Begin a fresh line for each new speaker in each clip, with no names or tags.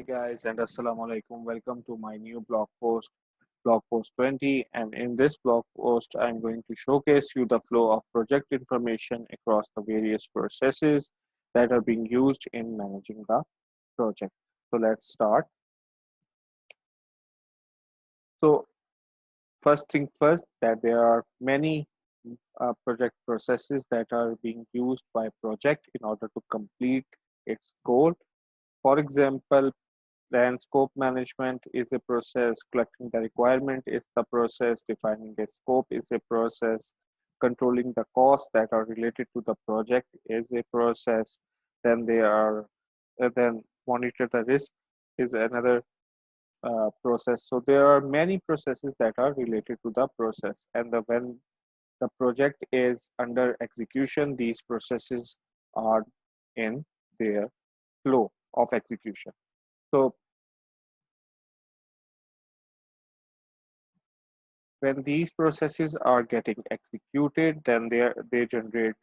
Hi guys and assalamu alaikum. Welcome to my new blog post 20. And in this blog post, I'm going to showcase you the flow of project information across the various processes that are being used in managing the project. So let's start. So first thing first, that there are many project processes that are being used by project in order to complete its goal. For example, then scope management is a process, collecting the requirement is the process, defining a scope is a process, controlling the costs that are related to the project is a process. Then then monitor the risk is another process. So there are many processes that are related to the process, and when the project is under execution, these processes are in their flow of execution. So when these processes are getting executed, then they generate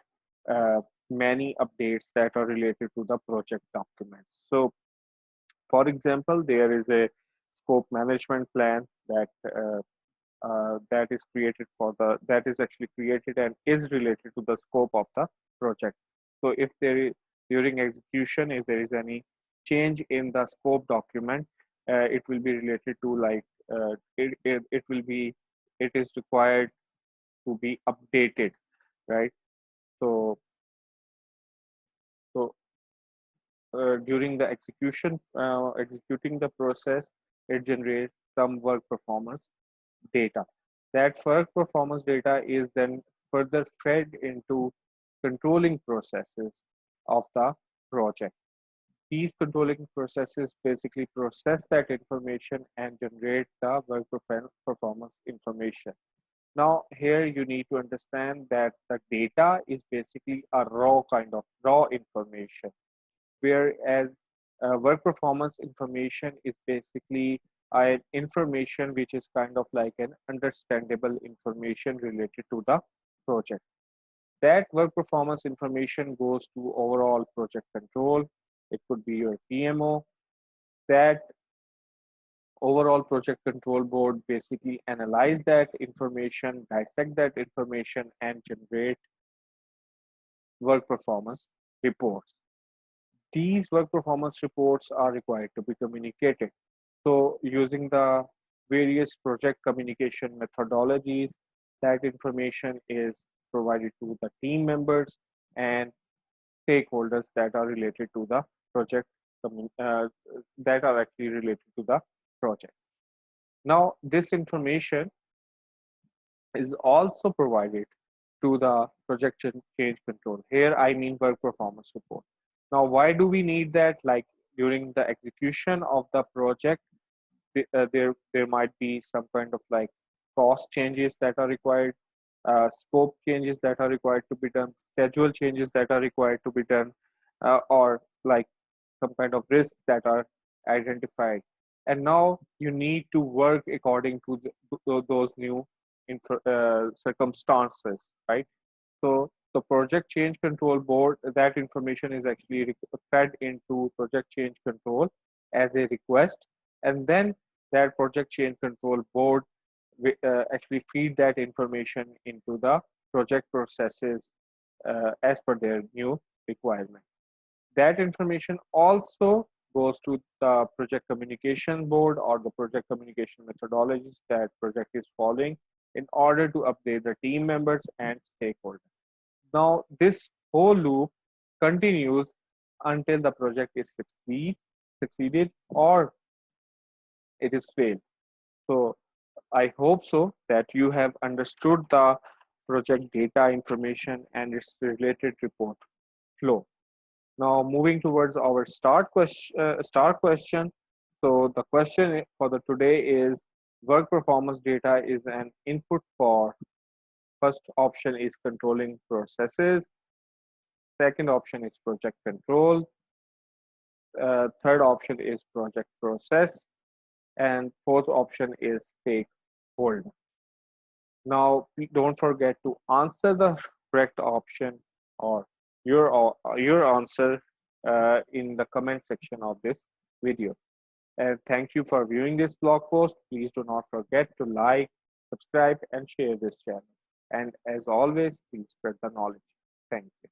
uh, many updates that are related to the project documents. So, for example, there is a scope management plan that is created for the that is actually created and is related to the scope of the project. So, if there is during execution, if there is any change in the scope document, it will be related to it will be it is required to be updated, right? So, so during the executing the process, it generates some work performance data. That work performance data is then further fed into controlling processes of the project. These controlling processes basically process that information and generate the work performance information. Now, here you need to understand that the data is basically a raw information, whereas work performance information is basically an information which is kind of like an understandable information related to the project. That work performance information goes to overall project control. It could be your PMO. That overall project control board basically analyze that information, dissect that information, and generate work performance reports. These work performance reports are required to be communicated. So using the various project communication methodologies, that information is provided to the team members and stakeholders that are related to the project, that are actually related to the project. Now, this information is also provided to the project change control. Here, I mean work performance report. Now, why do we need that? Like during the execution of the project, there might be some kind of like cost changes that are required, scope changes that are required to be done, schedule changes that are required to be done, or like some kind of risks that are identified. And now you need to work according to those new circumstances, right? So the project change control board, that information is actually fed into project change control as a request, and then that project change control board actually feed that information into the project processes as per their new requirement. That information also goes to the project communication board or the project communication methodologies that project is following in order to update the team members and stakeholders. Now, this whole loop continues until the project is succeeded or it is failed. So I hope so that you have understood the project data information and its related report flow. Now moving towards our start question. So the question for the today is, work performance data is an input for, first option is controlling processes, second option is project control, third option is project process, and fourth option is stakeholder. Now don't forget to answer the correct option or your answer in the comment section of this video. And thank you for viewing this blog post. Please do not forget to like, subscribe, and share this channel. And as always, please spread the knowledge. Thank you.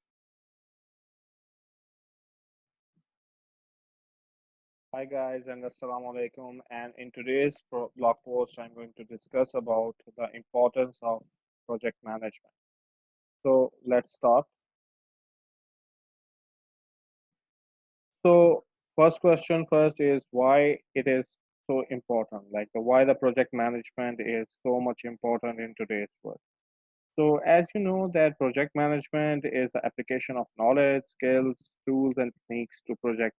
Hi guys and assalamu alaikum, and in today's blog post I'm going to discuss about the importance of project management. So let's start. So first question first is why it is so important, like why the project management is so much important in today's world. So as you know that project management is the application of knowledge, skills, tools and techniques to project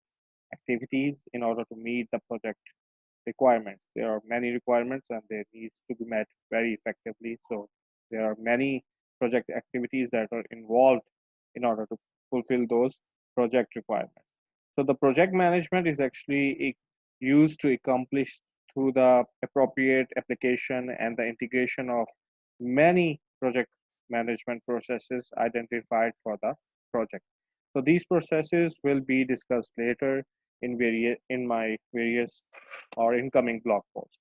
activities in order to meet the project requirements. There are many requirements and they need to be met very effectively. So there are many project activities that are involved in order to fulfill those project requirements. So the project management is actually used to accomplish through the appropriate application and the integration of many project management processes identified for the project. So these processes will be discussed later in my various or incoming blog posts.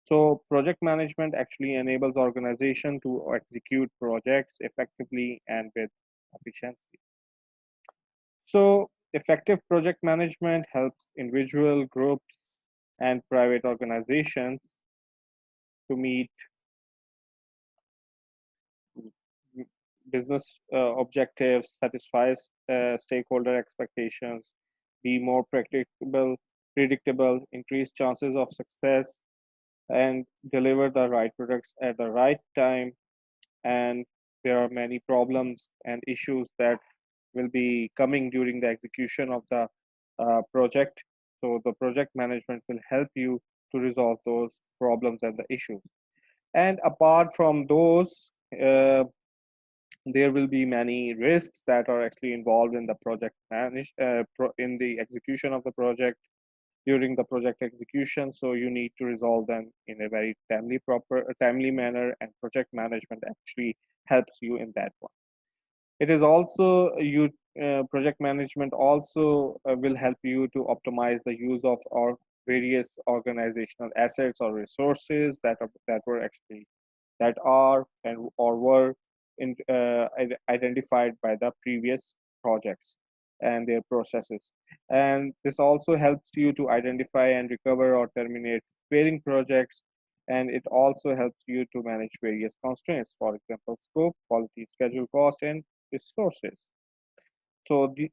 So project management actually enables organization to execute projects effectively and with efficiency. So effective project management helps individual groups and private organizations to meet business objectives, satisfies stakeholder expectations, be more predictable, increase chances of success, and deliver the right products at the right time. And there are many problems and issues that will be coming during the execution of the project. So the project management will help you to resolve those problems and the issues. And apart from those, there will be many risks that are actually involved in the in the execution of the project during the project execution. So you need to resolve them in a very timely manner, and project management actually helps you in that one. It is also you project management also will help you to optimize the use of our various organizational assets or resources that are and or were identified by the previous projects and their processes. And this also helps you to identify and recover or terminate failing projects. And it also helps you to manage various constraints, for example, scope, quality, schedule, cost, and resources. So it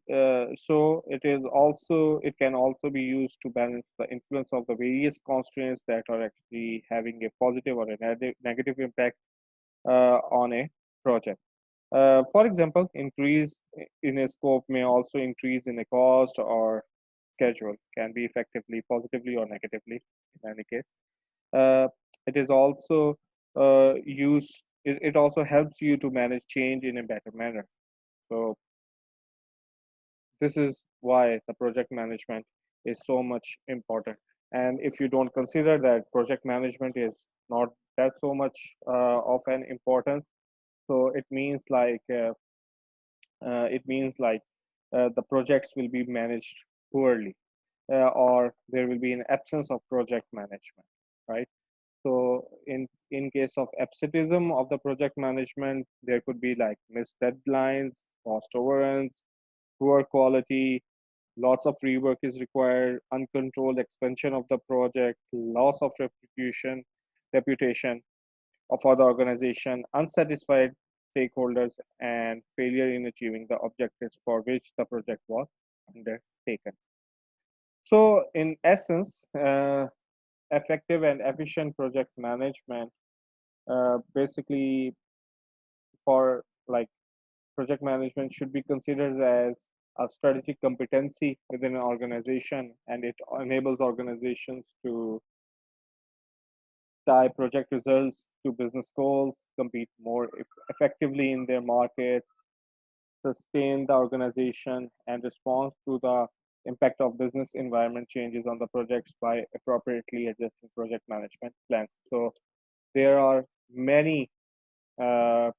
can also be used to balance the influence of the various constraints that are actually having a positive or a negative impact on a project. For example, increase in a scope may also increase in a cost or schedule, can be effectively positively or negatively in any case. Uh, it is also it also helps you to manage change in a better manner. So this is why the project management is so much important. And if you don't consider that project management is not that so much of an importance, so it means like the projects will be managed poorly, or there will be an absence of project management, right? So in case of absenteeism of the project management, there could be like missed deadlines, cost overruns, poor quality, lots of rework is required, uncontrolled expansion of the project, loss of reputation of other organization, unsatisfied stakeholders, and failure in achieving the objectives for which the project was undertaken. So, in essence, effective and efficient project management basically for like project management should be considered as a strategic competency within an organization, and it enables organizations to tie project results to business goals, compete more effectively in their market, sustain the organization, and respond to the impact of business environment changes on the projects by appropriately adjusting project management plans. So there are many uh,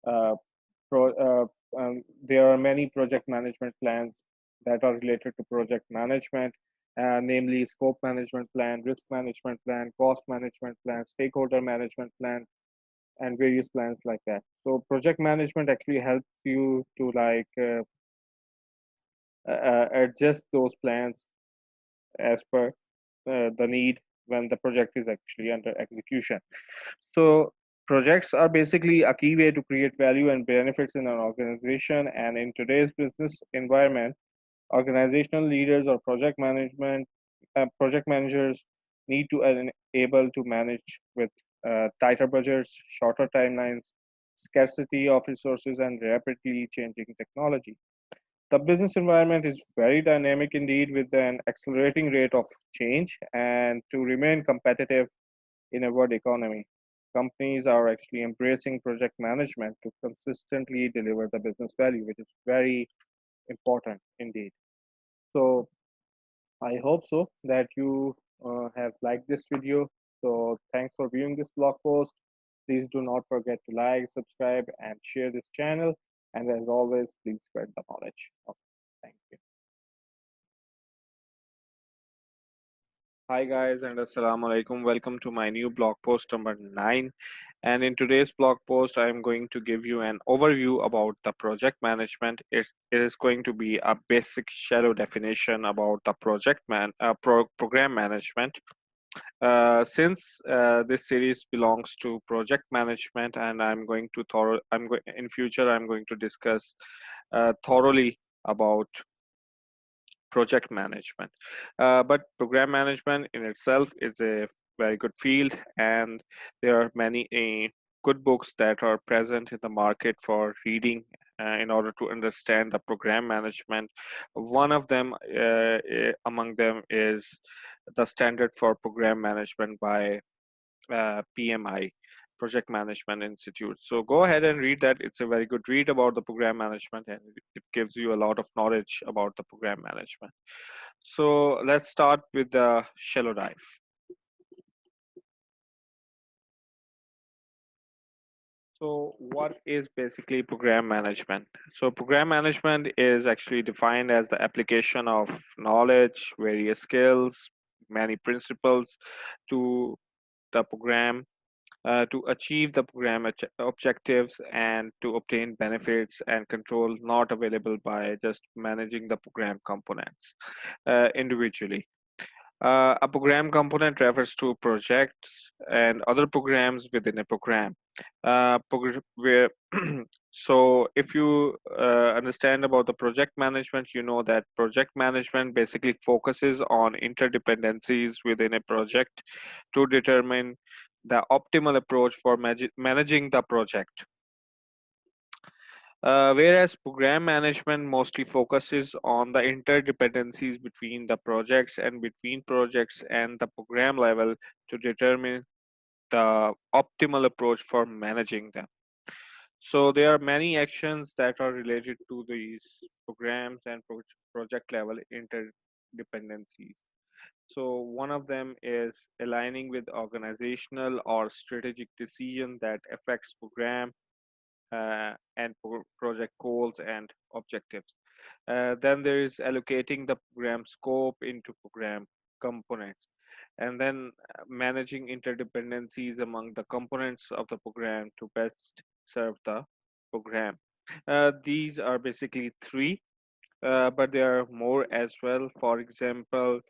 uh, pro, there are many project management plans that are related to project management, namely scope management plan, risk management plan, cost management plan, stakeholder management plan, and various plans like that. So project management actually helps you to adjust those plans as per the need when the project is actually under execution. So projects are basically a key way to create value and benefits in an organization. And in today's business environment, organizational leaders or project managers need to able to manage with tighter budgets, shorter timelines, scarcity of resources, and rapidly changing technology. The business environment is very dynamic indeed, with an accelerating rate of change. And to remain competitive in a world economy, companies are actually embracing project management to consistently deliver the business value, which is very important indeed. So I hope so that you have liked this video. So thanks for viewing this blog post. Please do not forget to like, subscribe, and share this channel. And as always, please spread the knowledge. Okay, thank you. Hi guys and assalamu alaikum. Welcome to my new blog post number 9. And in today's blog post, I'm going to give you an overview about the project management. It is going to be a basic shallow definition about the program management. Since this series belongs to project management, and in future I'm going to discuss thoroughly about project management. But program management in itself is a very good field, and there are many good books that are present in the market for reading in order to understand the program management. One of them, among them, is the Standard for Program Management by PMI, Project Management Institute. So go ahead and read that. It's a very good read about the program management, and it gives you a lot of knowledge about the program management. So let's start with the shallow dive. So what is basically program management? So program management is actually defined as the application of knowledge, various skills, many principles to the program to achieve the program objectives and to obtain benefits and control not available by just managing the program components individually. A program component refers to projects and other programs within a program. Where so if you understand about the project management, you know that project management basically focuses on interdependencies within a project to determine the optimal approach for managing the project. Whereas program management mostly focuses on the interdependencies between the projects and between projects and the program level to determine the optimal approach for managing them. So there are many actions that are related to these programs and project level interdependencies. So one of them is aligning with organizational or strategic decision that affects program and project goals and objectives. Then there is allocating the program scope into program components, and then managing interdependencies among the components of the program to best serve the program. These are basically three, but there are more as well. For example,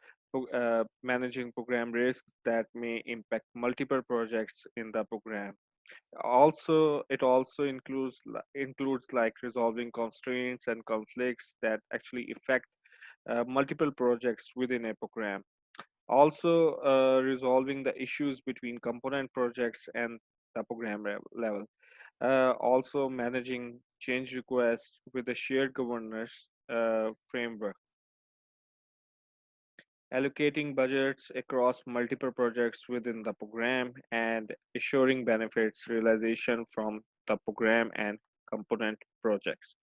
managing program risks that may impact multiple projects in the program. Also, it also includes like resolving constraints and conflicts that actually affect multiple projects within a program. Also, resolving the issues between component projects and the program level. Also, managing change requests with a shared governance framework. Allocating budgets across multiple projects within the program and assuring benefits realization from the program and component projects.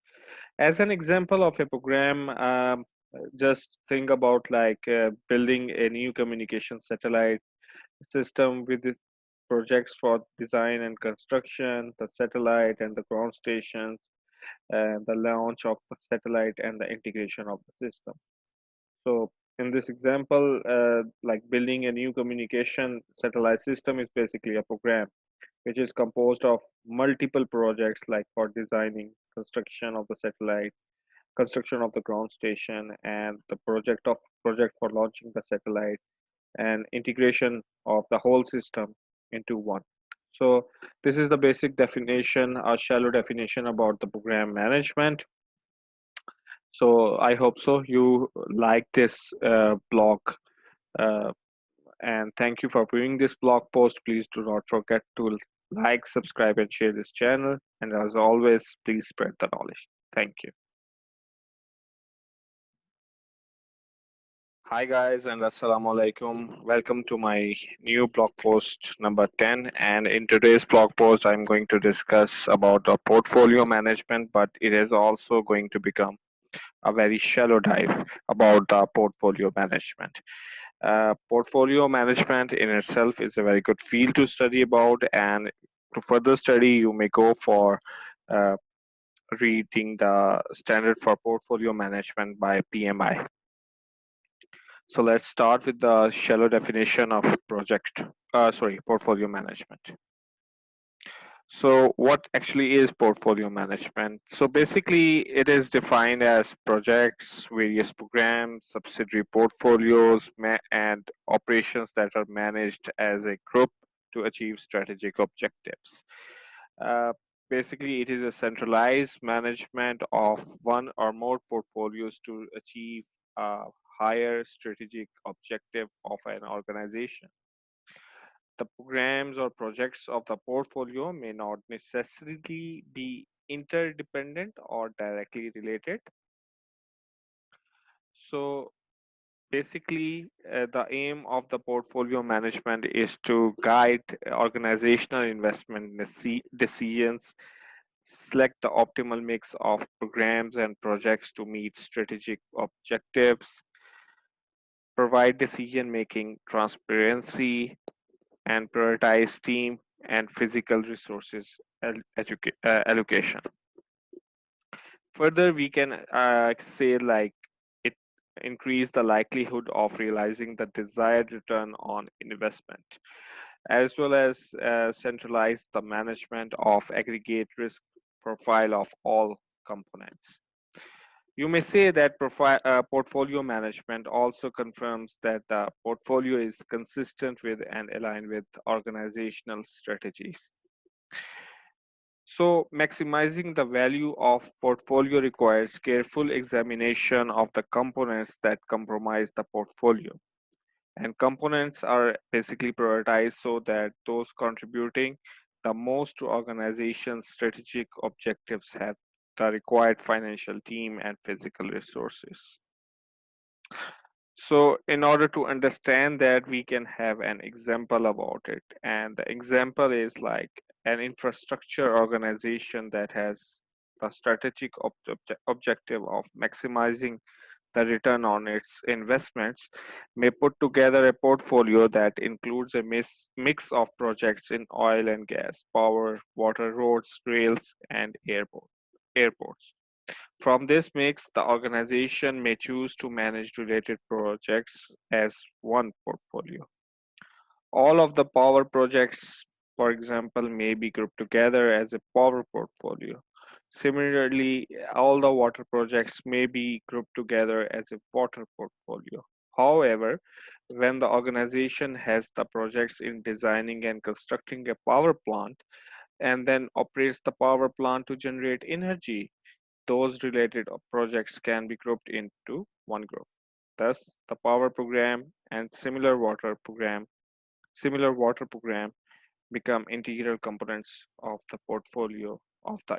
As an example of a program, just think about building a new communication satellite system with the projects for design and construction, the satellite and the ground stations, and the launch of the satellite and the integration of the system. So In this example, like building a new communication satellite system is basically a program which is composed of multiple projects, like for designing, construction of the satellite, construction of the ground station, and the project for launching the satellite, and integration of the whole system into one. So this is the basic definition, a shallow definition about the program management. So I hope so you like this blog, uh, and thank you for viewing this blog post. Please do not forget to like, subscribe, and share this channel. And as always, please spread the knowledge. Thank you. Hi guys, and assalamu alaikum. Welcome to my new blog post number 10. And in today's blog post, I'm going to discuss about the portfolio management, but it is also going to become a very shallow dive about the portfolio management. Portfolio management in itself is a very good field to study about, and to further study, you may go for uh, reading the Standard for Portfolio Management by PMI. So let's start with the shallow definition of portfolio management. So what actually is portfolio management? So basically it is defined as projects, various programs, subsidiary portfolios, and operations that are managed as a group to achieve strategic objectives. Uh, Basically, it is a centralized management of one or more portfolios to achieve a higher strategic objective of an organization. The programs or projects of the portfolio may not necessarily be interdependent or directly related. So basically, the aim of the portfolio management is to guide organizational investment decisions, select the optimal mix of programs and projects to meet strategic objectives, provide decision making transparency, and prioritize team and physical resources allocation. Further, we can say like it increase the likelihood of realizing the desired return on investment, as well as centralize the management of aggregate risk profile of all components. You may say that portfolio management also confirms that the portfolio is consistent with and aligned with organizational strategies. So, maximizing the value of portfolio requires careful examination of the components that comprise the portfolio. And components are basically prioritized so that those contributing the most to organization's strategic objectives have the required financial team and physical resources. So, in order to understand that, we can have an example about it. And the example is like an infrastructure organization that has the strategic objective of maximizing the return on its investments may put together a portfolio that includes a mix of projects in oil and gas, power, water, roads, rails, and airports. From this mix, the organization may choose to manage related projects as one portfolio. All of the power projects, for example, may be grouped together as a power portfolio. Similarly, all the water projects may be grouped together as a water portfolio. However, when the organization has the projects in designing and constructing a power plant and then operates the power plant to generate energy, those related projects can be grouped into one group. Thus, the power program and similar water program become integral components of the portfolio of the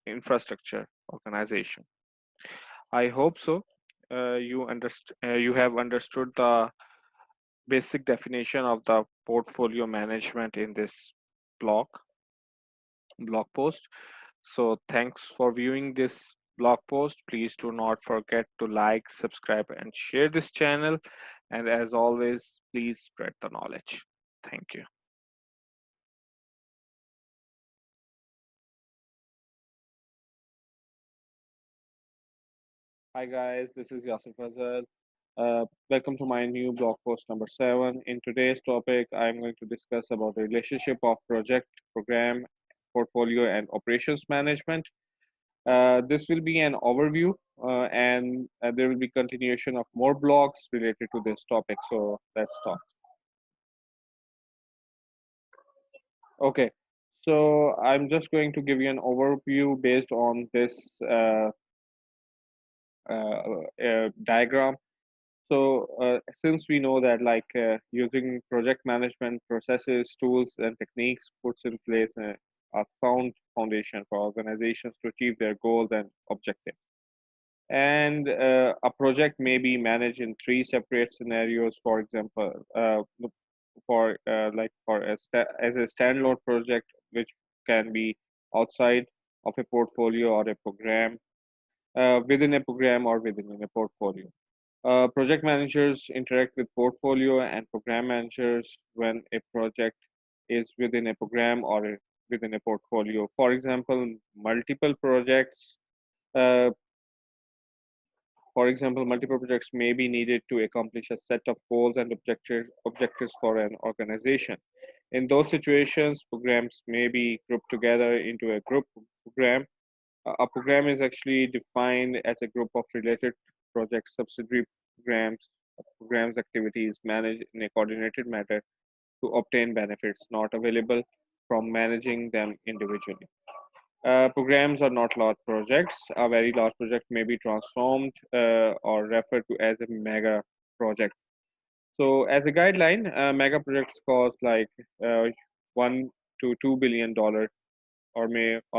infrastructure organization. I hope so. You have understood the basic definition of the portfolio management in this blog blog post. So thanks for viewing this blog post. Please do not forget to like, subscribe, and share this channel. And as always, please spread the knowledge. Thank you. Hi guys, this is Yasif Fazal. Welcome to my new blog post number 7. In today's topic, I'm going to discuss about the relationship of project, program, portfolio, and operations management. This will be an overview, and there will be continuation of more blogs related to this topic. So let's start. Okay, so I'm just going to give you an overview based on this diagram. So since we know that using project management processes, tools, and techniques puts in place a sound foundation for organizations to achieve their goals and objectives. And a project may be managed in three separate scenarios. For example, as a standalone project, which can be outside of a portfolio or a program, within a program or within a portfolio. Project managers interact with portfolio and program managers when a project is within a program or within a portfolio. For example, multiple projects. Uh, multiple projects may be needed to accomplish a set of goals and objectives for an organization. In those situations, programs may be grouped together into a group program. A program is actually defined as a group of related project subsidiary programs activities managed in a coordinated manner to obtain benefits not available from managing them individually. Programs are not large projects. A very large project may be transformed or referred to as a mega project. So, as a guideline, mega projects cost uh, $1 to $2 billion or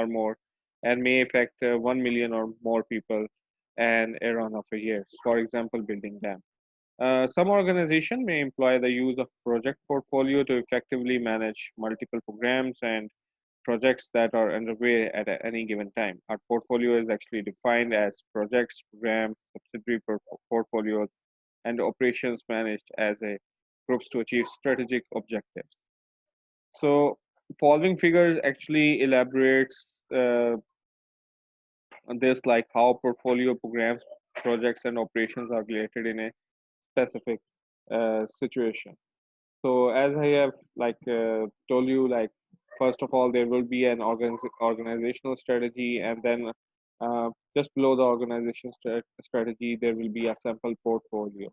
more, and may affect 1 million or more people and a run of a year. For example, building dam. Some organization may employ the use of project portfolio to effectively manage multiple programs and projects that are underway at any given time. Our portfolio is actually defined as projects, program, subsidiary portfolios, and operations managed as a groups to achieve strategic objectives. So, following figures actually elaborates on this, like how portfolio programs, projects, and operations are related in a specific situation. So as I have told you, like first of all, there will be an organizational strategy, and then just below the organization strategy, there will be a sample portfolio.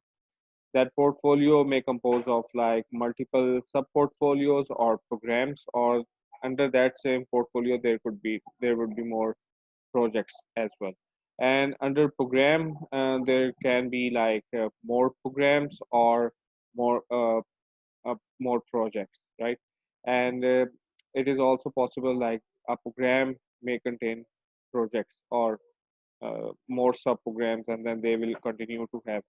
That portfolio may compose of like multiple sub portfolios or programs, or under that same portfolio, there would be more projects as well. And under program, there can be more programs or more projects, right? And it is also possible like a program may contain projects or more sub programs, and then they will continue to have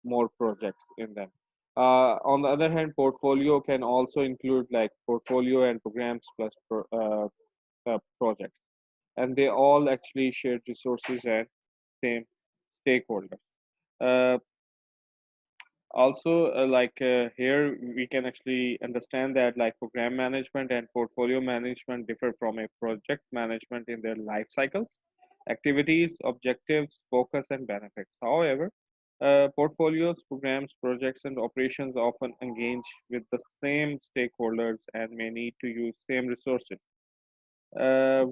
more projects in them. On the other hand, portfolio can also include like portfolio and programs plus projects, and they all actually share resources and same stakeholders. Uh, Also, here we can actually understand that like program management and portfolio management differ from a project management in their life cycles, activities, objectives, focus, and benefits. However, portfolios, programs, projects, and operations often engage with the same stakeholders and may need to use same resources,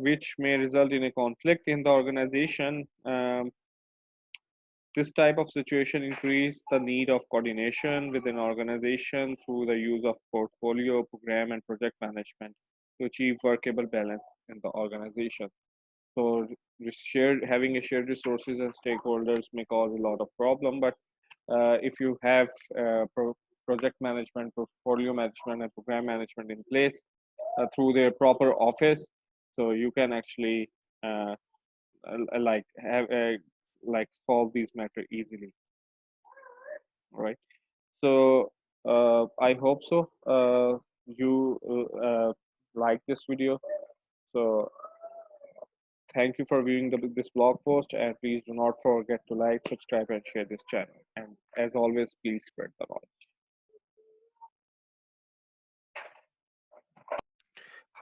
which may result in a conflict in the organization. This type of situation increase the need of coordination within organization through the use of portfolio, program, and project management to achieve workable balance in the organization. So having a shared resources and stakeholders may cause a lot of problem, but if you have project management, portfolio management, and program management in place through their proper office, so you can actually have solve these matter easily, right? So I hope so you like this video. So thank you for viewing this blog post, and please do not forget to like, subscribe, and share this channel, and as always, please spread the knowledge.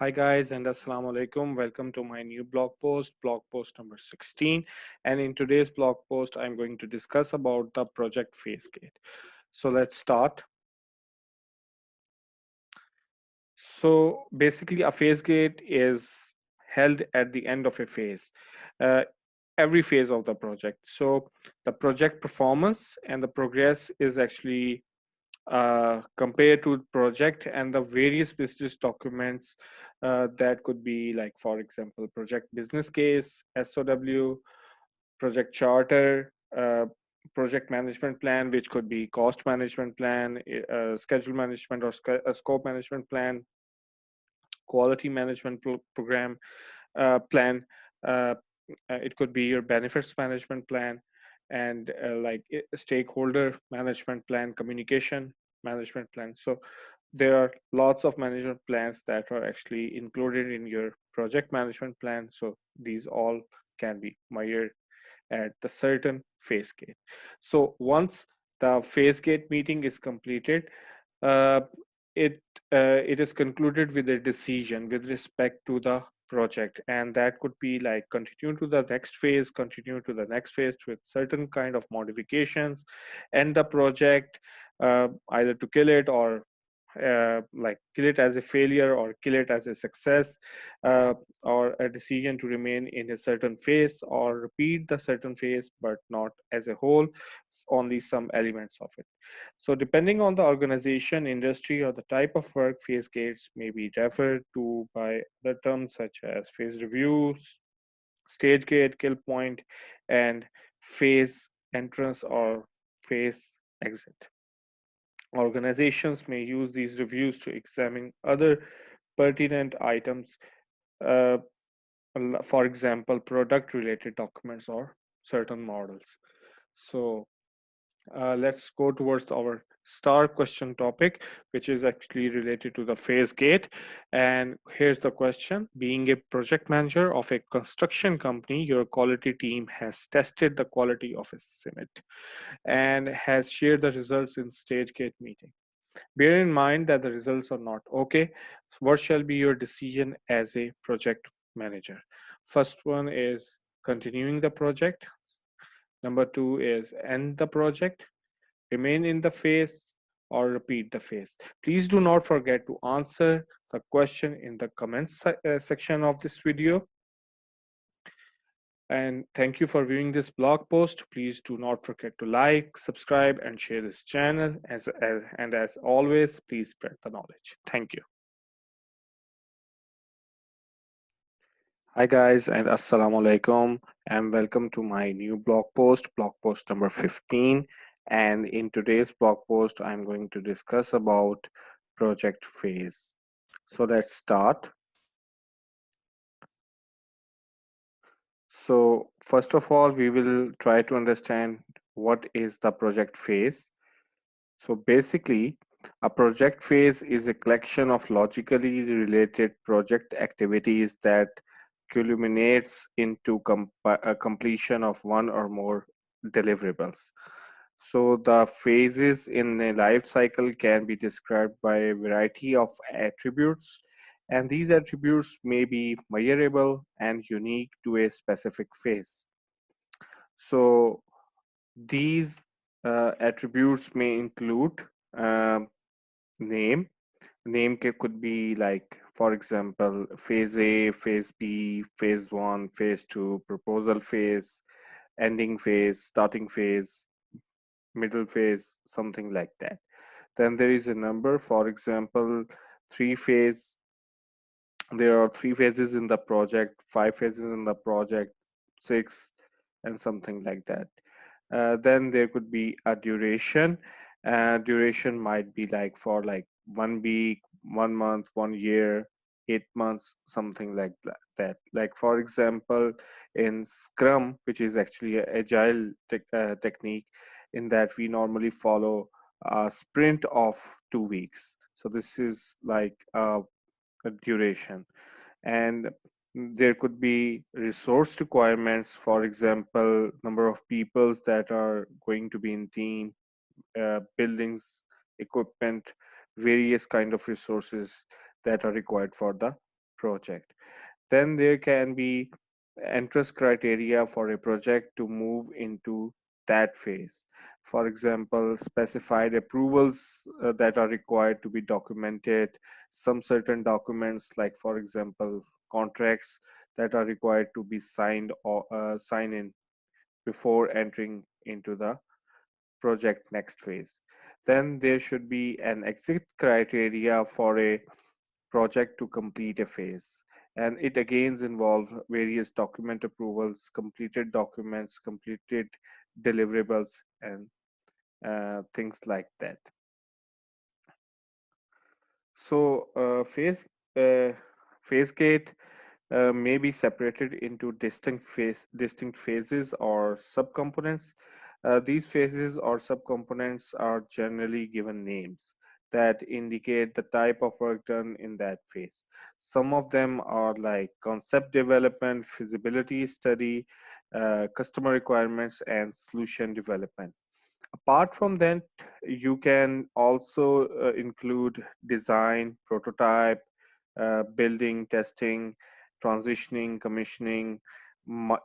Hi guys and assalamu alaikum. Welcome to my new blog post number 16. And in today's blog post, I'm going to discuss about the project phase gate. So let's start. So basically, a phase gate is held at the end of a phase, uh, every phase of the project. So the project performance and the progress is actually compared to project and the various business documents that could be like, for example, project business case, SOW, project charter, project management plan, which could be cost management plan, schedule management or scope management plan, quality management program plan. Uh, it could be your benefits management plan and stakeholder management plan, communication management plan. So there are lots of management plans that are actually included in your project management plan. So these all can be measured at the certain phase gate. So once the phase gate meeting is completed, uh, it it is concluded with a decision with respect to the project, and that could be like continue to the next phase, continue to the next phase with certain kind of modifications, and the project, either to kill it or like kill it as a failure or kill it as a success, uh, or a decision to remain in a certain phase or repeat the certain phase but not as a whole, only some elements of it. So depending on the organization, industry, or the type of work, phase gates may be referred to by the terms such as phase reviews, stage gate, kill point, and phase entrance or phase exit. Organizations may use these reviews to examine other pertinent items, uh, for example, product related documents or certain models. So let's go towards our star question topic, which is actually related to the phase gate. And here's the question: being a project manager of a construction company, your quality team has tested the quality of a cement and has shared the results in stage gate meeting. Bear in mind that the results are not okay. What shall be your decision as a project manager? First one is continuing the project. Number two is end the project, remain in the phase, or repeat the phase. Please do not forget to answer the question in the comments section of this video. And thank you for viewing this blog post. Please do not forget to like, subscribe, and share this channel. And as always, please spread the knowledge. Thank you. Hi guys and assalamu alaikum, and welcome to my new blog post number 15. And in today's blog post, I'm going to discuss about project phase. So let's start. So first of all, we will try to understand what is the project phase. So basically, a project phase is a collection of logically related project activities that culminates into a completion of one or more deliverables. So the phases in a life cycle can be described by a variety of attributes, and these attributes may be measurable and unique to a specific phase. So these attributes may include um, name. Could be like, for example, phase A, phase B, phase one, phase two, proposal phase, ending phase, starting phase, middle phase, something like that. Then there is a number, for example, three phase. There are three phases in the project, five phases in the project, six, and something like that. Then there could be a duration. Duration might be like for like 1 week, 1 month, 1 year, 8 months, something like that. Like for example, in Scrum, which is actually an agile technique, in that we normally follow a sprint of 2 weeks. So this is like a duration. And there could be resource requirements, for example, number of peoples that are going to be in team, buildings, equipment, various kind of resources that are required for the project. Then there can be entrance criteria for a project to move into that phase. For example, specified approvals that are required to be documented, some certain documents like, for example, contracts that are required to be signed or sign in before entering into the project next phase. Then there should be an exit criteria for a project to complete a phase. And it again involves various document approvals, completed documents, completed deliverables, and things like that. So uh, phase gate may be separated into distinct phases or subcomponents. These phases or subcomponents are generally given names that indicate the type of work done in that phase. Some of them are like concept development, feasibility study, customer requirements, and solution development. Apart from that, you can also include design, prototype, building, testing, transitioning, commissioning,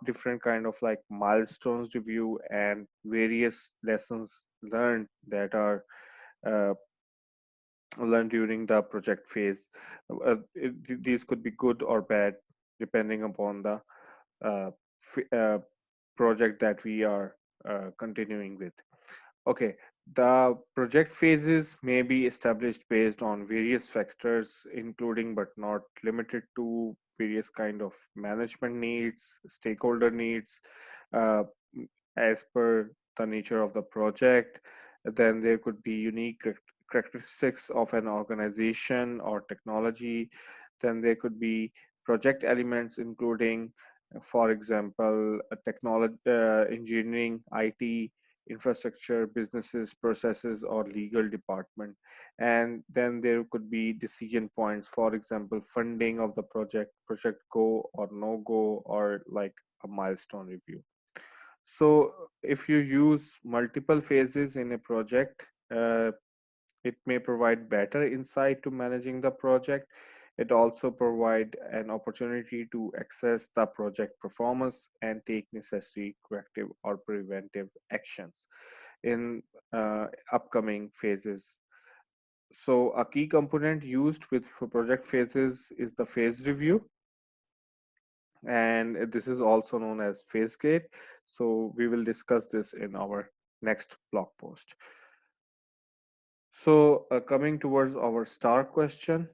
different kind of like milestones review, and various lessons learned that are uh, learned during the project phase. These could be good or bad depending upon the uh, project that we are continuing with. Okay, the project phases may be established based on various factors, including but not limited to various kind of management needs, stakeholder needs, uh, as per the nature of the project. Then there could be unique characteristics of an organization or technology. Then there could be project elements, including, for example, technology, engineering, IT, infrastructure, businesses, processes, or legal department. And then there could be decision points, for example, funding of the project go or no go, or like a milestone review. So if you use multiple phases in a project, it may provide better insight to managing the project. It also provide an opportunity to assess the project performance and take necessary corrective or preventive actions in upcoming phases. So a key component used with for project phases is the phase review, and this is also known as phase gate. So we will discuss this in our next blog post. So coming towards our star question,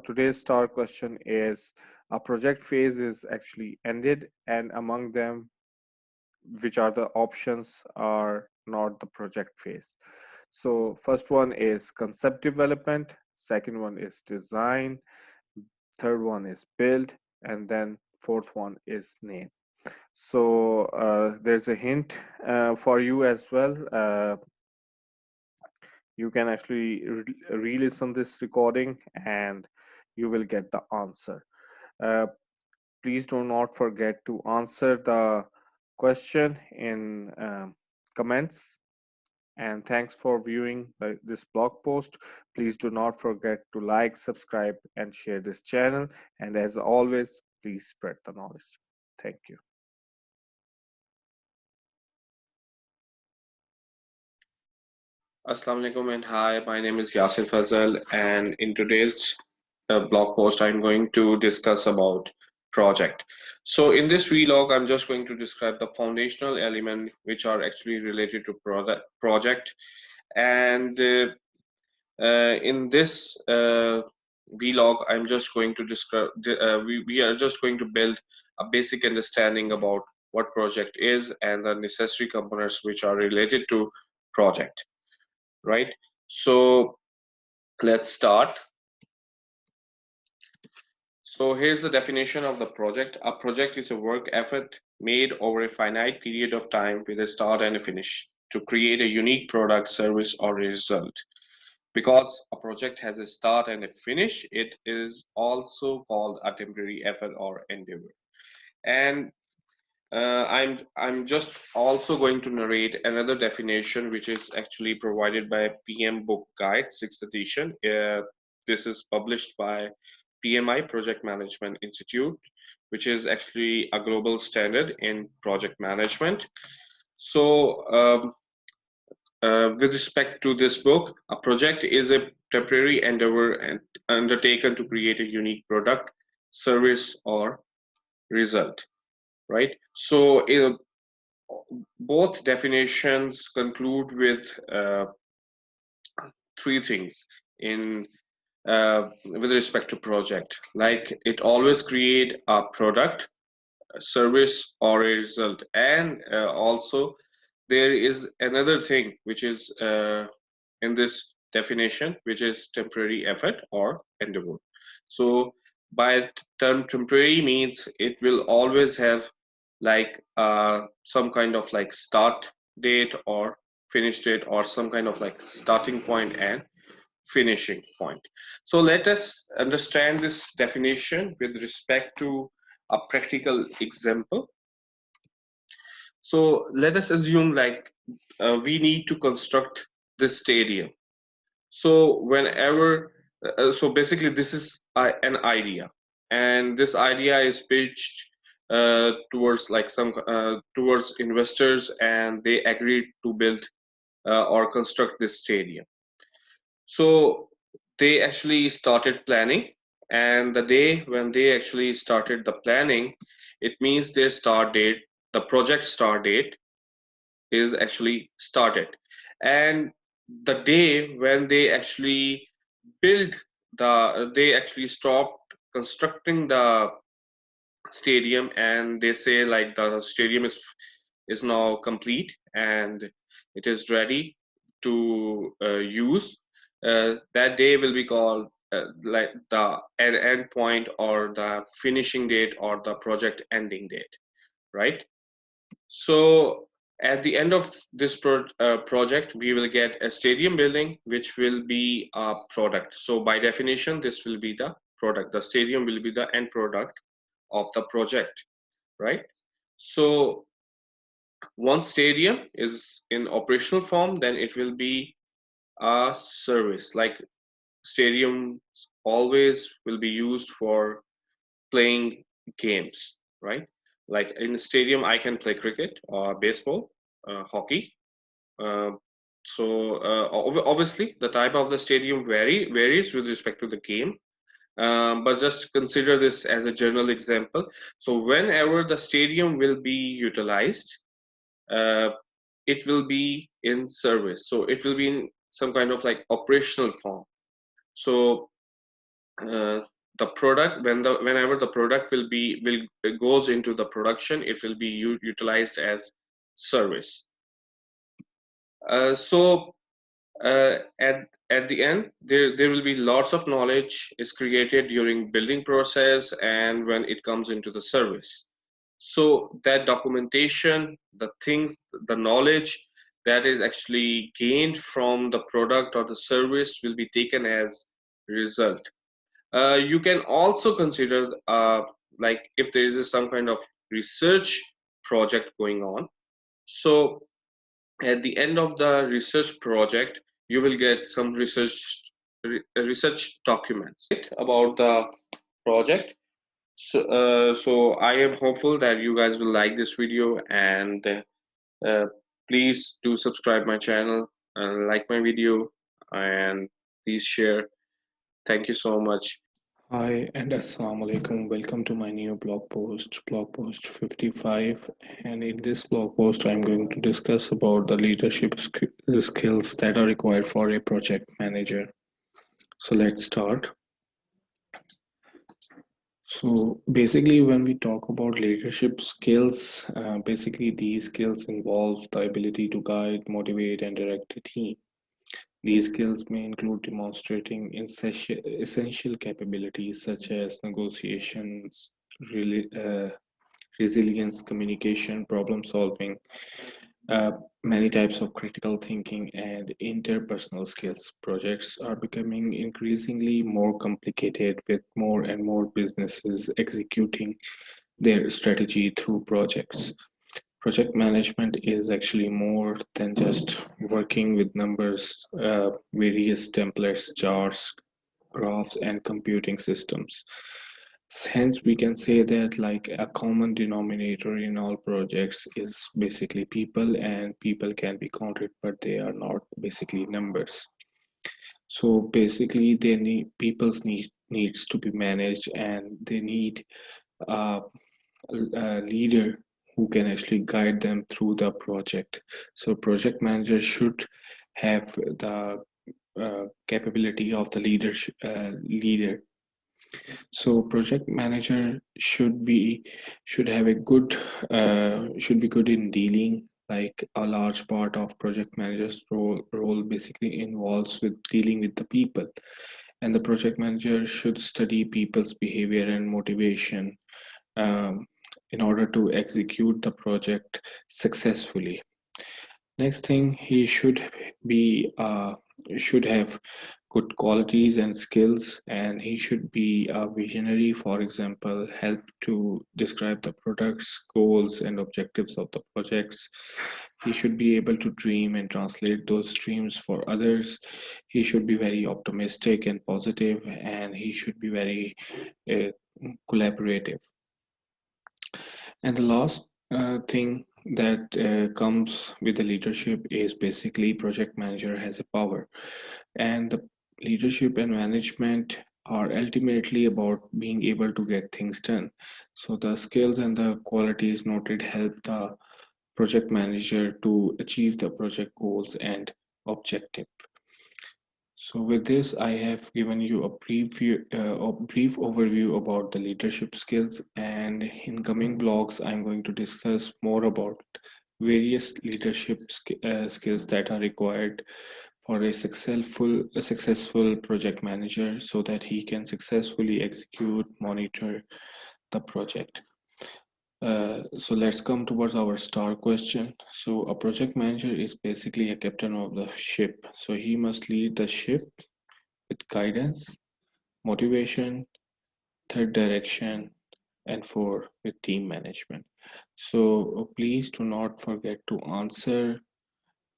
today's star question is: a project phase is actually ended, and among them, which are the options are not the project phase. So first one is concept development, second one is design, third one is build, and then fourth one is name. So there's a hint for you as well. You can actually re-listen this recording and you will get the answer. Uh, Please do not forget to answer the question in comments. And thanks for viewing this blog post. Please do not forget to like, subscribe, and share this channel. And as always, please spread the knowledge. Thank you.
Assalamu alaikum and hi, my name is Yasir Fazal, and in today's blog post, I'm going to discuss about project. So in this vlog, I'm just going to describe the foundational element which are actually related to project. And in this vlog, I'm just going to describe, we are just going to build a basic understanding about what project is and the necessary components which are related to project, right? So let's start. So here's the definition of the project. A project is a work effort made over a finite period of time with a start and a finish to create a unique product, service, or result. Because a project has a start and a finish, it is also called a temporary effort or endeavor. And I'm just also going to narrate another definition, which is actually provided by PM Book Guide, 6th edition. This is published by PMI, Project Management Institute, which is actually a global standard in project management. So, with respect to this book, a project is a temporary endeavor and undertaken to create a unique product, service, or result, right? So, both definitions conclude with three things in with respect to project. Like it always create a product, a service, or a result, and also there is another thing which is in this definition, which is temporary effort or endeavor. So by term temporary means it will always have like some kind of like start date or finish date, or some kind of like starting point and finishing point. So let us understand this definition with respect to a practical example. So let us assume like we need to construct this stadium. So whenever, so basically this is an idea, and this idea is pitched towards like some towards investors, and they agreed to build or construct this stadium. So they actually started planning, and the day when they actually started the planning, it means their start date, the project start date is actually started. And the day when they actually build they actually stopped constructing the stadium, and they say like the stadium is now complete and it is ready to use. That day will be called like the end point, or the finishing date, or the project ending date, right? So at the end of this project, we will get a stadium building, which will be a product. So by definition, this will be the product. The stadium will be the end product of the project, right? So once stadium is in operational form, then it will be a service. Like stadiums always will be used for playing games, right? Like in a stadium, I can play cricket or baseball, hockey. Uh, obviously, the type of the stadium varies with respect to the game. But just consider this as a general example. So whenever the stadium will be utilized, uh, it will be in service. So it will be in some kind of like operational form. So uh, the product, whenever the product will it goes into the production, it will be utilized as service. So at the end, there will be lots of knowledge is created during building process and when it comes into the service. So that documentation, the things, the knowledge that is actually gained from the product or the service will be taken as result. You can also consider like if there is some kind of research project going on. So at the end of the research project, you will get some research documents, right, about the project. So I am hopeful that you guys will like this video, and uh, please do subscribe my channel, like my video, and please share. Thank you so much.
Hi and Assalamu alaikum. Welcome to my new blog post 55. And in this blog post, I'm going to discuss about the leadership skills that are required for a project manager. So let's start. So basically, when we talk about leadership skills, basically these skills involve the ability to guide, motivate, and direct a team. These skills may include demonstrating essential capabilities such as negotiations, resilience, communication, problem solving, uh, many types of critical thinking, and interpersonal skills. Projects are becoming increasingly more complicated with more and more businesses executing their strategy through projects. Project management is actually more than just working with numbers, various templates, charts, graphs, and computing systems. Hence, we can say that like a common denominator in all projects is basically people, and people can be counted, but they are not basically numbers. So basically, they need people's needs to be managed, and they need a, a leader who can actually guide them through the project. So project manager should have the capability of the leader. So project manager should have a good should be good in dealing. Like a large part of project manager's role basically involves with dealing with the people, and the project manager should study people's behavior and motivation um, in order to execute the project successfully. Next thing, he should have good qualities and skills, and he should be a visionary. For example, help to describe the products, goals, and objectives of the projects. He should be able to dream and translate those dreams for others. He should be very optimistic and positive, and he should be very uh, collaborative. And the last thing that comes with the leadership is basically project manager has a power. And the leadership and management are ultimately about being able to get things done. So the skills and the qualities noted help the project manager to achieve the project goals and objective. So with this, I have given you a brief overview about the leadership skills, and in coming blogs, I'm going to discuss more about various leadership skills that are required for a successful project manager, so that he can successfully execute, monitor the project. So let's come towards our star question. So a project manager is basically a captain of the ship. So he must lead the ship with guidance, motivation, third direction, and four with team management. So please do not forget to answer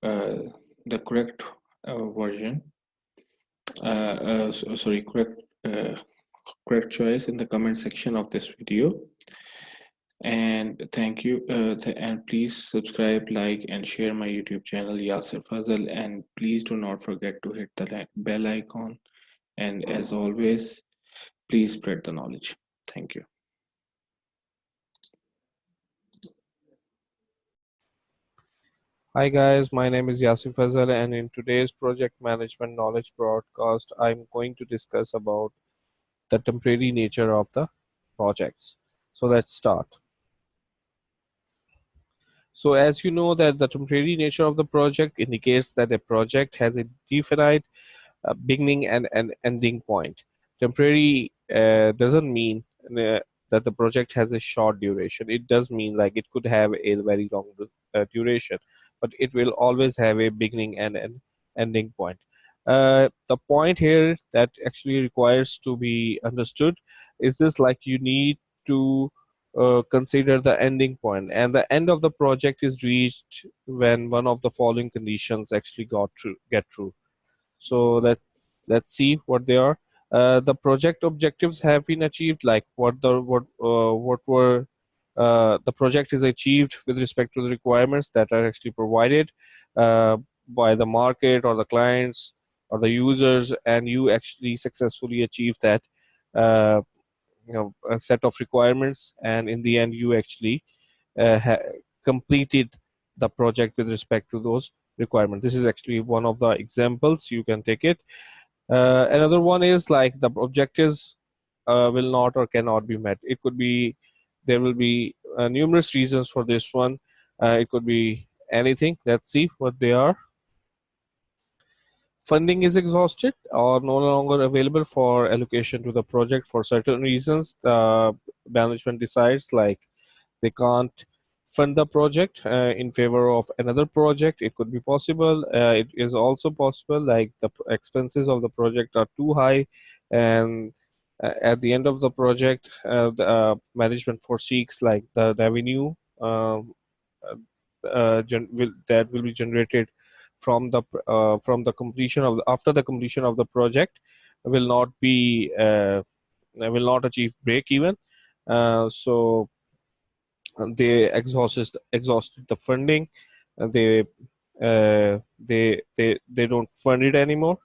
uh, the correct version. Sorry, correct choice in the comment section of this video. And thank you. And please subscribe, like, and share my YouTube channel Yasir Fazal. And please do not forget to hit the bell icon. And as always, please spread the knowledge. Thank you.
Hi guys, my name is Yasir Fazal, and in today's project management knowledge broadcast, I'm going to discuss about the temporary nature of the projects. So let's start. So as you know that the temporary nature of the project indicates that a project has a definite beginning and an ending point. Temporary doesn't mean that the project has a short duration. It does mean like it could have a very long duration, but it will always have a beginning and an ending point. The point here that actually requires to be understood is this: like you need to consider the ending point, and the end of the project is reached when one of the following conditions actually get true. So let's see what they are. The project objectives have been achieved, like what were the project is achieved with respect to the requirements that are actually provided by the market or the clients or the users, and you actually successfully achieve that uh, a set of requirements, and in the end you actually completed the project with respect to those requirements. This is actually one of the examples. You can take it. Another one is like the objectives will not or cannot be met. It could be, there will be numerous reasons for this one. It could be anything. Let's see what they are. Funding is exhausted or no longer available for allocation to the project for certain reasons. The management decides like they can't fund the project in favor of another project. It could be possible. It is also possible like the expenses of the project are too high, and at the end of the project, the management foresees like the revenue that will be generated from the completion of after the completion of the project
will not be will not achieve break even. So they exhausted the funding. They they don't fund it anymore.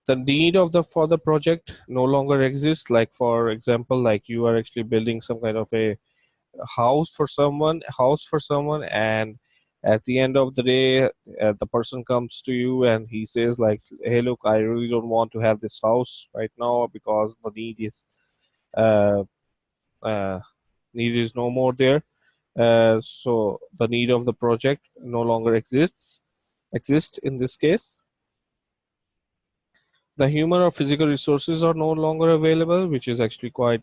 The need of the for the project no longer exists. Like for example, like you are actually building some kind of a house for someone, and at the end of the day, the person comes to you and he says like, hey look, I really don't want to have this house right now because the uh, uh, need is no more there. So the need of the project no longer exist in this case. The human or physical resources are no longer available, which is actually quite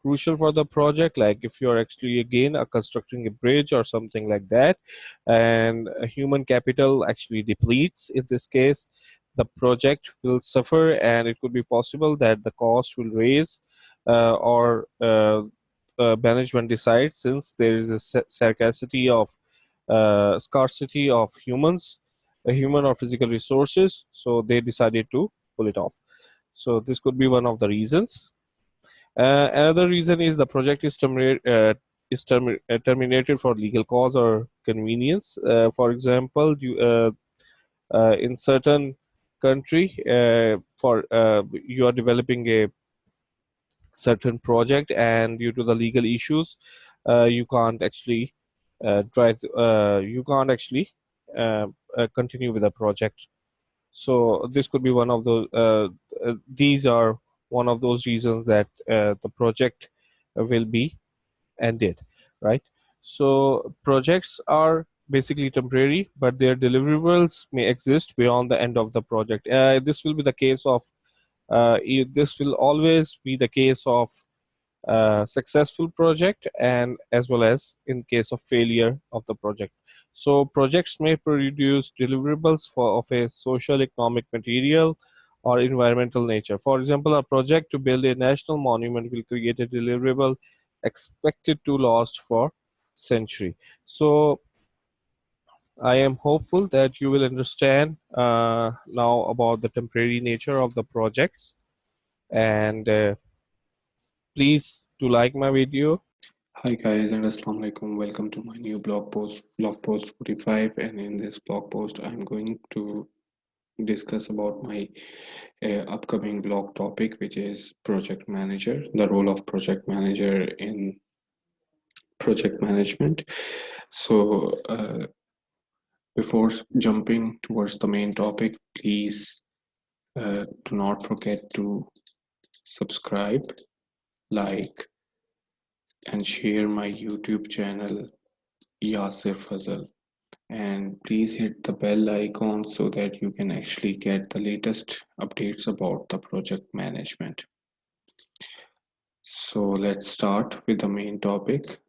crucial for the project. Like if you're actually again constructing a bridge or something like that, and human capital actually depletes in this case, the project will suffer, and it could be possible that the cost will raise, or management decides, since there is a scarcity of humans, human or physical resources, so they decided to pull it off. So this could be one of the reasons. Another reason is the project is terminated for legal cause or convenience. For example, in certain country, for you are developing a certain project, and due to the legal issues, you can't actually you can't actually continue with the project. So this could be one of those. These are one of those reasons that the project will be ended, right? So projects are basically temporary, but their deliverables may exist beyond the end of the project. This will be the case of. This will always be the case of successful project, and as well as in case of failure of the project. So projects may produce deliverables of a social, economic, material, or environmental nature. For example, a project to build a national monument will create a deliverable expected to last for century. So I am hopeful that you will understand now about the temporary nature of the projects, and please do like my video.
Hi guys and Assalamu alaikum. Welcome to my new blog post 45. And in this blog post, I'm going to discuss about my upcoming blog topic, which is project manager, the role of project manager in project management. So before jumping towards the main topic, please do not forget to subscribe, like, and share my YouTube channel, Yasir Fazal. And please hit the bell icon so that you can actually get the latest updates about the project management. So let's start with the main topic.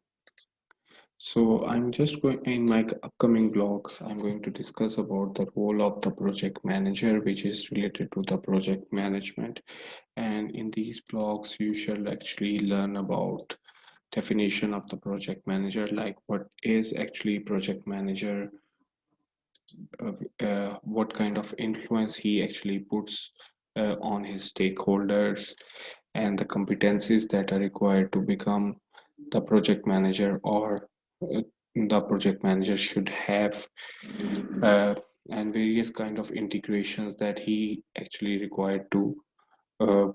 So I'm just going in my upcoming blogs, I'm going to discuss about the role of the project manager, which is related to the project management. And in these blogs, you shall actually learn about definition of the project manager, like what is actually project manager, what kind of influence he actually puts on his stakeholders, and the competencies that are required to become the project manager, or the project manager should have, uh, and various kind of integrations that he actually required to uh,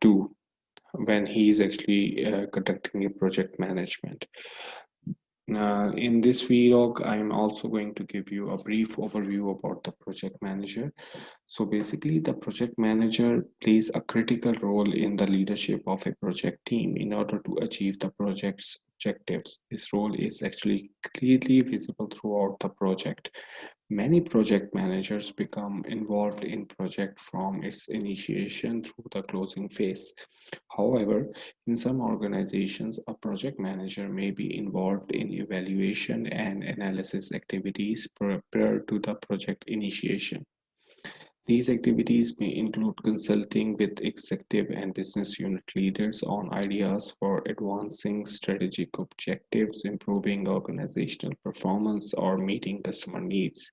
do when he is actually conducting a project management. In this vlog, I'm also going to give you a brief overview about the project manager. So basically, the project manager plays a critical role in the leadership of a project team in order to achieve the project's objectives. This role is actually clearly visible throughout the project. Many project managers become involved in project from its initiation through the closing phase. However, in some organizations, a project manager may be involved in evaluation and analysis activities prior to the project initiation. These activities may include consulting with executive and business unit leaders on ideas for advancing strategic objectives, improving organizational performance, or meeting customer needs.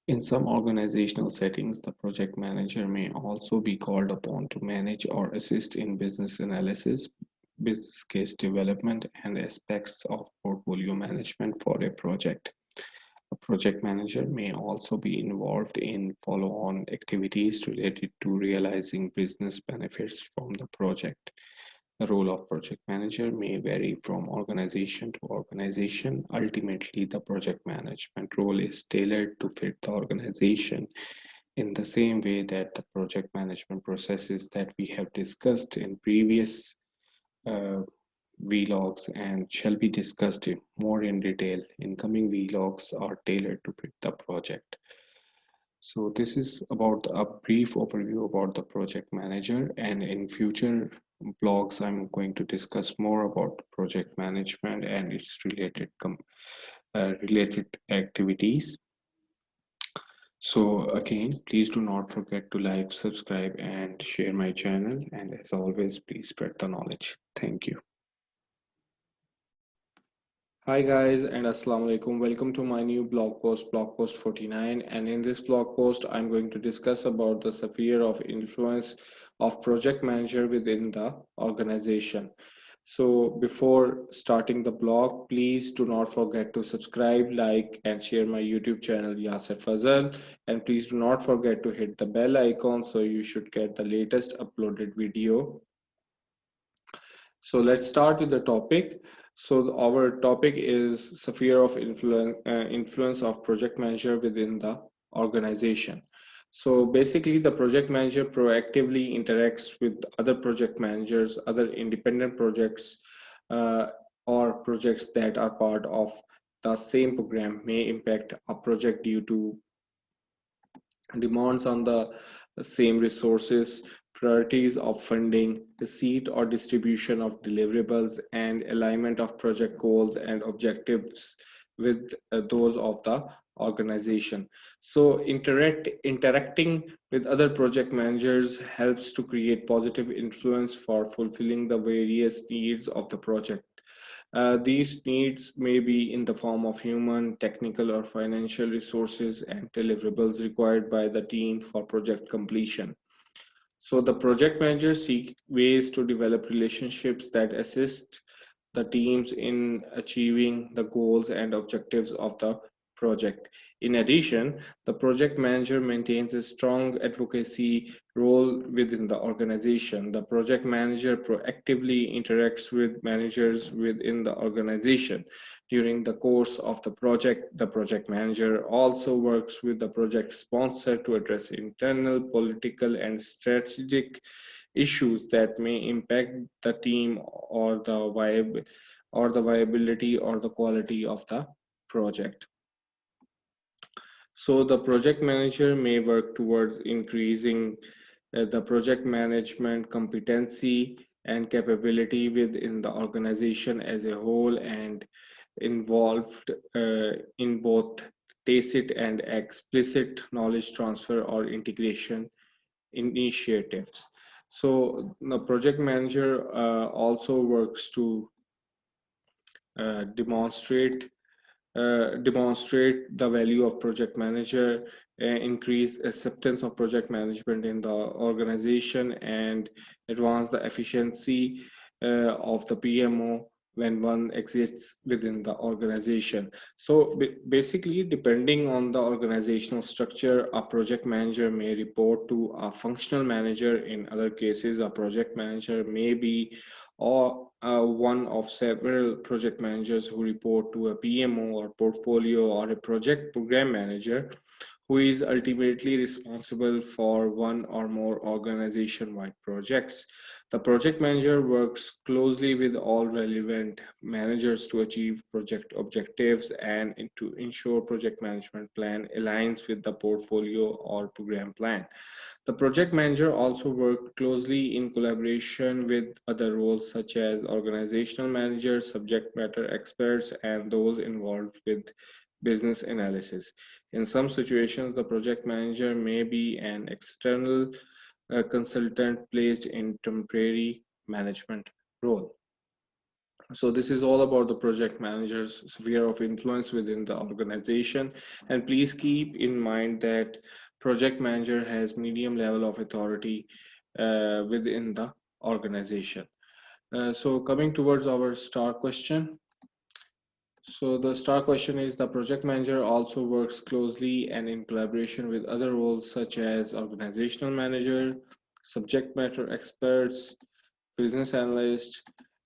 In some organizational settings, the project manager may also be called upon to manage or assist in business analysis, business case development, and aspects of portfolio management for a project. A project manager may also be involved in follow-on activities related to realizing business benefits from the project. The role of project manager may vary from organization to organization. Ultimately, the project management role is tailored to fit the organization in the same way that the project management processes that we have discussed in previous uh, vlogs and shall be discussed more in detail in coming vlogs are tailored to fit the project. So this is about a brief overview about the project manager, and in future blogs I'm going to discuss more about project management and its related activities. So again, please do not forget to like, subscribe, and share my channel, and as always, please spread the knowledge. Thank you. Hi guys, and assalamu alaikum. Welcome to my new blog post 49. And in this blog post, I'm going to discuss about the sphere of influence of project manager within the organization. So before starting the blog, please do not forget to subscribe, like, and share my YouTube channel Yasir Fazal. And please do not forget to hit the bell icon so you should get the latest uploaded video. So let's start with the topic. So our topic is sphere of influence of project manager within the organization. So basically, the project manager proactively interacts with other project managers, other independent projects, uh, or projects that are part of the same program may impact a project due to demands on the same resources, priorities of funding, receipt or distribution of deliverables, and alignment of project goals and objectives with those of the organization. So interacting with other project managers helps to create positive influence for fulfilling the various needs of the project. These needs may be in the form of human, technical, or financial resources and deliverables required by the team for project completion. So the project managers seek ways to develop relationships that assist the teams in achieving the goals and objectives of the project. In addition, the project manager maintains a strong advocacy role within the organization. The project manager proactively interacts with managers within the organization. During the course of the project manager also works with the project sponsor to address internal, political, and strategic issues that may impact the team or the viability or the quality of the project. So the project manager may work towards increasing the project management competency and capability within the organization as a whole and involved in both tacit and explicit knowledge transfer or integration initiatives. So the project manager also works to demonstrate demonstrate the value of project manager, increase acceptance of project management in the organization, and advance the efficiency of the PMO when one exists within the organization. So basically, depending on the organizational structure, a project manager may report to a functional manager. In other cases, a project manager may be or one of several project managers who report to a PMO or portfolio or a project program manager who is ultimately responsible for one or more organization-wide projects. The project manager works closely with all relevant managers to achieve project objectives and to ensure project management plan aligns with the portfolio or program plan. The project manager also worked closely in collaboration with other roles such as organizational managers, subject matter experts, and those involved with business analysis. In some situations, the project manager may be an external consultant placed in temporary management role. So this is all about the project manager's sphere of influence within the organization. And please keep in mind that project manager has medium level of authority within the organization. So coming towards our star question. So the star question is, the project manager also works closely and in collaboration with other roles such as organizational manager, subject matter experts, business analyst,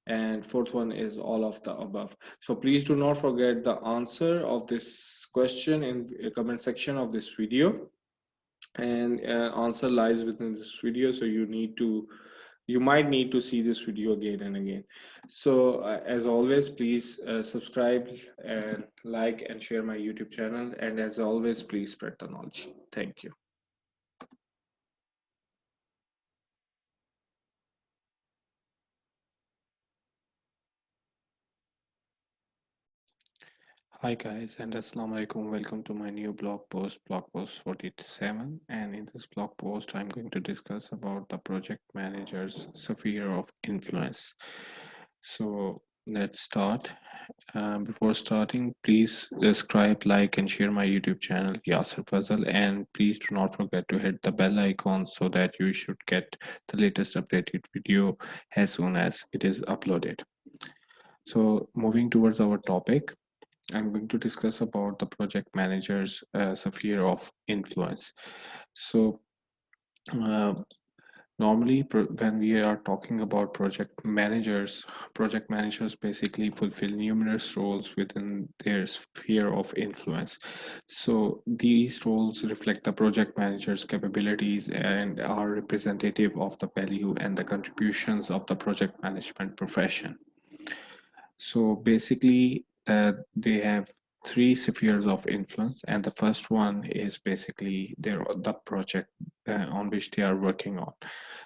and fourth one is all of the above. So please do not forget the answer of this question in the comment section of this video, and answer lies within this video, so you might need to see this video again and again. So as always, please subscribe and like and share my YouTube channel, and as always, please spread the knowledge. Thank you. Hi guys, and assalamu alaikum. Welcome to my new blog post 47. And in this blog post, I'm going to discuss about the project manager's sphere of influence. So let's start. Before starting, please subscribe, like, and share my YouTube channel, Yasir Fazal, and please do not forget to hit the bell icon so that you should get the latest updated video as soon as it is uploaded. So moving towards our topic, I'm going to discuss about the project manager's sphere of influence. So uh, normally when we are talking about project managers basically fulfill numerous roles within their sphere of influence. So these roles reflect the project manager's capabilities and are representative of the value and the contributions of the project management profession. So basically, they have three spheres of influence, and the first one is basically the project on which they are working on.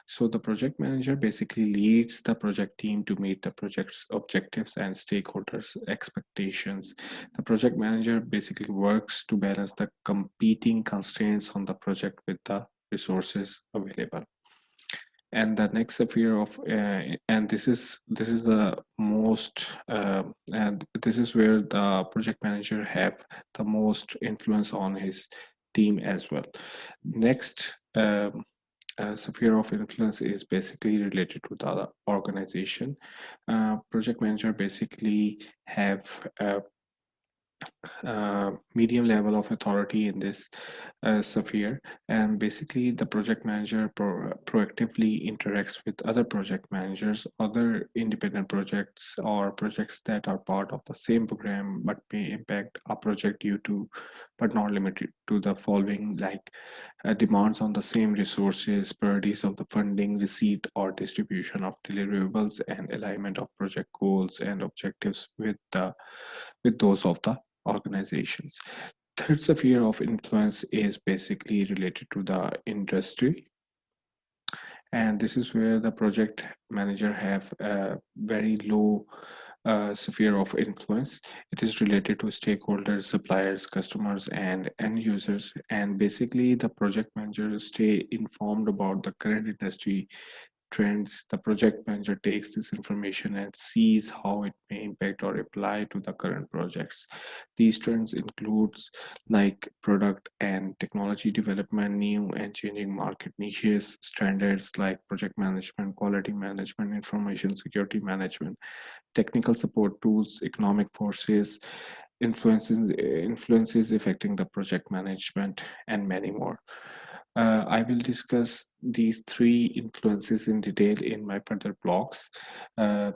So the project manager basically leads the project team to meet the project's objectives and stakeholders' expectations. The project manager basically works to balance the competing constraints on the project with the resources available. And the next sphere of and this is the most and this is where the project manager have the most influence on his team as well. Next sphere of influence is basically related to the organization. Project manager basically have medium level of authority in this sphere, and basically the project manager proactively interacts with other project managers, other independent projects, or projects that are part of the same program but may impact a project due to, but not limited to, the following, like demands on the same resources, priorities of the funding, receipt or distribution of deliverables, and alignment of project goals and objectives with those of the organizations. Third sphere of influence is basically related to the industry, and this is where the project manager have a very low sphere of influence. It is related to stakeholders, suppliers, customers, and end users, and basically the project manager stay informed about the current industry trends. The project manager takes this information and sees how it may impact or apply to the current projects. These trends includes like product and technology development, new and changing market niches, standards like project management, quality management, information security management, technical support tools, economic forces, influences affecting the project management, and many more. I will discuss these three influences in detail in my further blogs, uh,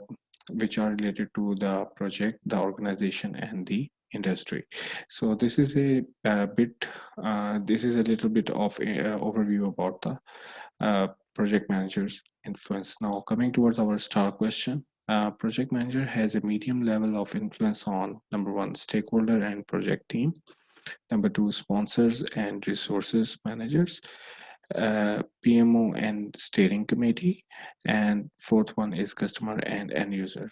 which are related to the project, the organization, and the industry. So this is this is a little bit of a overview about the project manager's influence. Now, coming towards our star question, project manager has a medium level of influence on number one, stakeholder and project team. Number two, sponsors and resources managers, PMO and steering committee. And fourth one is customer and end user.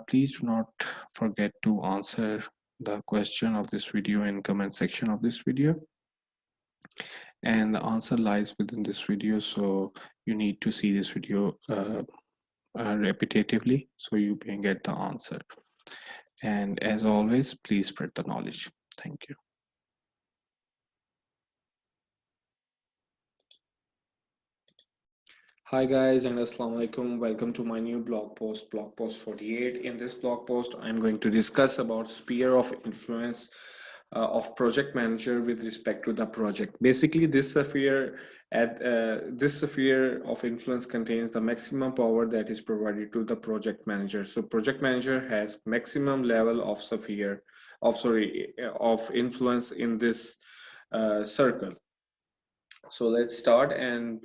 Please do not forget to answer the question of this video in comment section of this video. And the answer lies within this video, so you need to see this video repetitively so you can get the answer. And as always, please spread the knowledge. Thank you. Hi guys, and assalamu alaikum. Welcome to my new blog post 48. In this blog post, I'm going to discuss about sphere of influence of project manager with respect to the project. Basically, this sphere of influence contains the maximum power that is provided to the project manager. So project manager has maximum level of of influence in this circle. So let's start. And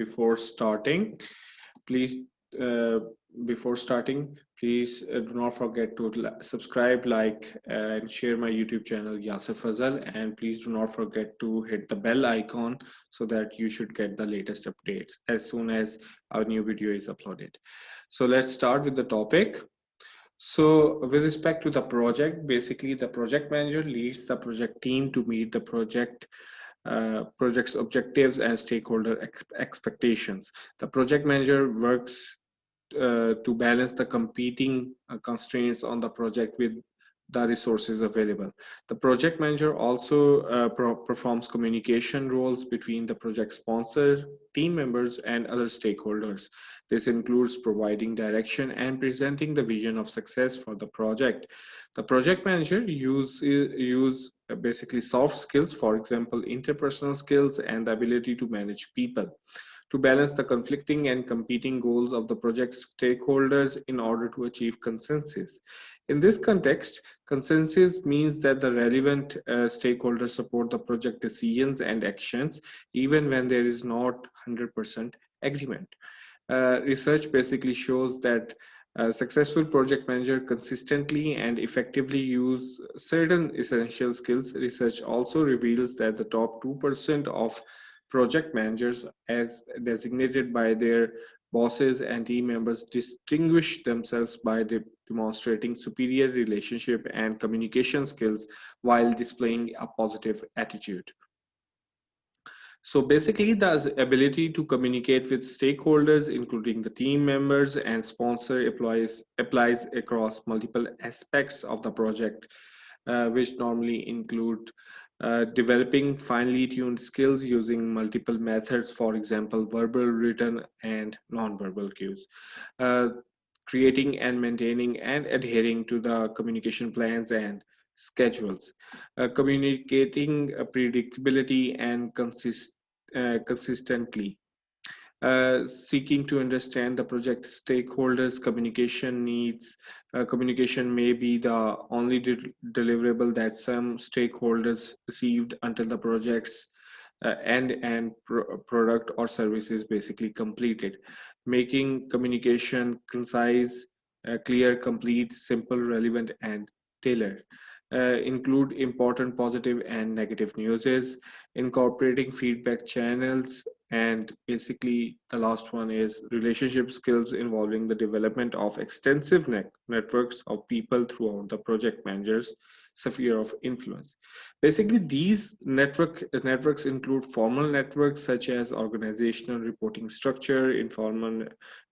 please uh, before starting, please do not forget to subscribe, like, and share my YouTube channel Yasir Fazal, and please do not forget to hit the bell icon so that you should get the latest updates as soon as our new video is uploaded. So let's start with the topic. So with respect to the project, basically the project manager leads the project team to meet the project's objectives and stakeholder expectations. The project manager works to balance the competing constraints on the project with the resources available. The project manager also performs communication roles between the project sponsor, team members, and other stakeholders. This includes providing direction and presenting the vision of success for the project. The project manager use basically soft skills, for example, interpersonal skills and the ability to manage people, to balance the conflicting and competing goals of the project stakeholders in order to achieve consensus. In this context, consensus means that the relevant stakeholders support the project decisions and actions, even when there is not 100% agreement. Research basically shows that a successful project manager consistently and effectively use certain essential skills. Research also reveals that the top 2% of project managers, as designated by their bosses and team members, distinguish themselves by demonstrating superior relationship and communication skills while displaying a positive attitude. So basically, the ability to communicate with stakeholders, including the team members and sponsor, applies across multiple aspects of the project, which normally include developing finely tuned skills using multiple methods, for example, verbal, written, and nonverbal cues. Uh, Creating and maintaining and adhering to the communication plans and schedules, communicating predictability and consistently, seeking to understand the project stakeholders' communication needs. Communication may be the only deliverable that some stakeholders received until the project's product or service is basically completed. Making communication concise, clear, complete, simple, relevant, and tailored. Include important positive and negative newses, incorporating feedback channels, and basically the last one is relationship skills involving the development of extensive networks of people throughout the project manager's sphere of influence. Basically, these networks include formal networks such as organizational reporting structure. Informal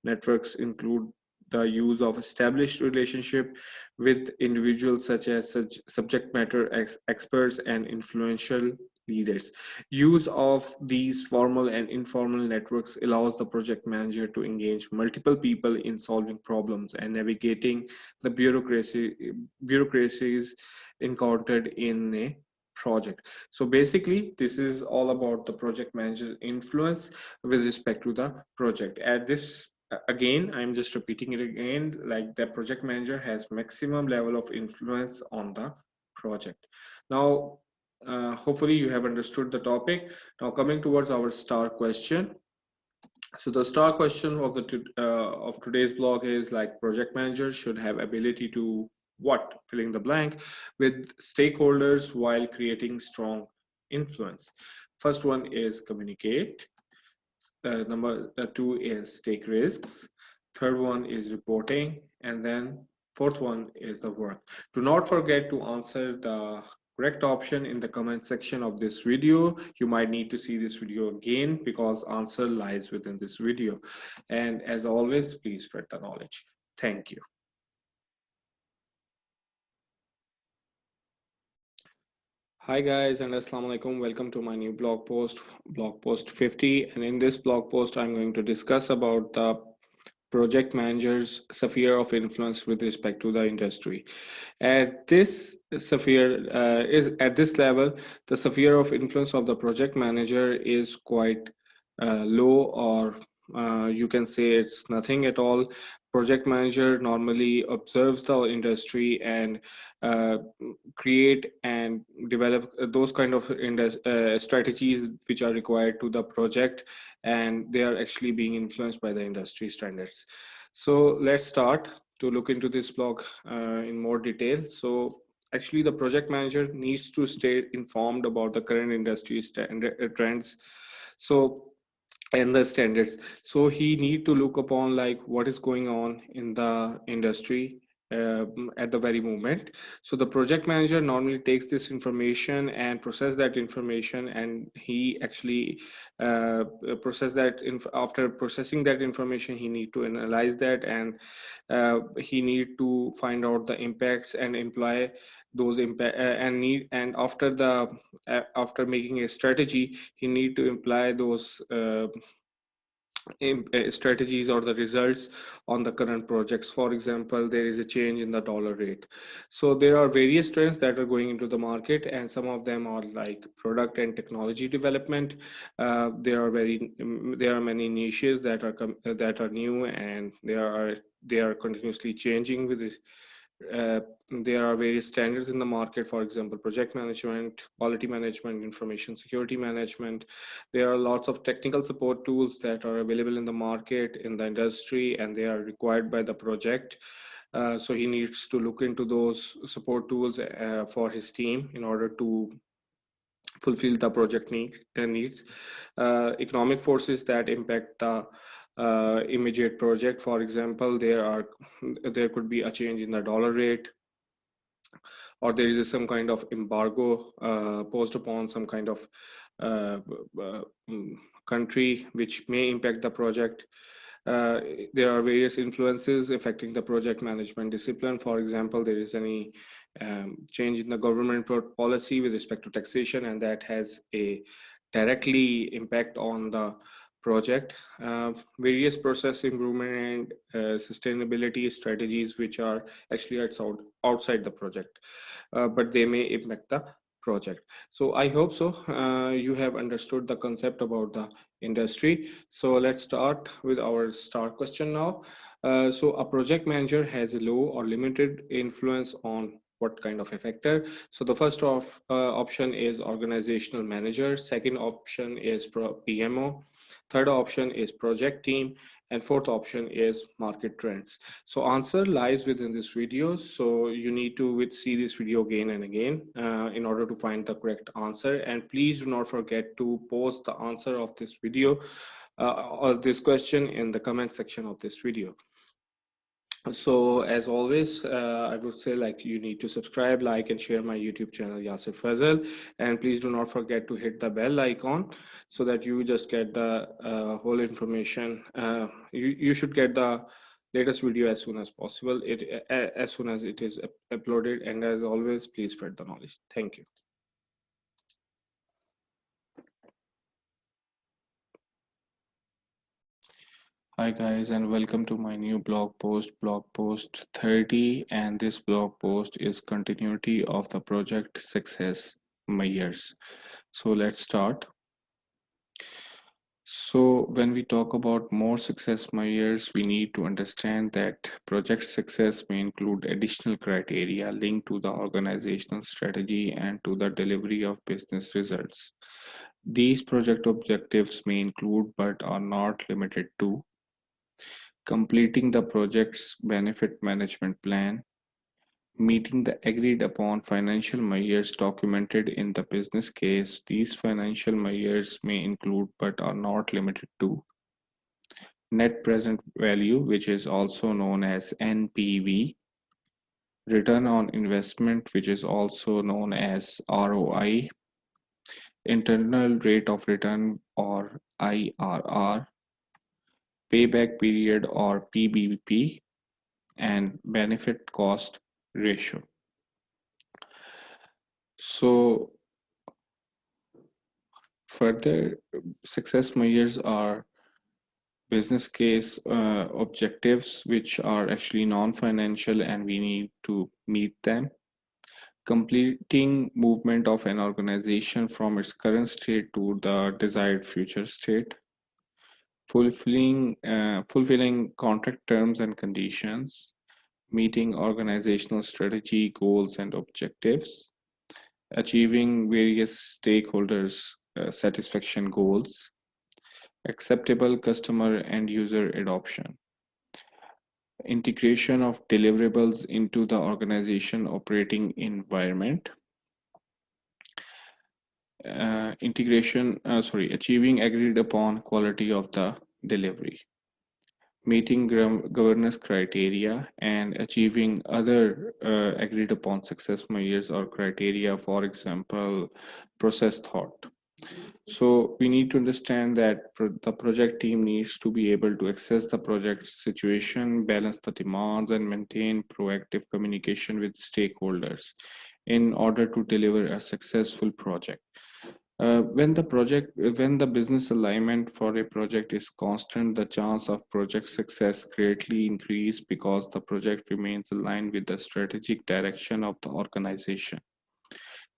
networks include the use of established relationship with individuals such as subject matter experts and influential leaders. Use of these formal and informal networks allows the project manager to engage multiple people in solving problems and navigating the bureaucracies encountered in a project. So basically, this is all about the project manager's influence with respect to the project. At this, again, I'm just repeating it again, like the project manager has maximum level of influence on the project. Now, hopefully you have understood the topic. Now coming towards our star question. So the star question of of today's blog is like project managers should have ability to what, filling the blank, with stakeholders while creating strong influence. First one is communicate. Number two is take risks. Third one is reporting, and then fourth one is the work. Do not forget to answer the correct option in the comment section of this video. You might need to see this video again because answer lies within this video. And as always, please spread the knowledge. Thank you. Hi guys, and assalamu alaikum. Welcome to my new blog post 50. And in this blog post, I'm going to discuss about the project manager's sphere of influence with respect to the industry. At this level, the sphere of influence of the project manager is quite low, or you can say it's nothing at all. Project manager normally observes the industry and uh, create and develop those kind of strategies which are required to the project, and they are actually being influenced by the industry standards. So let's start to look into this blog in more detail. So actually the project manager needs to stay informed about the current industry trends, so and the standards. So he need to look upon like what is going on in the industry at the very moment. So the project manager normally takes this information and process that information, and he actually process that after processing that information, he need to analyze that, and he need to find out the impacts and imply those impact and after making a strategy, he need to imply those strategies or the results on the current projects. For example, there is a change in the dollar rate. So there are various trends that are going into the market, and some of them are like product and technology development. There are many niches that are new, and they are continuously changing with this. uh, there are various standards in the market, for example, project management, quality management, information security management. There are lots of technical support tools that are available in the market, in the industry, and they are required by the project. So he needs to look into those support tools for his team in order to fulfill the project needs. Economic forces that impact the immediate project. For example, there could be a change in the dollar rate, or there is some kind of embargo posed upon some kind of uh, uh, mm, country which may impact the project. Uh, there are various influences affecting the project management discipline. For example, there is any change in the government policy with respect to taxation, and that has a directly impact on the project. Various process improvement and sustainability strategies which are actually outside the project, but they may impact the project. So I hope so you have understood the concept about the industry. So let's start with our start question now. So a project manager has a low or limited influence on what kind of a factor? So the first option is organizational manager. Second option is PMO. Third option is project team. And fourth option is market trends. So answer lies within this video. So you need to see this video again and again in order to find the correct answer. And please do not forget to post the answer of this video or this question in the comment section of this video. So as always, I would say like you need to subscribe, like, and share my YouTube channel Yasir Fazal, and please do not forget to hit the bell icon so that you just get the whole information. You should get the latest video as soon as possible. As soon as it is uploaded, and as always, please spread the knowledge. Thank you. Hi guys, and welcome to my new blog post 30, and this blog post is continuity of the project success measures. So let's start. So when we talk about more success measures, we need to understand that project success may include additional criteria linked to the organizational strategy and to the delivery of business results. These project objectives may include but are not limited to completing the project's benefit management plan, meeting the agreed upon financial measures documented in the business case. These financial measures may include but are not limited to net present value, which is also known as NPV, return on investment, which is also known as ROI, internal rate of return or IRR, payback period or PBP, and benefit cost ratio. So further success measures are business case objectives, which are actually non-financial and we need to meet them. Completing movement of an organization from its current state to the desired future state. Fulfilling contract terms and conditions. Meeting organizational strategy, goals, and objectives. Achieving various stakeholders' satisfaction goals. Acceptable customer and user adoption. Integration of deliverables into the organization operating environment. Achieving agreed upon quality of the delivery. Meeting governance criteria and achieving other agreed upon success measures or criteria, for example, process thought. So we need to understand that the project team needs to be able to assess the project situation, balance the demands, and maintain proactive communication with stakeholders in order to deliver a successful project. When the business alignment for a project is constant, the chance of project success greatly increase because the project remains aligned with the strategic direction of the organization.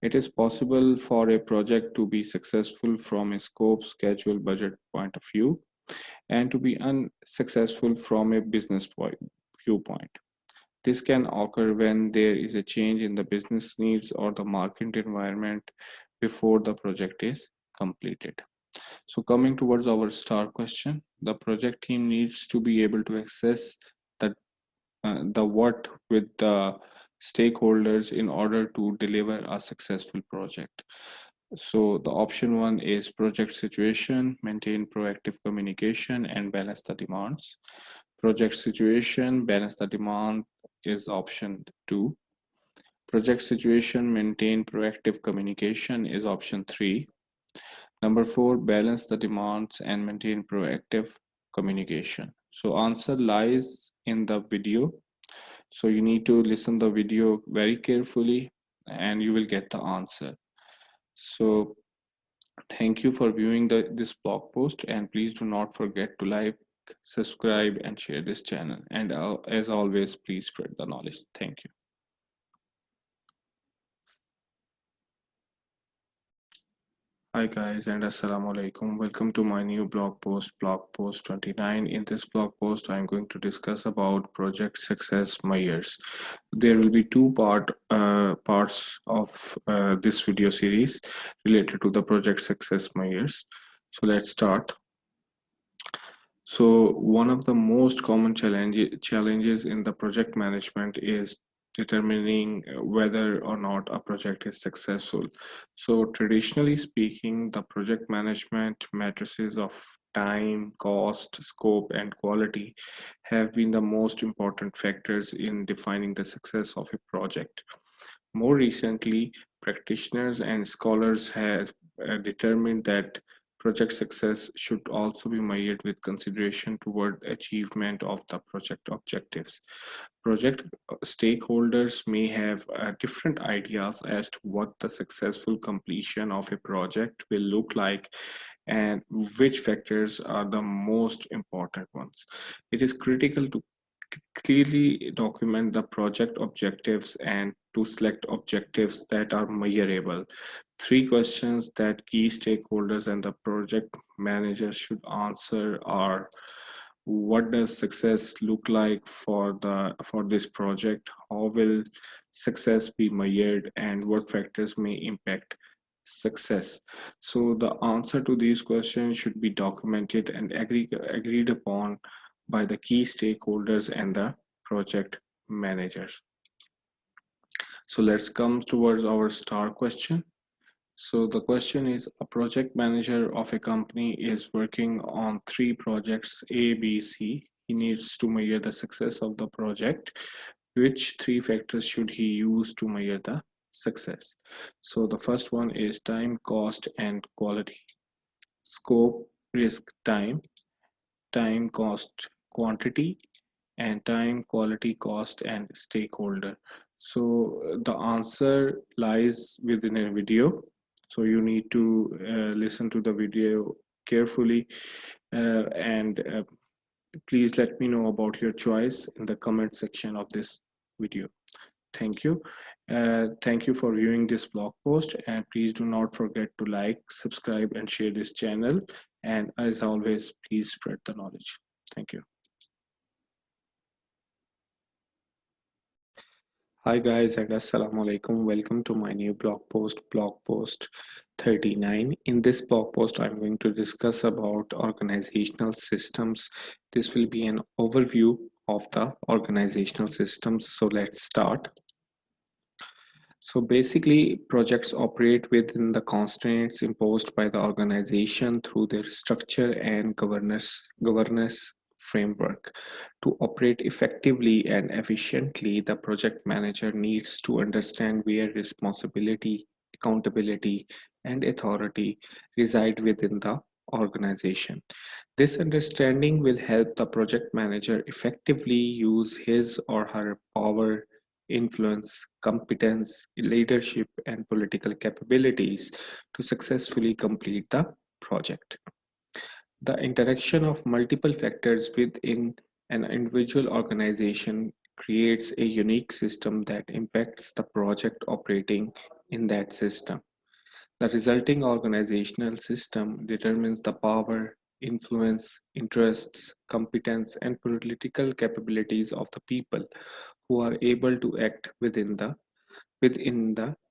It is possible for a project to be successful from a scope, schedule, budget point of view, and to be unsuccessful from a business viewpoint. This can occur when there is a change in the business needs or the market environment before the project is completed. So coming towards our star question, the project team needs to be able to access the what with the stakeholders in order to deliver a successful project. So the option one is project situation, maintain proactive communication and balance the demands. Project situation, balance the demand is option two. Project situation, maintain proactive communication is option three. Number four, balance the demands and maintain proactive communication. So answer lies in the video. So you need to listen the video very carefully and you will get the answer. So thank you for viewing this blog post, and please do not forget to like, subscribe, and share this channel. And as always, please spread the knowledge. Thank you. Hi guys, and assalamu alaikum. Welcome to my new blog post 29. In this blog post, I'm going to discuss about project success measures. There will be two parts of this video series related to the project success measures. So let's start. So one of the most common challenges in the project management is determining whether or not a project is successful. So traditionally speaking, the project management matrices of time, cost, scope, and quality have been the most important factors in defining the success of a project. More recently, practitioners and scholars have determined that project success should also be measured with consideration toward achievement of the project objectives. Project stakeholders may have different ideas as to what the successful completion of a project will look like and which factors are the most important ones. It is critical to clearly document the project objectives and to select objectives that are measurable. Three questions that key stakeholders and the project manager should answer are: what does success look like for this project? How will success be measured, and what factors may impact success? So the answer to these questions should be documented and agreed upon by the key stakeholders and the project managers. So let's come towards our star question. So the question is, a project manager of a company is working on three projects A, B, C. He needs to measure the success of the project Which three factors should he use to measure the success? So the first one is time, cost, and quality. Scope, risk, time, cost, quantity, and time, quality, cost, and stakeholder. So the answer lies within a video. So you need to listen to the video carefully, and please let me know about your choice in the comment section of this video. Thank you. Thank you for viewing this blog post, and please do not forget to like, subscribe, and share this channel. And as always, please spread the knowledge. Thank you. Hi guys, and assalamu alaikum. Welcome to my new blog post 39. In this blog post, I'm going to discuss about organizational systems. This will be an overview of the organizational systems. So let's start. So basically, projects operate within the constraints imposed by the organization through their structure and governance framework. To operate effectively and efficiently, the project manager needs to understand where responsibility, accountability, and authority reside within the organization. This understanding will help the project manager effectively use his or her power, influence, competence, leadership, and political capabilities to successfully complete the project. The interaction of multiple factors within an individual organization creates a unique system that impacts the project operating in that system. The resulting organizational system determines the power, influence, interests, competence, and political capabilities of the people who are able to act within the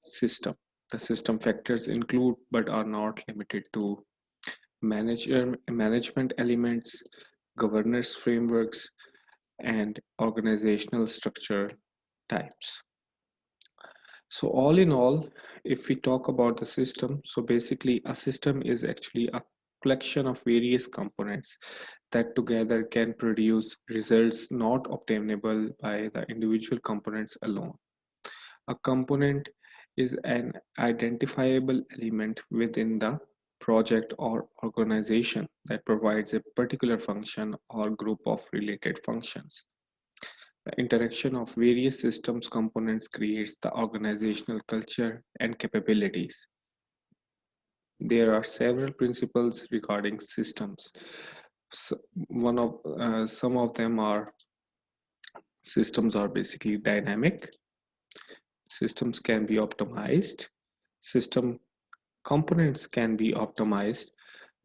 system. The system factors include but are not limited to management elements, governance frameworks, and organizational structure types. So all in all, if we talk about the system, so basically a system is actually a collection of various components that together can produce results not obtainable by the individual components alone. A component is an identifiable element within the project or organization that provides a particular function or group of related functions. The interaction of various systems components creates the organizational culture and capabilities. There are several principles regarding systems. Some of them are systems are basically dynamic. Systems can be optimized. System components can be optimized,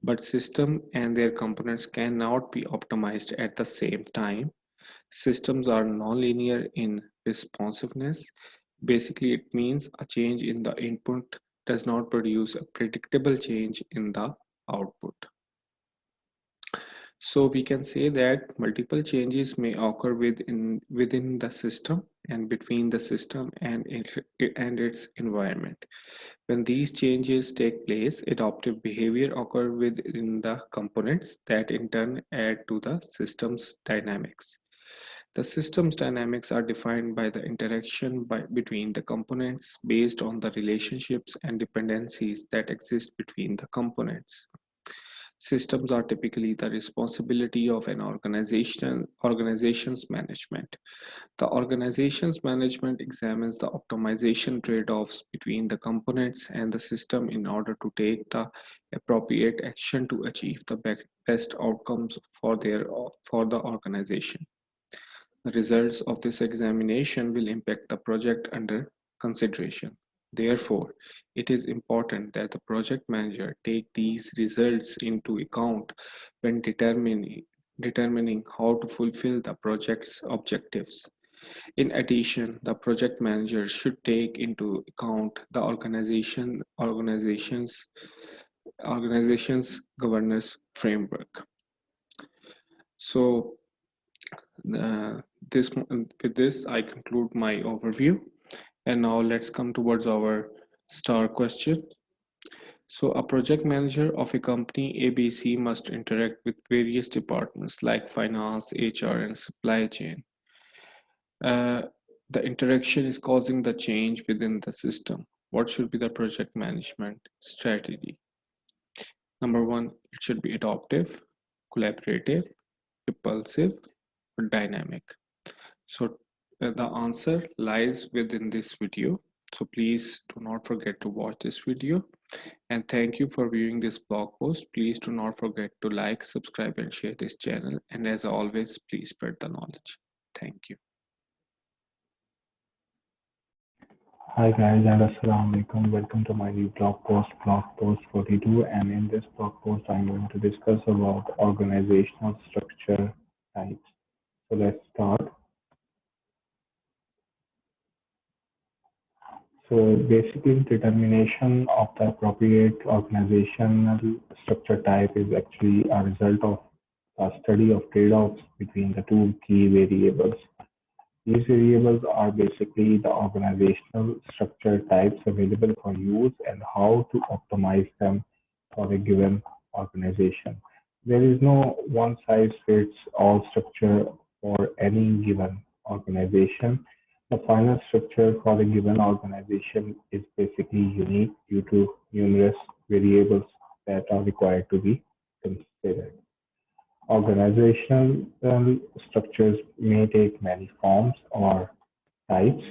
but system and their components cannot be optimized at the same time. Systems are nonlinear in responsiveness. Basically, it means a change in the input does not produce a predictable change in the output. So we can say that multiple changes may occur within the system and between the system and its environment. When these changes take place, adaptive behavior occur within the components that in turn add to the system's dynamics. The system's dynamics are defined by the interaction between the components based on the relationships and dependencies that exist between the components. Systems are typically the responsibility of an organization's management. The organization's management examines the optimization trade-offs between the components and the system in order to take the appropriate action to achieve the best outcomes for the organization. The results of this examination will impact the project under consideration. Therefore, it is important that the project manager take these results into account when determining how to fulfill the project's objectives. In addition, the project manager should take into account the organization's governance framework. So with this, I conclude my overview. And now let's come towards our star question. So a project manager of a company ABC must interact with various departments like finance, HR, and supply chain. The interaction is causing the change within the system. What should be the project management strategy? Number one, it should be adaptive, collaborative, impulsive, or dynamic. So the answer lies within this video. So please do not forget to watch this video. And thank you for viewing this blog post. Please do not forget to like, subscribe, and share this channel. And as always, please spread the knowledge. Thank you.
Hi guys and assalamu alaikum. Welcome to my new blog post 42, and in this blog post I'm going to discuss about organizational structure types. So let's start. So basically determination of the appropriate organizational structure type is actually a result of a study of trade-offs between the two key variables. These variables are basically the organizational structure types available for use and how to optimize them for a given organization. There is no one-size-fits-all structure for any given organization. The final structure for a given organization is basically unique due to numerous variables that are required to be considered. Organizational structures may take many forms or types.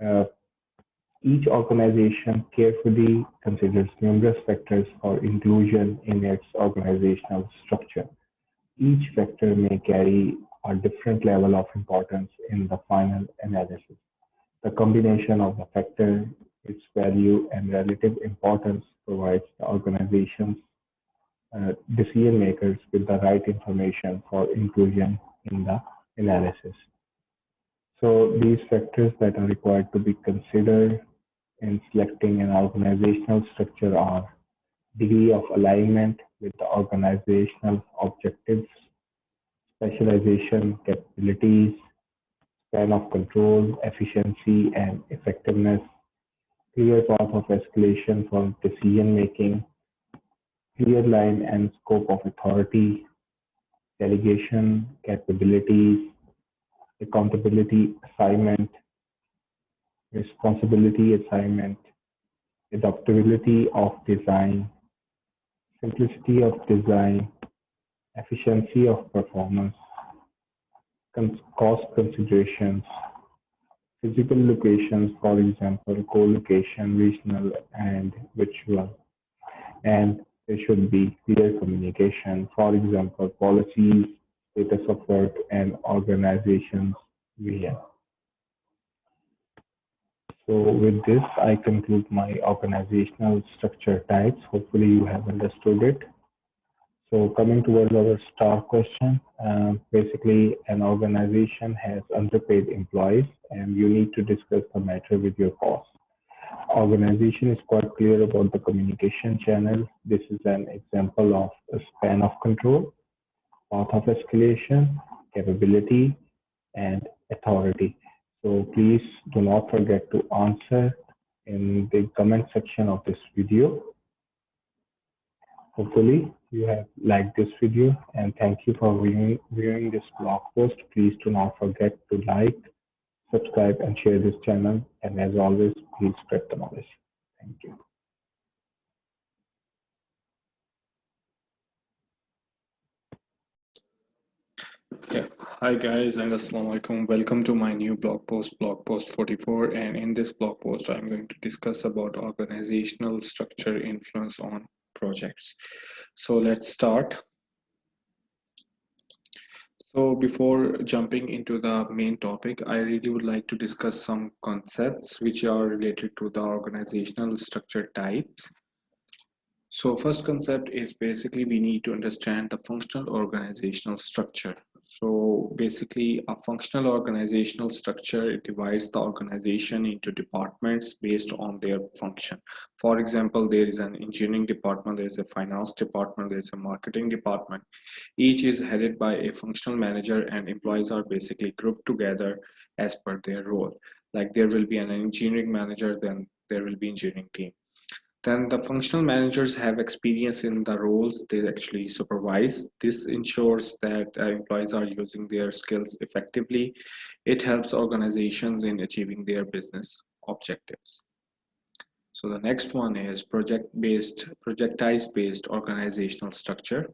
Uh, each organization carefully considers numerous factors for inclusion in its organizational structure. Each factor may carry a different level of importance in the final analysis. The combination of the factor, its value, and relative importance provides the organization's decision makers with the right information for inclusion in the analysis. So these factors that are required to be considered in selecting an organizational structure are degree of alignment with the organizational objectives, specialization capabilities, span of control, efficiency and effectiveness, clear path of escalation for decision making, clear line and scope of authority, delegation capabilities, accountability assignment, responsibility assignment, adaptability of design, simplicity of design, efficiency of performance, cost considerations, physical locations, for example, co-location, regional, and virtual, and there should be clear communication, for example, policies, status of work, and organizations via. So with this, I conclude my organizational structure types. Hopefully you have understood it. So coming towards our star question, basically an organization has underpaid employees and you need to discuss the matter with your boss. Organization is quite clear about the communication channel. This is an example of a span of control, path of escalation, capability, and authority. So please do not forget to answer in the comment section of this video. Hopefully you have liked this video, and thank you for viewing this blog post. Please do not forget to like, subscribe, and share this channel. And as always, please spread the knowledge. Thank you.
Yeah. Hi guys and assalamu alaikum. Welcome to my new blog post 44, and in this blog post I'm going to discuss about organizational structure influence on projects. So let's start. So before jumping into the main topic, I really would like to discuss some concepts which are related to the organizational structure types. So first concept is basically we need to understand the functional organizational structure. So basically a functional organizational structure, it divides the organization into departments based on their function. For example, there is an engineering department, there is a finance department, there is a marketing department. Each is headed by a functional manager and employees are basically grouped together as per their role. Like there will be an engineering manager, then there will be engineering team. Then the functional managers have experience in the roles they actually supervise. This ensures that employees are using their skills effectively. It helps organizations in achieving their business objectives. So the next one is projectized-based organizational structure.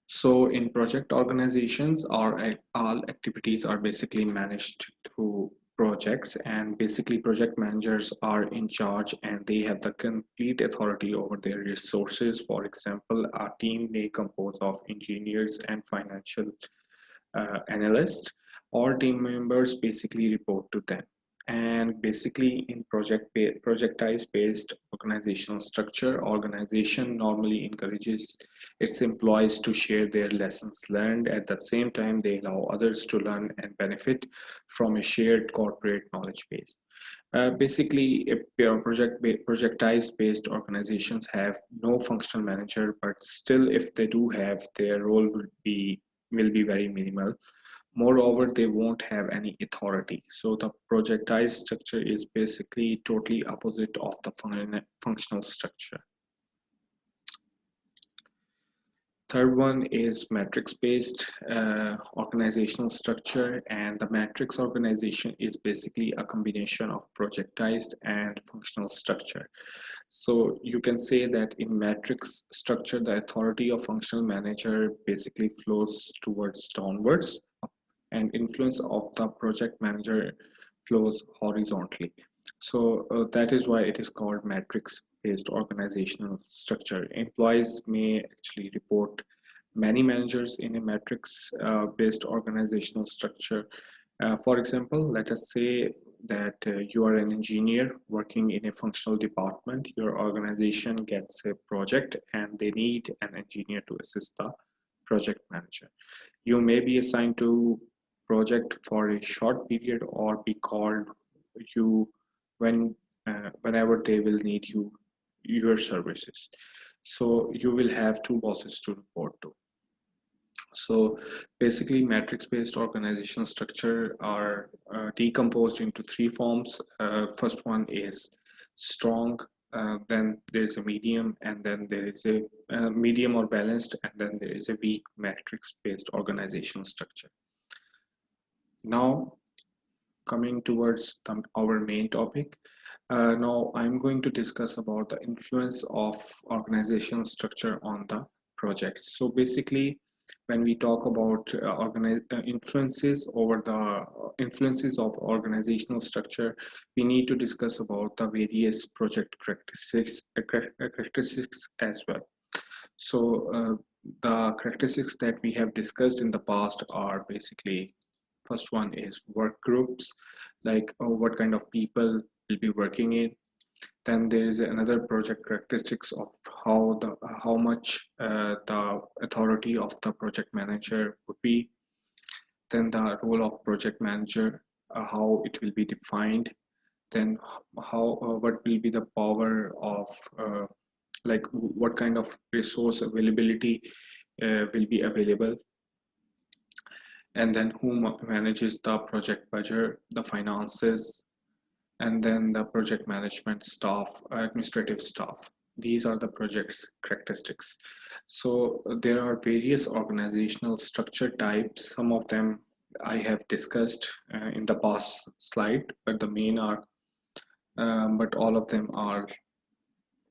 So in project organizations, all activities are basically managed through projects, and basically project managers are in charge and they have the complete authority over their resources. For example, a team may compose of engineers and financial analysts. All team members basically report to them. And basically in projectized based organizational structure, organization normally encourages its employees to share their lessons learned. At the same time, they allow others to learn and benefit from a shared corporate knowledge base. Basically, if projectized based organizations have no functional manager, but still if they do have, their role will be very minimal. Moreover, they won't have any authority. So the projectized structure is basically totally opposite of the functional structure. Third one is matrix-based organizational structure, and the matrix organization is basically a combination of projectized and functional structure. So you can say that in matrix structure, the authority of functional manager basically flows towards downwards, and influence of the project manager flows horizontally. So that is why it is called matrix-based organizational structure. Employees may actually report many managers in a matrix-based organizational structure. For example, let us say that you are an engineer working in a functional department. Your organization gets a project and they need an engineer to assist the project manager. You may be assigned to project for a short period or be called you whenever they will need your services. So you will have two bosses to report to. So basically matrix-based organizational structure are decomposed into three forms. First one is strong, then there's a medium, and then there is a medium or balanced, and then there is a weak matrix-based organizational structure. Now coming towards our main topic. Now I'm going to discuss about the influence of organizational structure on the projects. So basically, when we talk about influences of organizational structure, we need to discuss about the various project characteristics as well. So the characteristics that we have discussed in the past are basically, first one is work groups, like what kind of people will be working in. Then there is another project characteristics of how much the authority of the project manager would be. Then the role of project manager, how it will be defined. Then what will be the power of like what kind of resource availability will be available. And then who manages the project budget, the finances, and then the project management staff, administrative staff. These are the project's characteristics. So there are various organizational structure types. Some of them I have discussed in the past slide, but the main are, but all of them are,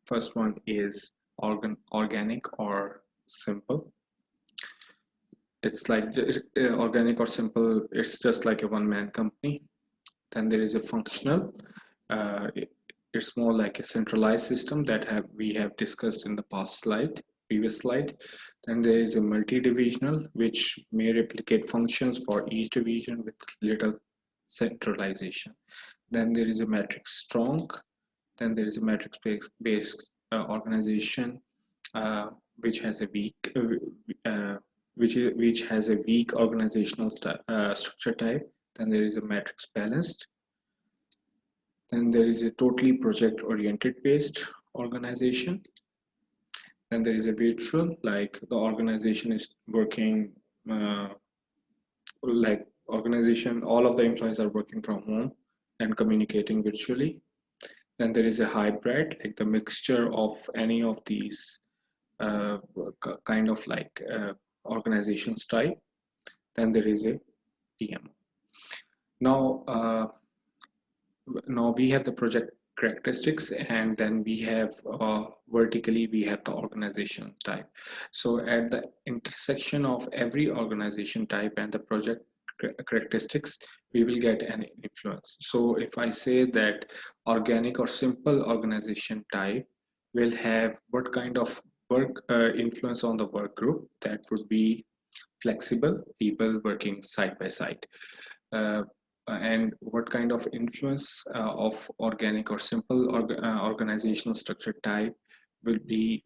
first one is organic or simple. It's like organic or simple, it's just like a one-man company. Then there is a functional. It's more like a centralized system that we have discussed in the previous slide. Then there is a multi-divisional, which may replicate functions for each division with little centralization. Then there is a matrix strong. Then there is a matrix-based organization, which has a weak which has a weak organizational structure type. Then there is a matrix balanced. Then there is a totally project oriented based organization. Then there is a virtual, like the organization is working like organization, all of the employees are working from home and communicating virtually. Then there is a hybrid, like the mixture of any of these kind of like organizations type. Then there is a PMO. Now we have the project characteristics, and then we have vertically we have the organization type. So at the intersection of every organization type and the project characteristics, we will get an influence. So if I say that organic or simple organization type will have what kind of work influence on the work group, that would be flexible, people working side by side. Uh, and what kind of influence of organic or simple organizational structure type would be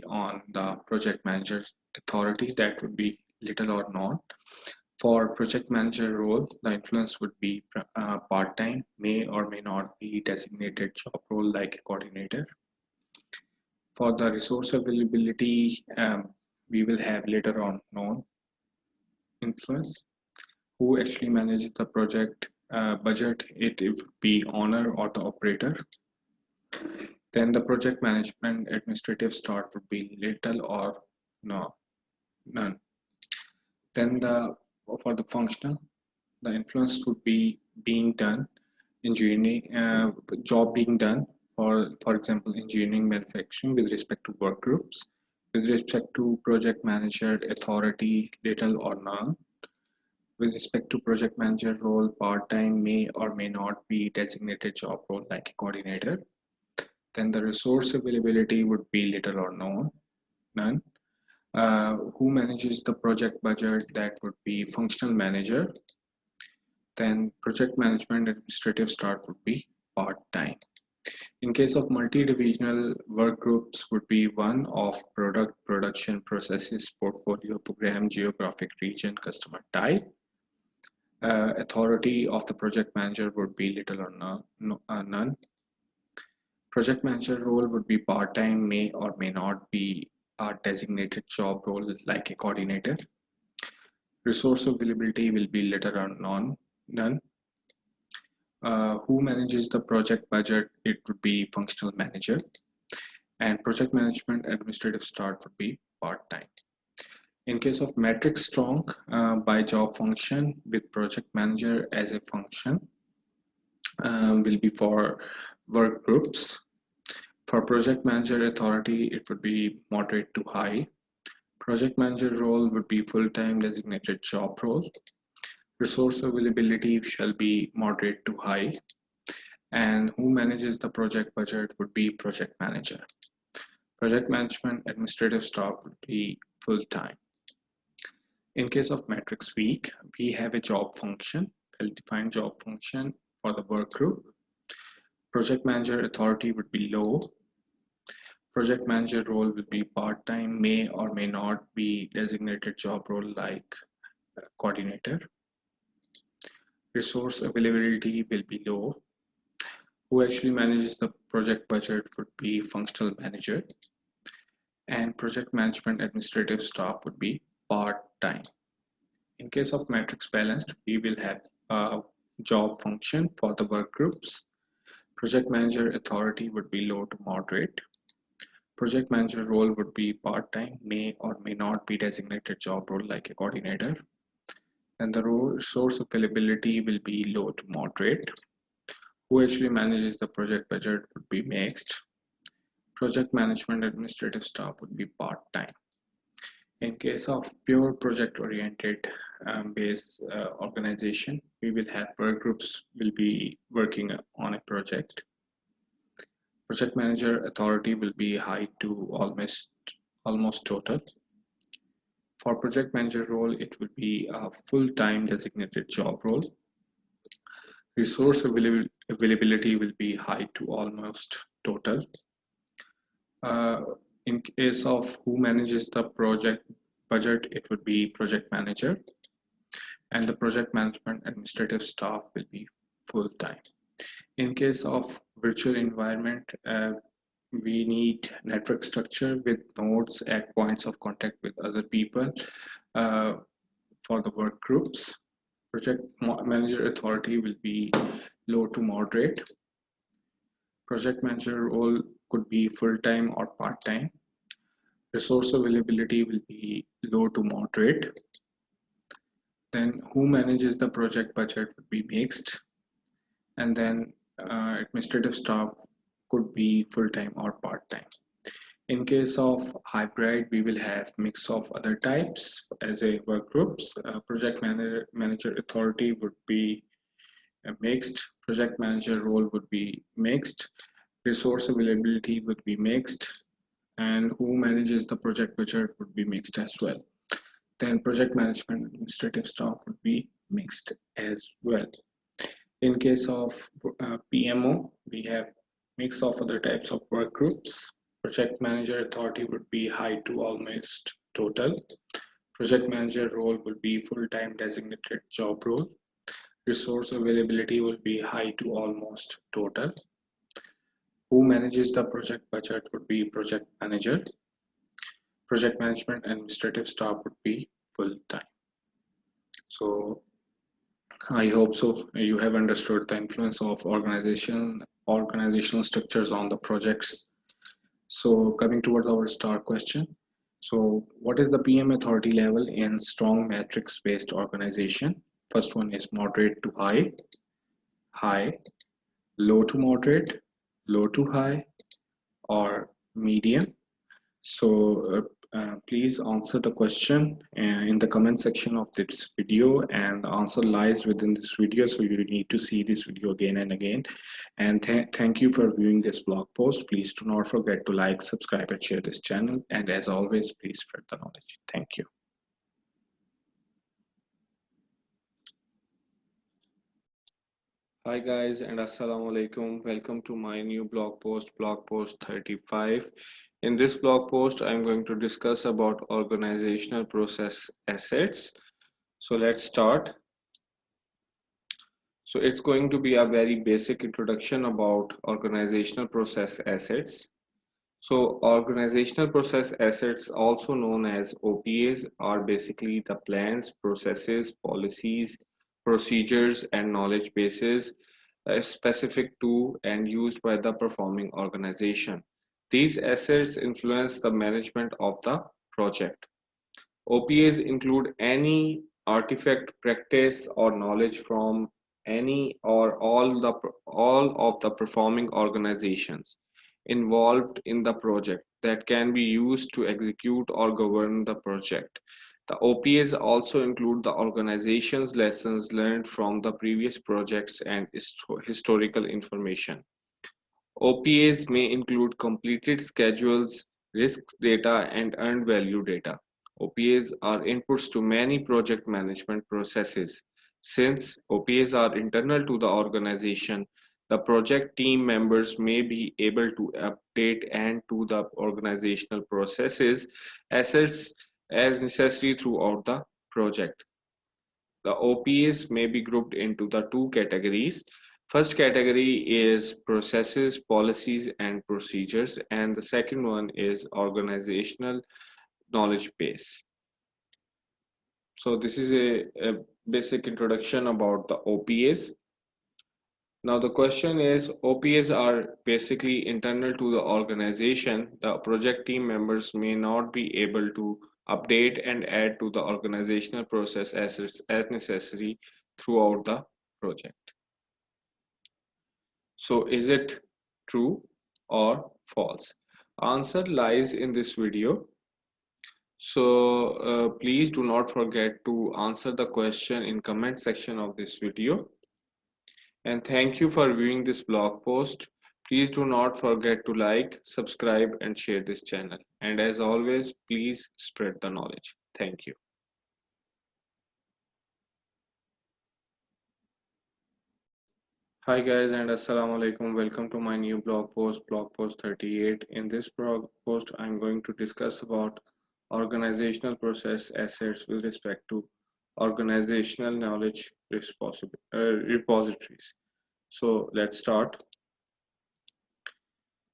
on the project manager's authority, that would be little or none. For project manager role, the influence would be part-time, may or may not be designated job role like a coordinator. For the resource availability, we will have later on known influence. Who actually manages the project budget, it would be owner or the operator. Then the project management administrative start would be little or none. Then for the functional, the influence would be being done, engineering, job being done, for example, engineering, manufacturing, with respect to work groups. With respect to project manager authority, little or none. With respect to project manager role, part-time, may or may not be designated job role like a coordinator. Then the resource availability would be little or none. Who manages the project budget, that would be functional manager. Then project management administrative start would be part-time. In case of multi-divisional work groups, would be one of product, production, processes, portfolio, program, geographic region, customer type. Authority of the project manager would be little or none. Project manager role would be part-time, may or may not be a designated job role like a coordinator. Resource availability will be little or none. Who manages the project budget, it would be functional manager. And project management administrative start would be part-time. In case of matrix strong, by job function with project manager as a function, will be for work groups. For project manager authority, it would be moderate to high. Project manager role would be full-time designated job role. Resource availability shall be moderate to high. And who manages the project budget would be project manager. Project management administrative staff would be full-time. In case of matrix weak, we have a job function, well-defined job function for the work group. Project manager authority would be low. Project manager role will be part-time, may or may not be designated job role like coordinator. Resource availability will be low. Who actually manages the project budget would be functional manager. And project management administrative staff would be part-time. In case of matrix balanced, we will have a job function for the work groups. Project manager authority would be low to moderate. Project manager role would be part-time, may or may not be designated job role like a coordinator. And the resource availability will be low to moderate. Who actually manages the project budget would be mixed. Project management administrative staff would be part-time. In case of pure project-oriented based organization, we will have work groups will be working on a project. Project manager authority will be high to almost total. For project manager role, it will be a full-time designated job role. Resource availability will be high to almost total. In case of who manages the project budget, it would be project manager. And the project management administrative staff will be full-time. In case of virtual environment, we need network structure with nodes at points of contact with other people for the work groups. Project manager authority will be low to moderate. Project manager role could be full-time or part-time. Resource availability will be low to moderate. Then who manages the project budget would be mixed. And then administrative staff could be full-time or part-time. In case of hybrid, we will have mix of other types as a work groups. Project manager authority would be mixed. Project manager role would be mixed. Resource availability would be mixed. And who manages the project budget would be mixed as well. Then project management administrative staff would be mixed as well. In case of PMO, we have mix of other types of work groups. Project manager authority would be high to almost total. Project manager role would be full-time designated job role. Resource availability will be high to almost total. Who manages the project budget would be project manager. Project management administrative staff would be full-time. So I hope so you have understood the influence of organizational structures on the projects. So coming towards our star question. So what is the PM authority level in strong matrix based organization? First one is moderate to high, high, low to moderate, low to high, or medium. So please answer the question in the comment section of this video, and the answer lies within this video, so you need to see this video again and again. And thank you for viewing this blog post. Please do not forget to like, subscribe, and share this channel, and as always, please spread the knowledge. Thank you.
Hi guys, and assalamu alaikum. Welcome to my new blog post 35. In this blog post, I'm going to discuss about organizational process assets. So let's start. So it's going to be a very basic introduction about organizational process assets. So organizational process assets, also known as OPAs, are basically the plans, processes, policies, procedures, and knowledge bases specific to and used by the performing organization. These assets influence the management of the project. OPAs include any artifact, practice, or knowledge from any or all of the performing organizations involved in the project that can be used to execute or govern the project. The OPAs also include the organization's lessons learned from the previous projects and historical information. OPAs may include completed schedules, risks data, and earned value data. OPAs are inputs to many project management processes. Since OPAs are internal to the organization, the project team members may be able to update and to the organizational processes assets as necessary throughout the project. The OPAs may be grouped into the two categories. First category is processes, policies, and procedures, and the second one is organizational knowledge base. So this is a basic introduction about the OPAs. Now the question is, OPAs are basically internal to the organization. The project team members may not be able to update and add to the organizational process assets as necessary throughout the project. So is it true or false? Answer lies in this video. So please do not forget to answer the question in comment section of this video. And thank you for viewing this blog post. Please do not forget to like, subscribe, and share this channel. And as always, please spread the knowledge. Thank you. Hi guys, and assalamu alaikum. Welcome to my new blog post 38. In this blog post, I'm going to discuss about organizational process assets with respect to organizational knowledge repositories. So let's start.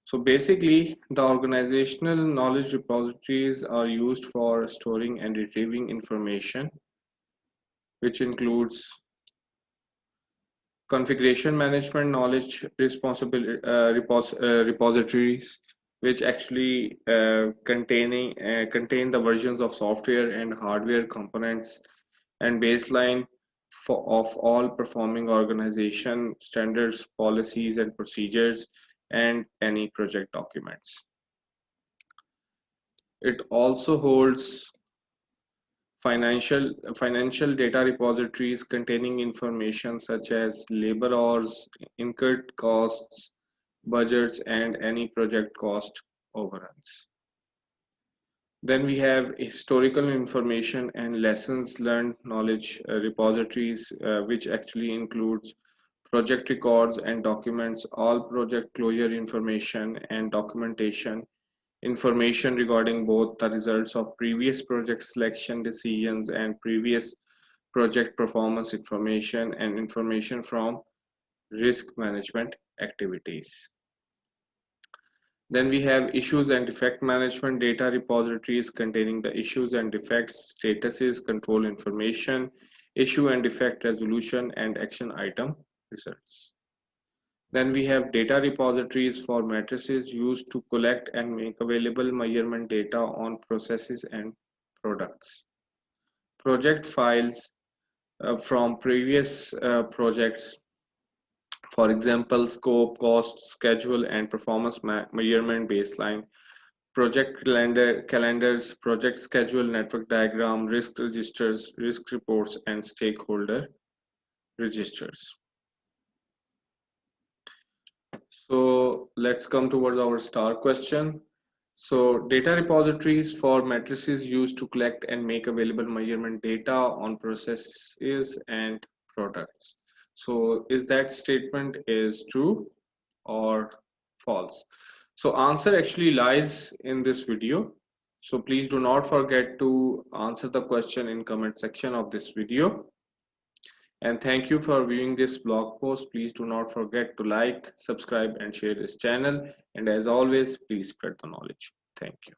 So basically, the organizational knowledge repositories are used for storing and retrieving information, which includes
configuration management knowledge repositories, which actually contain the versions of software and hardware components and baseline of all performing organization standards, policies, and procedures, and any project documents. It also holds financial data repositories containing information such as labor hours, incurred costs, budgets, and any project cost overruns. Then we have historical information and lessons learned knowledge repositories, which actually includes project records and documents, all project closure information and documentation, information regarding both the results of previous project selection decisions and previous project performance information, and information from risk management activities. Then we have issues and defect management data repositories containing the issues and defects, statuses, control information, issue and defect resolution, and action item results. Then we have data repositories for matrices used to collect and make available measurement data on processes and products. Project files from previous projects, for example, scope, cost, schedule, and performance measurement baseline, project calendars, project schedule, network diagram, risk registers, risk reports, and stakeholder registers. So let's come towards our star question. So data repositories for matrices used to collect and make available measurement data on processes and products. So is that statement is true or false? So answer actually lies in this video. So please do not forget to answer the question in comment section of this video. And thank you for viewing this blog post. Please do not forget to like, subscribe, and share this channel. And as always, please spread the knowledge. Thank you.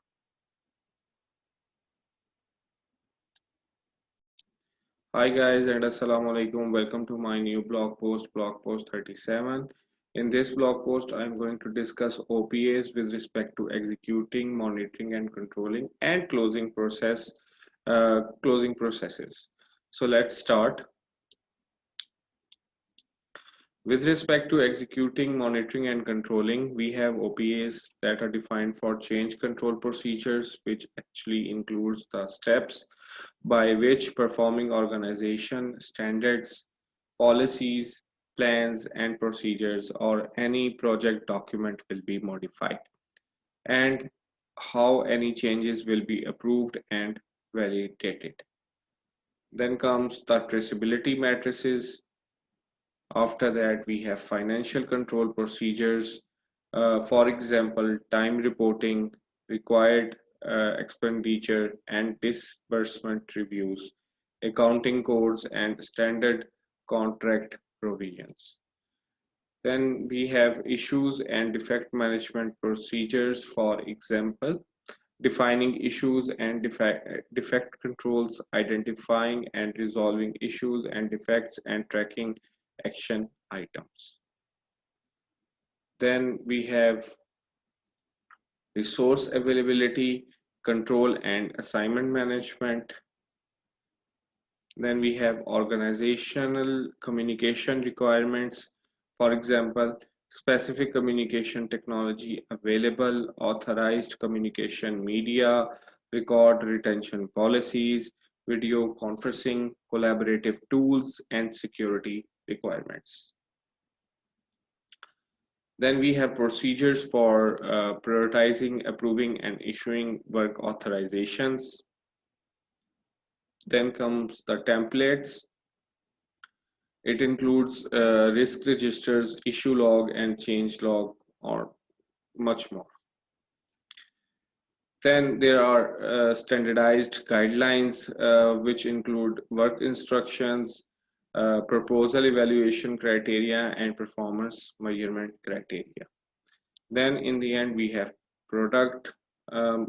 Hi guys, and assalamu alaikum. Welcome to my new blog post 37. In this blog post, I'm going to discuss OPAs with respect to executing, monitoring, and controlling, and closing processes. So let's start. With respect to executing, monitoring, and controlling, we have OPAs that are defined for change control procedures, which actually includes the steps by which performing organization standards, policies, plans, and procedures, or any project document will be modified, and how any changes will be approved and validated. Then comes the traceability matrices. After that, we have financial control procedures, for example, time reporting, required expenditure and disbursement reviews, accounting codes, and standard contract provisions. Then we have issues and defect management procedures, for example, defining issues and defect controls, identifying and resolving issues and defects, and tracking action items. Then we have resource availability, control, and assignment management. Then we have organizational communication requirements, for example, specific communication technology available, authorized communication media, record retention policies, video conferencing, collaborative tools, and security requirements. Then we have procedures for prioritizing, approving, and issuing work authorizations. Then comes the templates. It includes risk registers, issue log, and change log, or much more. Then there are standardized guidelines, which include work instructions, proposal evaluation criteria, and performance measurement criteria. Then in the end, we have product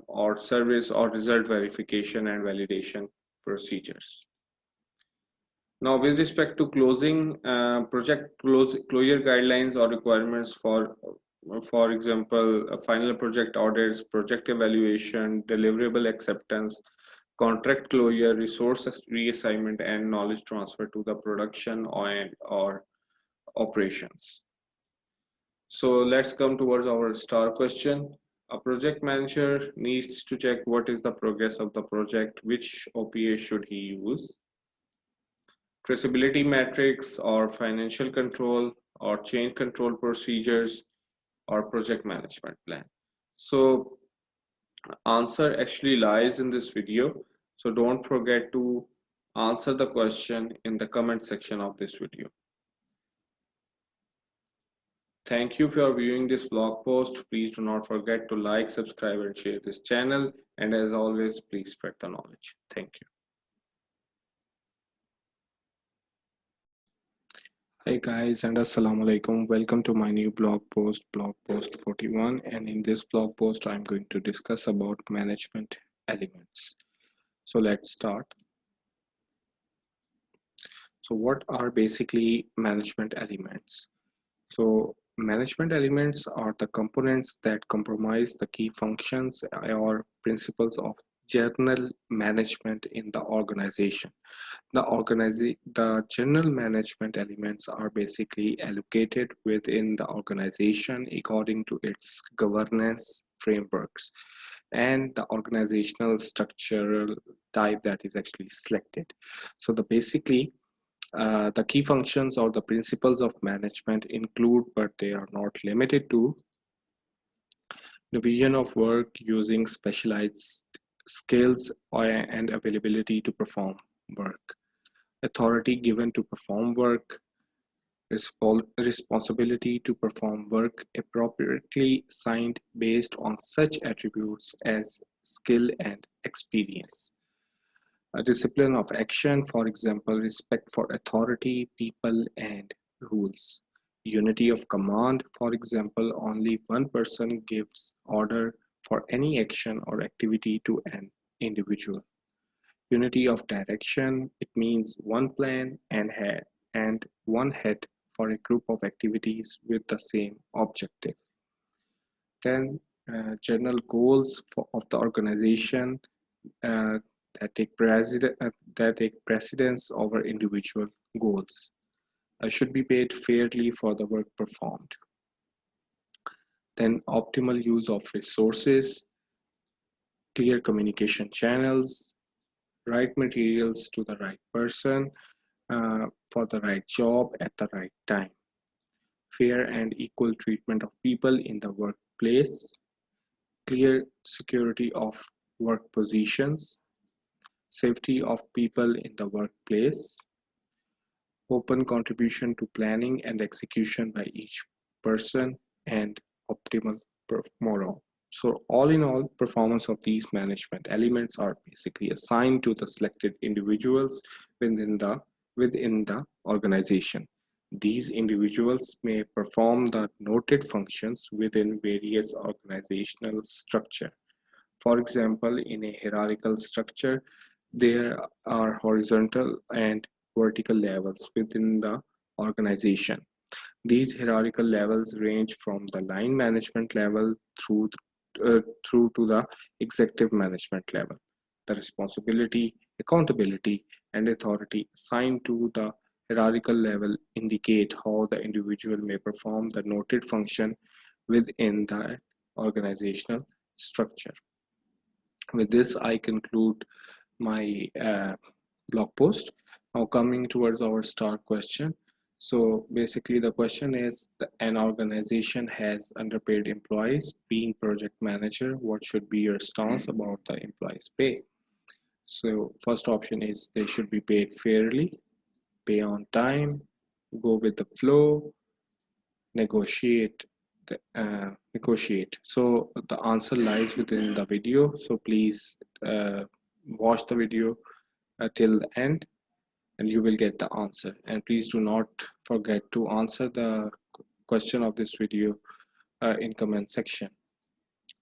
or service or result verification and validation procedures. Now, with respect to closing, project closure guidelines or requirements for example, final project audits, project evaluation, deliverable acceptance, contract closure, resource reassignment, and knowledge transfer to the production or operations. So let's come towards our star question. A project manager needs to check what is the progress of the project, which OPA should he use, traceability metrics or financial control or change control procedures or project management plan. So answer actually lies in this video. So don't forget to answer the question in the comment section of this video. Thank you for viewing this blog post. Please do not forget to like, subscribe, and share this channel. And as always, please spread the knowledge. Thank you.
Hey guys, and assalamu alaikum. Welcome to my new blog post 41. And in this blog post, I'm going to discuss about management elements. So let's start. So what are basically management elements? So management elements are the components that comprise the key functions or principles of general management in the organization. The general management elements are basically allocated within the organization according to its governance frameworks and the organizational structural type that is actually selected. So the key functions or the principles of management include, but they are not limited to, division of work using specialized skills and availability to perform work, authority given to perform work, responsibility to perform work appropriately assigned based on such attributes as skill and experience. A discipline of action, for example, respect for authority, people, and rules. Unity of command, for example, only one person gives order for any action or activity to an individual. Unity of direction, it means one plan and one head for a group of activities with the same objective. Then general goals of the organization that take precedence over individual goals. Should be paid fairly for the work performed. Then optimal use of resources, clear communication channels, right materials to the right person for the right job at the right time, fair and equal treatment of people in the workplace, clear security of work positions, safety of people in the workplace, open contribution to planning and execution by each person, and optimal morale. So all in all, performance of these management elements are basically assigned to the selected individuals within the organization. These individuals may perform the noted functions within various organizational structure. For example, in a hierarchical structure, there are horizontal and vertical levels within the organization. These hierarchical levels range from the line management level through to the executive management level. The responsibility, accountability, and authority assigned to the hierarchical level indicate how the individual may perform the noted function within the organizational structure. With this, I conclude my blog post. Now coming towards our star question. So basically the question is, an organization has underpaid employees. Being project manager, what should be your stance about the employees' pay? So first option is they should be paid fairly, pay on time, go with the flow, negotiate. So the answer lies within the video. So please watch the video till the end and you will get the answer. And please do not forget to answer the question of this video in comment section.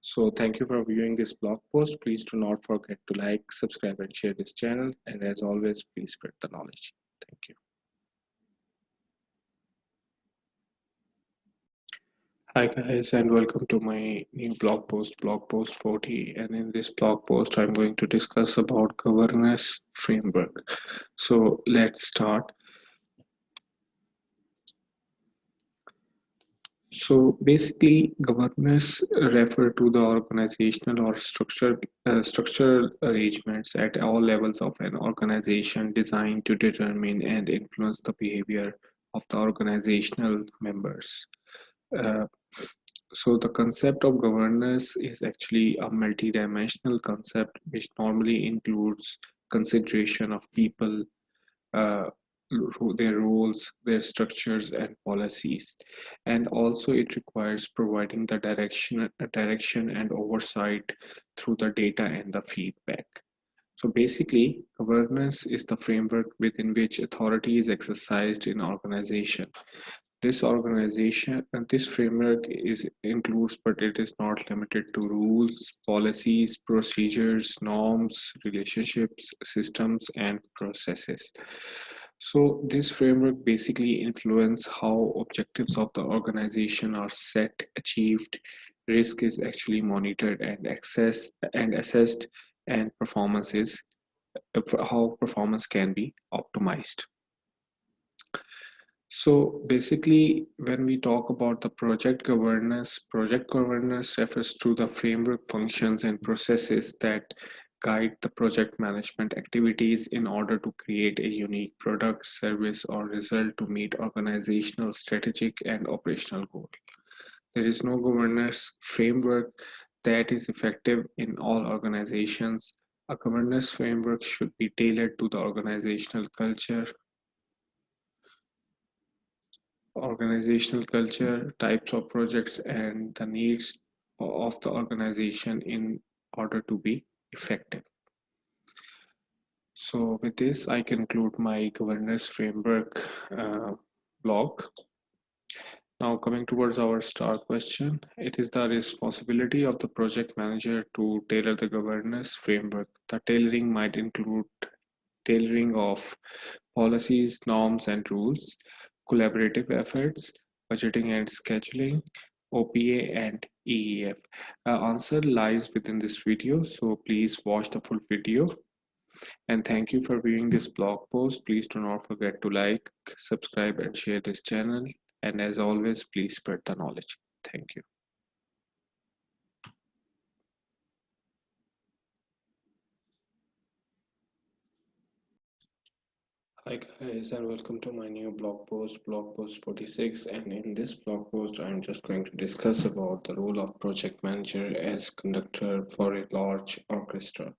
So thank you for viewing this blog post. Please do not forget to like, subscribe, and share this channel. And as always, please spread the knowledge. Thank you. Hi guys, and welcome to my new blog post 40. And in this blog post, I'm going to discuss about governance framework. So let's start. So basically, governance refer to the organizational or structural arrangements at all levels of an organization designed to determine and influence the behavior of the organizational members. Uh, so the concept of governance is actually a multidimensional concept which normally includes consideration of people, uh, their roles, their structures, and policies. And also, it requires providing the direction and oversight through the data and the feedback. So basically, governance is the framework within which authority is exercised in organization. This framework is includes, but it is not limited to rules, policies, procedures, norms, relationships, systems, and processes. So this framework basically influence how objectives of the organization are set, achieved, risk is actually monitored and assessed, and how performance can be optimized. So basically, when we talk about the project governance refers to the framework functions and processes that guide the project management activities in order to create a unique product, service, or result to meet organizational, strategic, and operational goals. There is no governance framework that is effective in all organizations. A governance framework should be tailored to the organizational culture, types of projects, and the needs of the organization in order to be effective. So with this, I conclude my governance framework blog. Now coming towards our star question, it is the responsibility of the project manager to tailor the governance framework. The tailoring might include tailoring of policies, norms, and rules, collaborative efforts, budgeting and scheduling, OPA, and EEF. Answer lies within this video, so please watch the full video. And thank you for viewing this blog post. Please do not forget to like, subscribe, and share this channel. And as always, please spread the knowledge. Thank you. Hi guys, and welcome to my new blog post 46. And in this blog post, I'm just going to discuss about the role of project manager as conductor for a large orchestra.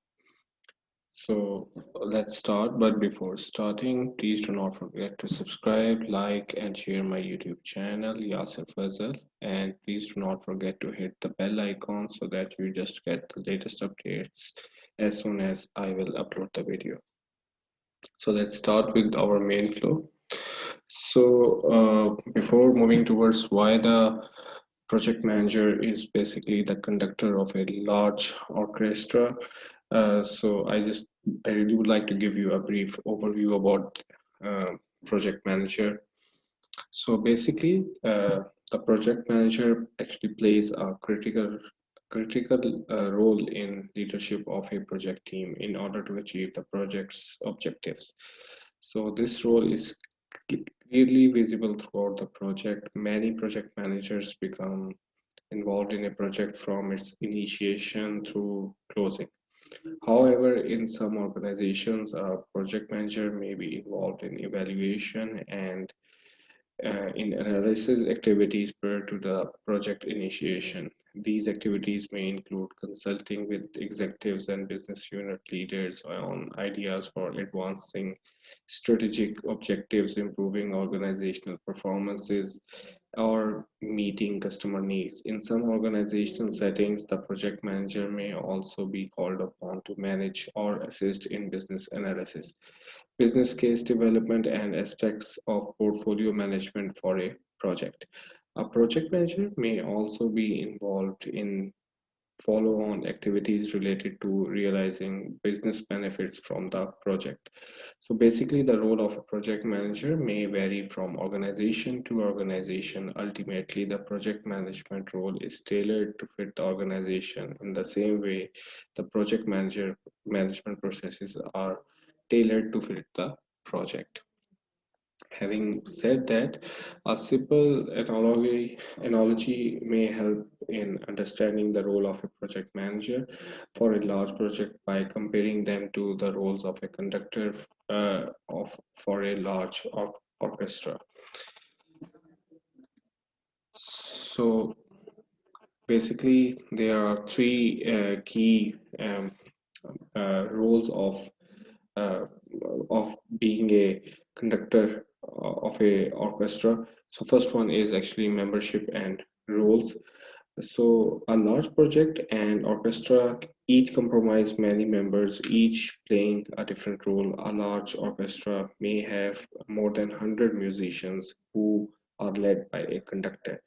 So let's start, but before starting, please do not forget to subscribe, like, and share my YouTube channel, Yasir Fazal. And please do not forget to hit the bell icon so that you just get the latest updates as soon as I will upload the video. So let's start with our main flow. So before moving towards why the project manager is basically the conductor of a large orchestra, so I really would like to give you a brief overview about project manager. So basically, the project manager actually plays a critical role in leadership of a project team in order to achieve the project's objectives. So this role is clearly visible throughout the project. Many project managers become involved in a project from its initiation through closing. However, in some organizations, a project manager may be involved in evaluation and in analysis activities prior to the project initiation. These activities may include consulting with executives and business unit leaders on ideas for advancing strategic objectives, improving organizational performances, or meeting customer needs. In some organizational settings, the project manager may also be called upon to manage or assist in business analysis, business case development, and aspects of portfolio management for a project. A project manager may also be involved in follow-on activities related to realizing business benefits from the project. So basically, the role of a project manager may vary from organization to organization. Ultimately, the project management role is tailored to fit the organization in the same way the project manager management processes are tailored to fit the project. Having said that, a simple analogy may help in understanding the role of a project manager for a large project by comparing them to the roles of a conductor for a large orchestra. So basically, there are three key roles uh, of being a conductor of a orchestra. So first one is actually membership and roles. So a large project and orchestra each comprise many members, each playing a different role. A large orchestra may have more than 100 musicians who are led by a conductor.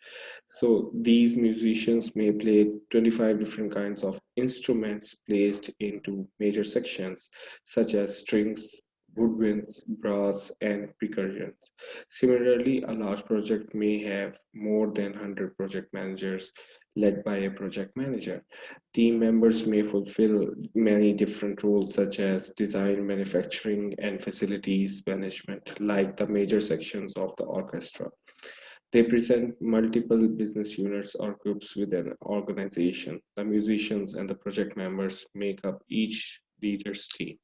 So these musicians may play 25 different kinds of instruments placed into major sections, such as strings, woodwinds, brass, and percussions. Similarly, a large project may have more than 100 project managers led by a project manager. Team members may fulfill many different roles such as design, manufacturing, and facilities management, like the major sections of the orchestra. They present multiple business units or groups within an organization. The musicians and the project members make up each leader's team.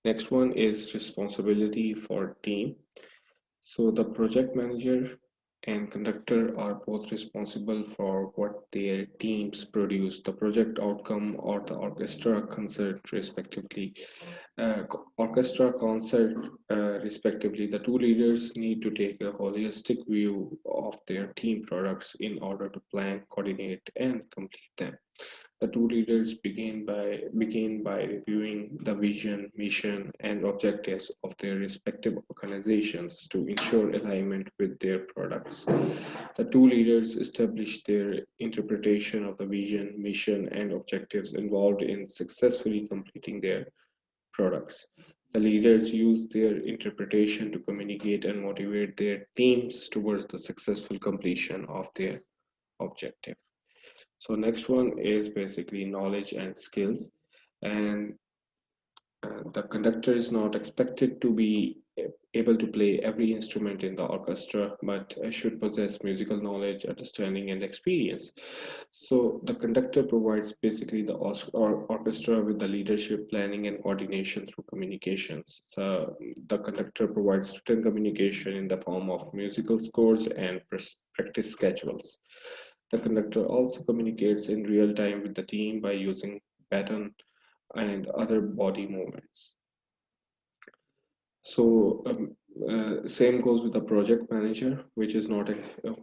Next one is responsibility for team. So the project manager and conductor are both responsible for what their teams produce, the project outcome or the orchestra concert respectively. Orchestra concert respectively, the two leaders need to take a holistic view of their team products in order to plan, coordinate, and complete them. The two leaders begin by reviewing the vision, mission, and objectives of their respective organizations to ensure alignment with their products. The two leaders establish their interpretation of the vision, mission, and objectives involved in successfully completing their products. The leaders use their interpretation to communicate and motivate their teams towards the successful completion of their objective. So next one is basically knowledge and skills. And the conductor is not expected to be able to play every instrument in the orchestra, but should possess musical knowledge, understanding, and experience. So the conductor provides basically the orchestra with the leadership, planning, and coordination through communications. So the conductor provides written communication in the form of musical scores and practice schedules. The conductor also communicates in real time with the team by using baton and other body movements. So same goes with the project manager, which is not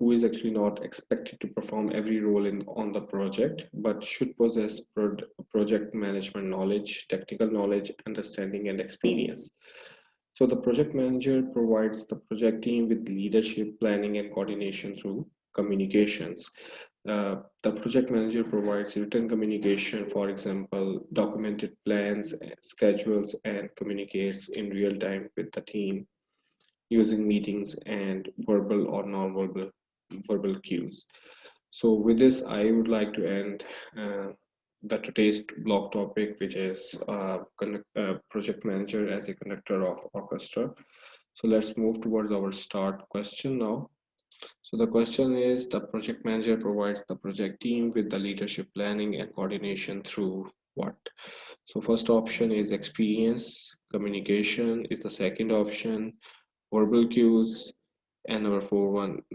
who is actually not expected to perform every role in on the project, but should possess project management knowledge, technical knowledge, understanding, and experience. So the project manager provides the project team with leadership, planning, and coordination through communications. The project manager provides written communication, for example, documented plans, schedules, and communicates in real time with the team using meetings and verbal or non-verbal verbal cues. So with this, I would like to end the today's blog topic, which is project manager as a conductor of orchestra. So let's move towards our start question now. So the question is, the project manager provides the project team with the leadership, planning, and coordination through what? So first option is experience, communication is the second option, verbal cues, and the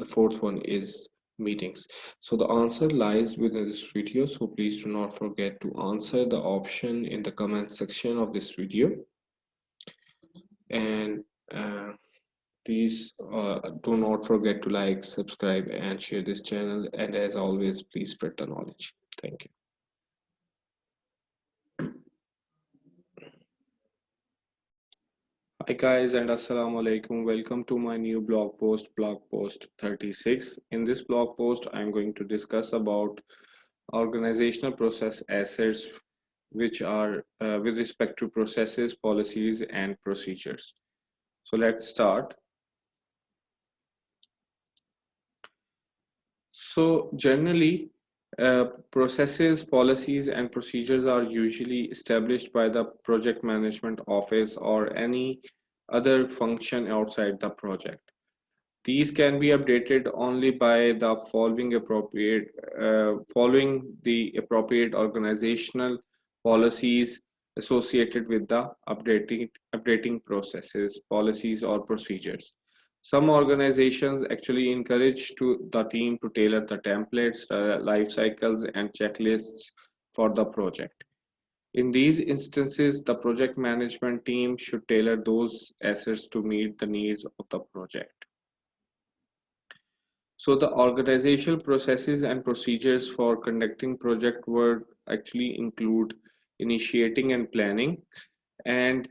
fourth one is meetings. So the answer lies within this video. So please do not forget to answer the option in the comment section of this video. And please do not forget to like, subscribe, and share this channel. And as always, please spread the knowledge. Thank you. Hi guys, and assalamu alaikum. Welcome to my new blog post 36. In this blog post, I'm going to discuss about organizational process assets, which are with respect to processes, policies, and procedures. So let's start. So generally, processes, policies, and procedures are usually established by the project management office or any other function outside the project. These can be updated only by the following the appropriate organizational policies associated with the updating processes, policies, or procedures. Some organizations actually encourage the team to tailor the templates, life cycles, and checklists for the project. In these instances, the project management team should tailor those assets to meet the needs of the project. So the organizational processes and procedures for conducting project work actually include initiating and planning, and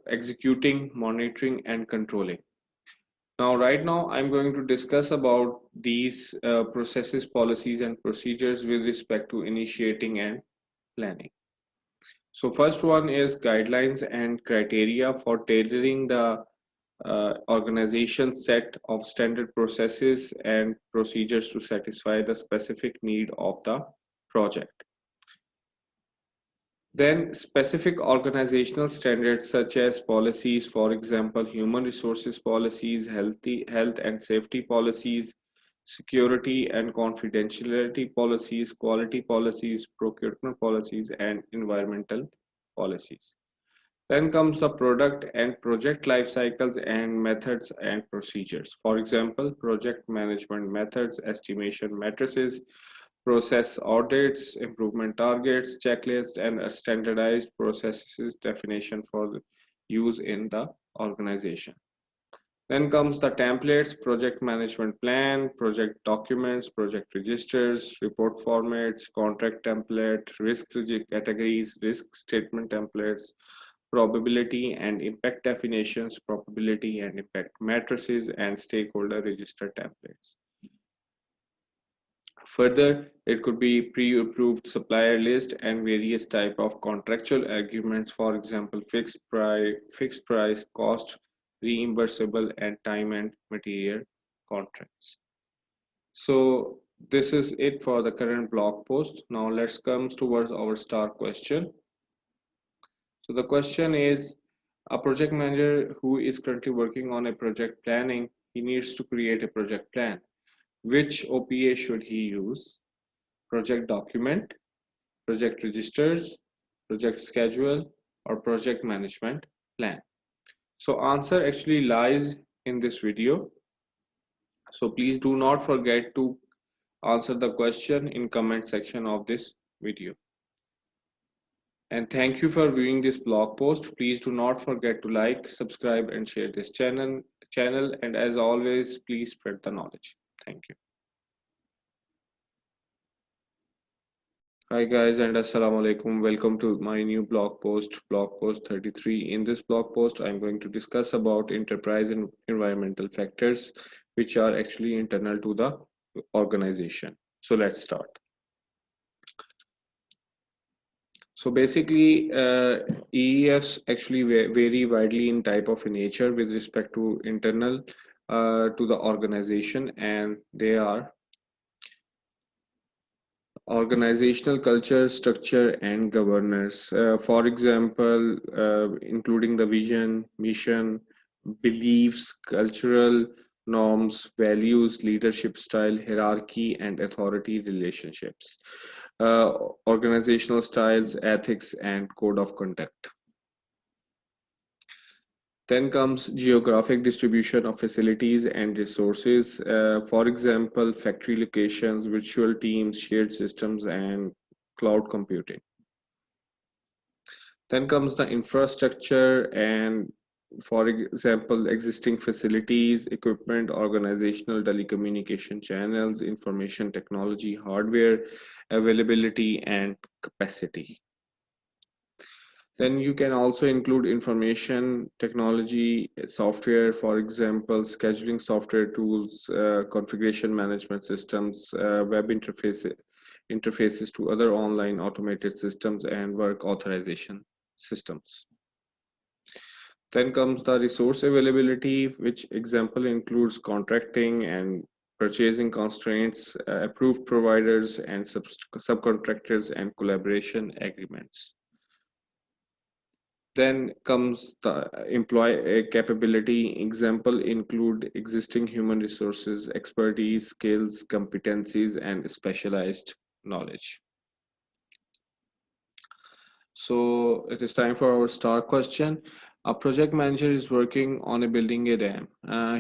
executing, monitoring, and controlling. Now, right now, I'm going to discuss about these processes, policies, and procedures with respect to initiating and planning. So first one is guidelines and criteria for tailoring the organization's set of standard processes and procedures to satisfy the specific need of the project. Then specific organizational standards such as policies, for example, human resources policies, health and safety policies, security and confidentiality policies, quality policies, procurement policies, and environmental policies. Then comes the product and project life cycles and methods and procedures. For example, project management methods, estimation matrices, process audits, improvement targets, checklists, and a standardized processes definition for the use in the organization. Then comes the templates, project management plan, project documents, project registers, report formats, contract template, risk categories, risk statement templates, probability and impact definitions, probability and impact matrices, and stakeholder register templates. Further, it could be pre-approved supplier list and various type of contractual agreements, for example, fixed price, cost, reimbursable, and time and material contracts. So this is it for the current blog post. Now let's come towards our star question. So the question is, a project manager who is currently working on a project planning, he needs to create a project plan. Which OPA should he use? Project document, project registers, project schedule, or project management plan? So answer actually lies in this video. So please do not forget to answer the question in comment section of this video. And thank you for viewing this blog post. Please do not forget to like, subscribe, and share this channel. And as always, please spread the knowledge. Thank you. Hi guys, and assalamu alaikum. Welcome to my new blog post 33. In this blog post, I'm going to discuss about enterprise and environmental factors, which are actually internal to the organization. So let's start. So basically, EEFs actually vary widely in type of nature with respect to internal to the organization, and they are organizational culture, structure, and governance. For example, including the vision, mission, beliefs, cultural norms, values, leadership style, hierarchy, and authority relationships. Organizational styles, ethics, and code of conduct. Then comes geographic distribution of facilities and resources. For example, factory locations, virtual teams, shared systems, and cloud computing. Then comes the infrastructure, and for example, existing facilities, equipment, organizational telecommunication channels, information technology, hardware, availability, and capacity. Then you can also include information technology software, for example, scheduling software tools, configuration management systems, web interfaces to other online automated systems, and work authorization systems. Then comes the resource availability, which example includes contracting and purchasing constraints, approved providers and subcontractors, and collaboration agreements. Then comes the employee capability. Example include existing human resources, expertise, skills, competencies, and specialized knowledge. So it is time for our star question. A project manager is working on a building a dam.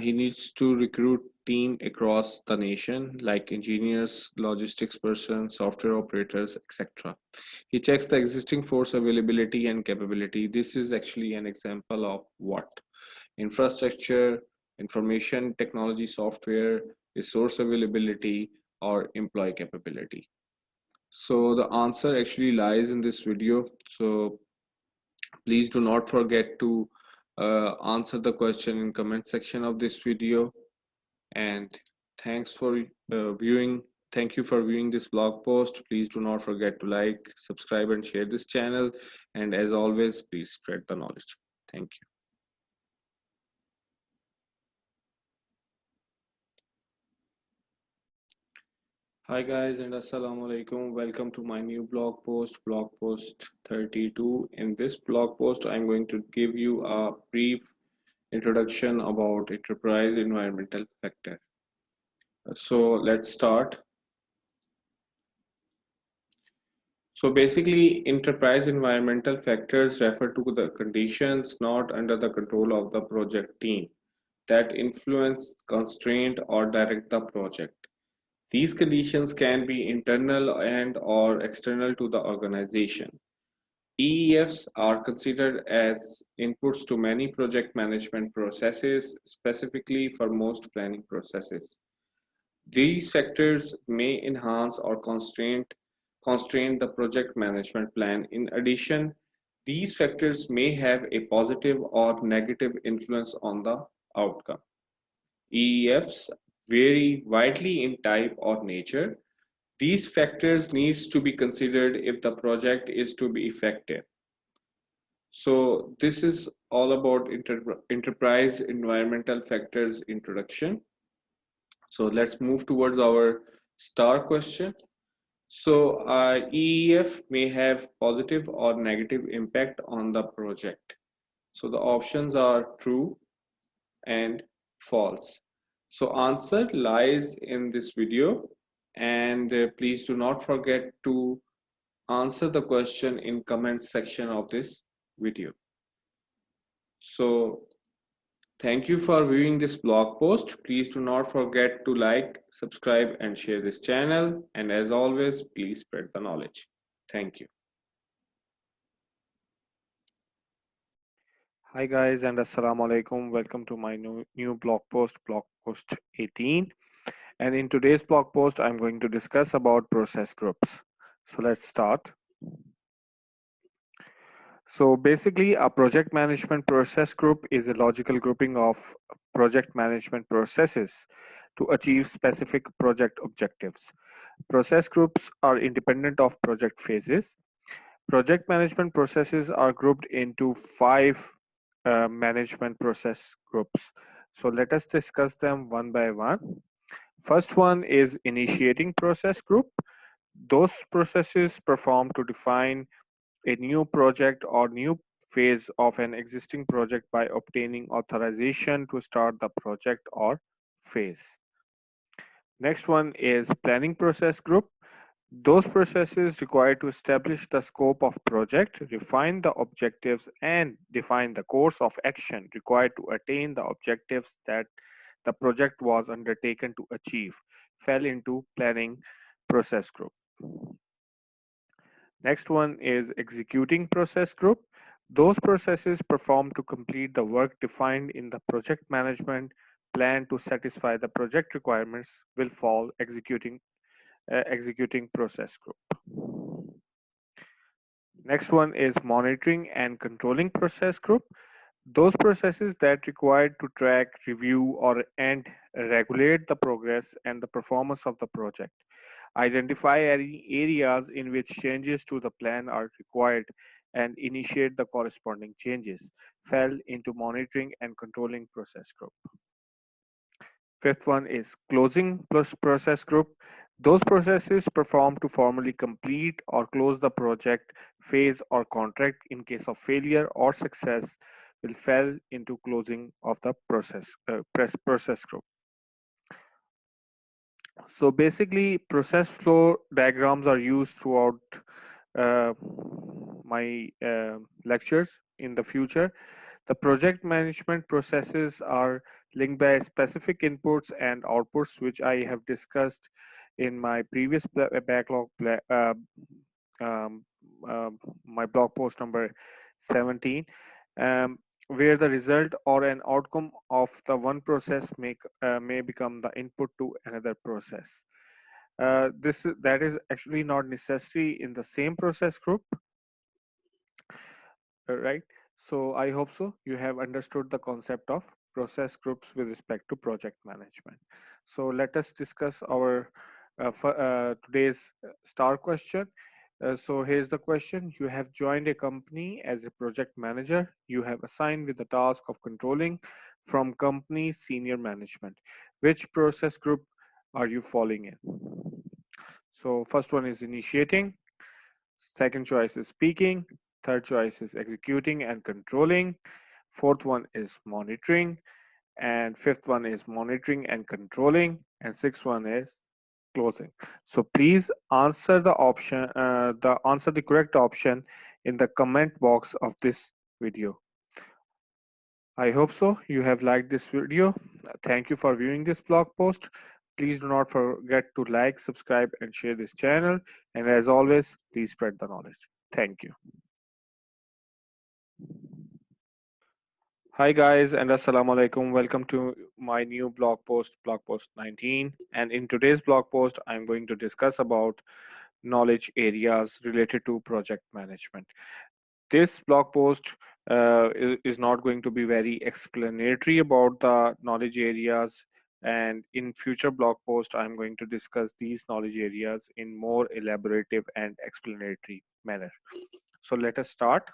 He needs to recruit team across the nation, like engineers, logistics person, software operators, etc. He checks the existing force availability and capability. This is actually an example of what? Infrastructure, information technology software, resource availability, or employee capability. So the answer actually lies in this video. So please do not forget to answer the question in comment section of this video. And thanks for viewing. Thank you for viewing this blog post. Please do not forget to like, subscribe, and share this channel. And as always, please spread the knowledge. Thank you. Hi guys, and assalamu alaikum. Welcome to my new blog post 32. In this blog post, I'm going to give you a brief introduction about enterprise environmental factor. So let's start. So basically, enterprise environmental factors refer to the conditions not under the control of the project team that influence, constrain, or direct the project. These conditions can be internal and or external to the organization. EEFs are considered as inputs to many project management processes, specifically for most planning processes. These factors may enhance or constrain the project management plan. In addition, these factors may have a positive or negative influence on the outcome. EEFs vary widely in type or nature. These factors needs to be considered if the project is to be effective. So this is all about enterprise environmental factors introduction. So let's move towards our star question. So EEF may have positive or negative impact on the project. So the options are true and false. So answer lies in this video, and please do not forget to answer the question in comment section of this video. So thank you for viewing this blog post. Please do not forget to like, subscribe, and share this channel. And as always, please spread the knowledge. Thank you.
Hi guys, and assalamu alaikum. Welcome to my new blog post 18. And in today's blog post, I'm going to discuss about process groups. So let's start. So basically, a project management process group is a logical grouping of project management processes to achieve specific project objectives. Process groups are independent of project phases. Project management processes are grouped into 5 management process groups. So let us discuss them one by one. First one is initiating process group. Those processes performed to define a new project or new phase of an existing project by obtaining authorization to start the project or phase. Next one is planning process group. Those processes required to establish the scope of project, refine the objectives, and define the course of action required to attain the objectives that the project was undertaken to achieve fell into planning process group. Next one is executing process group. Those processes performed to complete the work defined in the project management plan to satisfy the project requirements will fall executing process group. Next one is monitoring and controlling process group. Those processes that require to track, review, or and regulate the progress and the performance of the project. Identify any areas in which changes to the plan are required and initiate the corresponding changes. Fell into monitoring and controlling process group. Fifth one is closing plus process group. Those processes performed to formally complete or close the project, phase, or contract. In case of failure or success, will fall into closing of the process group. So basically, process flow diagrams are used throughout uh, my lectures in the future. The project management processes are linked by specific inputs and outputs, which I have discussed in my previous backlog, um, my blog post number 17, um, where the result or an outcome of the one process may become the input to another process. That is actually not necessary in the same process group, right? So I hope so you have understood the concept of process groups with respect to project management. So let us discuss our today's star question. So here's the question. You have joined a company as a project manager. You have assigned with the task of controlling from company's senior management. Which process group are you falling in? So first one is initiating, second choice is speaking, third choice is executing and controlling, fourth one is monitoring, and fifth one is monitoring and controlling, and sixth one is closing. So please answer the correct option in the comment box of this video. I hope so you have liked this video. Thank you for viewing this blog post. Please do not forget to like, subscribe, and share this channel. And as always, please spread the knowledge. Thank you. Hi guys and assalamu alaikum. Welcome to my new blog post 19. And in today's blog post, I'm going to discuss about knowledge areas related to project management. This blog post is not going to be very explanatory about the knowledge areas, and in future blog post I'm going to discuss these knowledge areas in more elaborative and explanatory manner. So let us start.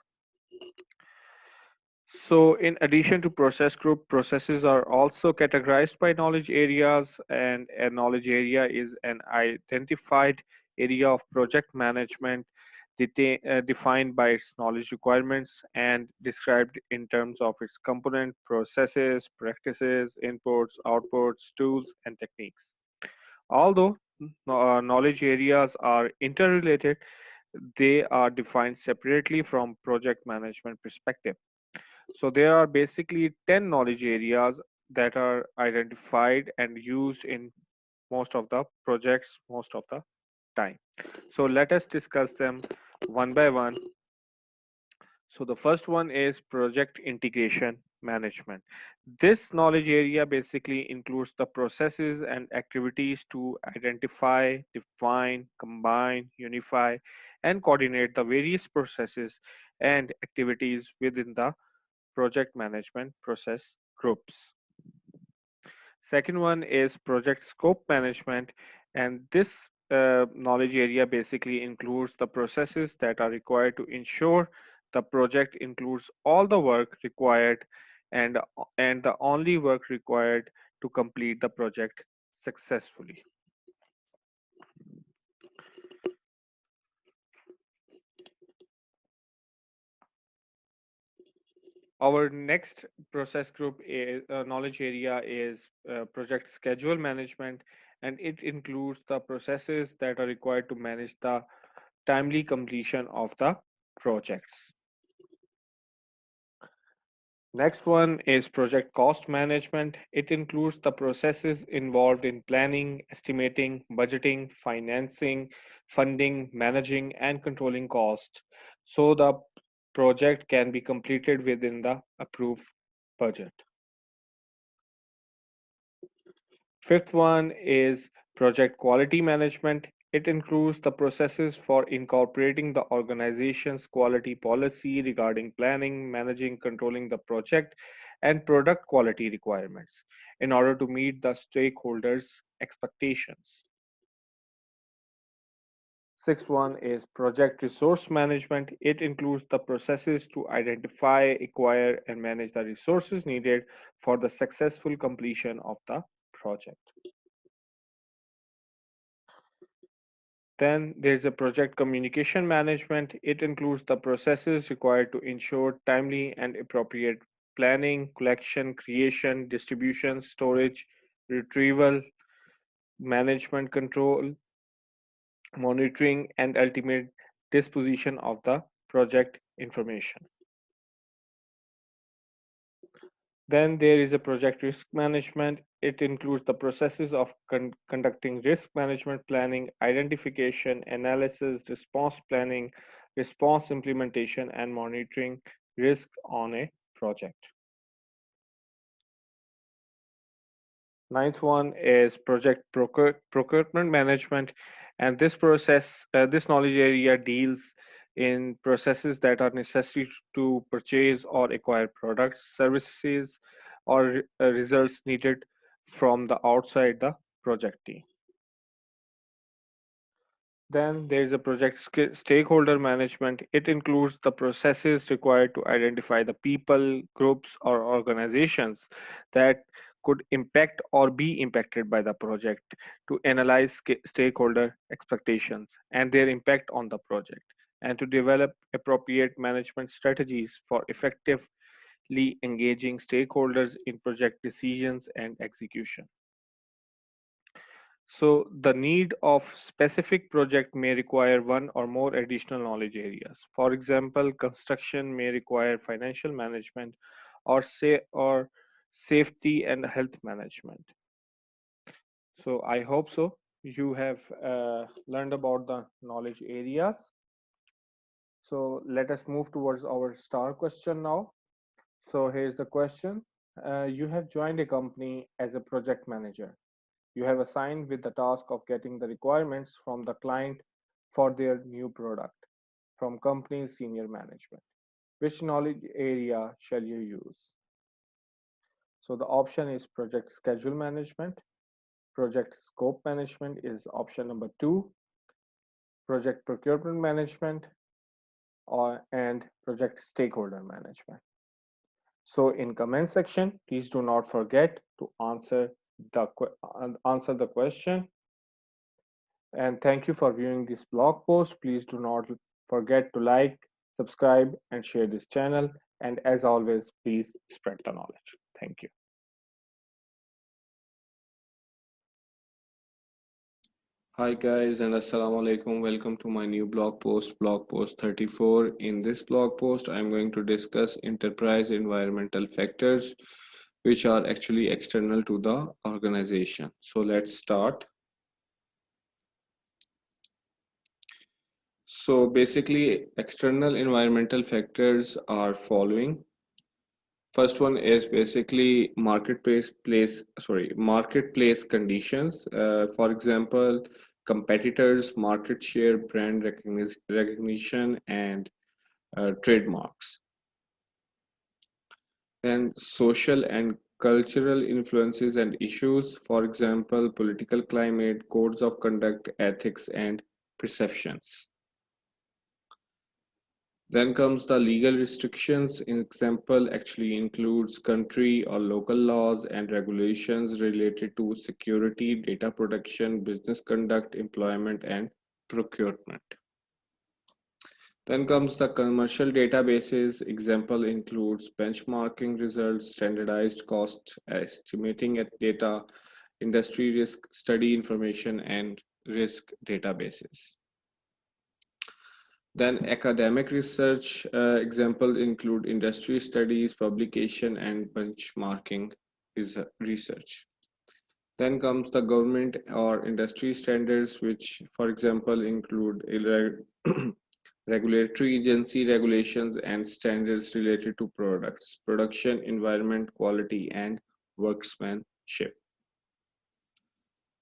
So in addition to process group, processes are also categorized by knowledge areas, and a knowledge area is an identified area of project management defined by its knowledge requirements and described in terms of its component, processes, practices, inputs, outputs, tools, and techniques. Although knowledge areas are interrelated, they are defined separately from project management perspective. So there are basically 10 knowledge areas that are identified and used in most of the projects most of the time. So let us discuss them one by one. So the first one is project integration management. This knowledge area basically includes the processes and activities to identify, define, combine, unify, and coordinate the various processes and activities within the project management process groups. Second one is project scope management, and this knowledge area basically includes the processes that are required to ensure the project includes all the work required and the only work required to complete the project successfully. Our next process group is, knowledge area is project schedule management, and it includes the processes that are required to manage the timely completion of the projects. Next one is project cost management. It includes the processes involved in planning, estimating, budgeting, financing, funding, managing, and controlling costs, so the project can be completed within the approved budget. Fifth one is project quality management. It includes the processes for incorporating the organization's quality policy regarding planning, managing, controlling the project, and product quality requirements in order to meet the stakeholders' expectations. Sixth one is project resource management. It includes the processes to identify, acquire, and manage the resources needed for the successful completion of the project. Then there's a project communication management. It includes the processes required to ensure timely and appropriate planning, collection, creation, distribution, storage, retrieval, management control, monitoring, and ultimate disposition of the project information. Then there is a project risk management. It includes the processes of conducting risk management planning, identification, analysis, response planning, response implementation, and monitoring risk on a project. Ninth one is project procurement management, and this knowledge area deals in processes that are necessary to purchase or acquire products, services, or results needed from the outside the project team. Then there is a project stakeholder management. It includes the processes required to identify the people, groups, or organizations that could impact or be impacted by the project, to analyze stakeholder expectations and their impact on the project, and to develop appropriate management strategies for effectively engaging stakeholders in project decisions and execution. So the need of specific project may require one or more additional knowledge areas. For example, construction may require financial management or safety and health management. So I hope so. You have learned about the knowledge areas. So let us move towards our star question now. So here's the question. You have joined a company as a project manager. You have assigned with the task of getting the requirements from the client for their new product from company's senior management. Which knowledge area shall you use? So the option is project schedule management. Project scope management is option number 2. Project procurement management and project stakeholder management. So in comment section, please do not forget to answer the question. And thank you for viewing this blog post. Please do not forget to like, subscribe, and share this channel. And as always, please spread the knowledge. Thank you.
Hi guys, and assalamu alaikum. Welcome to my new blog post 34. In this blog post, I'm going to discuss enterprise environmental factors, which are actually external to the organization. So let's start. So basically, external environmental factors are following. First one is basically marketplace conditions. For example, competitors, market share, brand recognition, and trademarks. Then social and cultural influences and issues. For example, political climate, codes of conduct, ethics, and perceptions. Then comes the legal restrictions. Example actually includes country or local laws and regulations related to security, data protection, business conduct, employment, and procurement. Then comes the commercial databases. Example includes benchmarking results, standardized cost estimating at data, industry risk study information, and risk databases. Then academic research examples include industry studies, publication, and benchmarking research. Then comes the government or industry standards, which, for example, include regulatory agency regulations and standards related to products, production, environment, quality, and workmanship.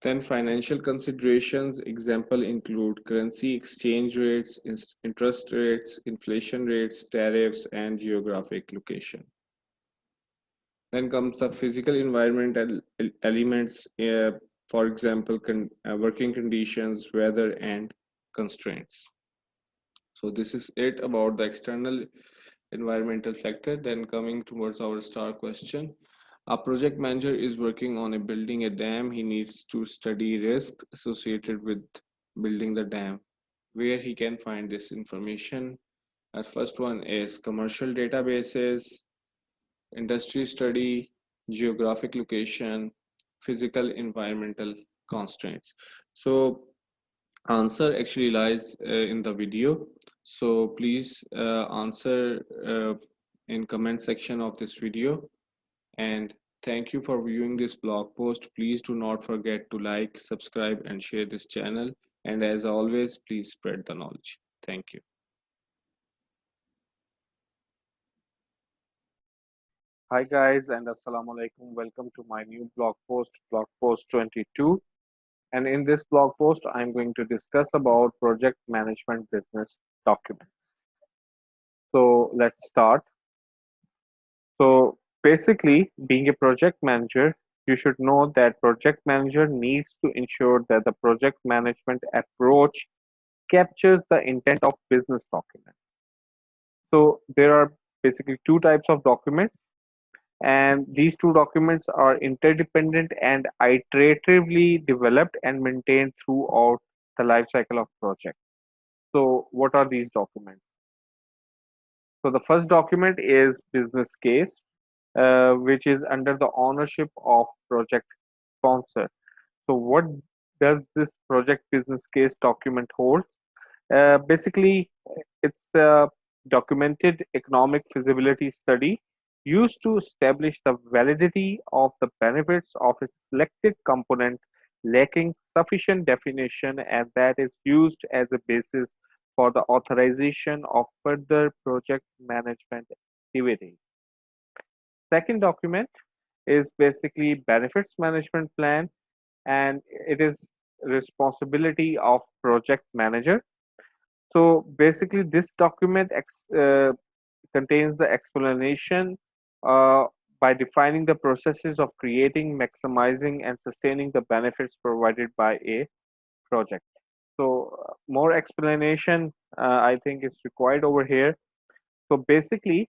Then financial considerations, example include currency exchange rates, interest rates, inflation rates, tariffs, and geographic location. Then comes the physical environmental elements, for example, working conditions, weather, and constraints. So this is it about the external environmental factor. Then coming towards our star question. A project manager is working on building a dam. He needs to study risks associated with building the dam. Where he can find this information? First one is commercial databases, industry study, geographic location, physical environmental constraints. So answer actually lies in the video. So please answer in comment section of this video. And thank you for viewing this blog post. Please do not forget to like, subscribe, and share this channel. And as always, please spread the knowledge. Thank you.
Hi guys and assalamu alaikum. Welcome to my new blog post 22. And in this blog post, I'm going to discuss about project management business documents. So let's start. So basically, being a project manager, you should know that project manager needs to ensure that the project management approach captures the intent of business documents. So there are basically two types of documents, and these two documents are interdependent and iteratively developed and maintained throughout the life cycle of project. So what are these documents? So the first document is business case, which is under the ownership of project sponsor. So what does this project business case document hold? Basically, it's a documented economic feasibility study used to establish the validity of the benefits of a selected component lacking sufficient definition, and that is used as a basis for the authorization of further project management activities. Second document is basically benefits management plan, and it is responsibility of project manager. So basically, this document contains the explanation uh, by defining the processes of creating, maximizing, and sustaining the benefits provided by a project. So more explanation, I think, is required over here. So basically,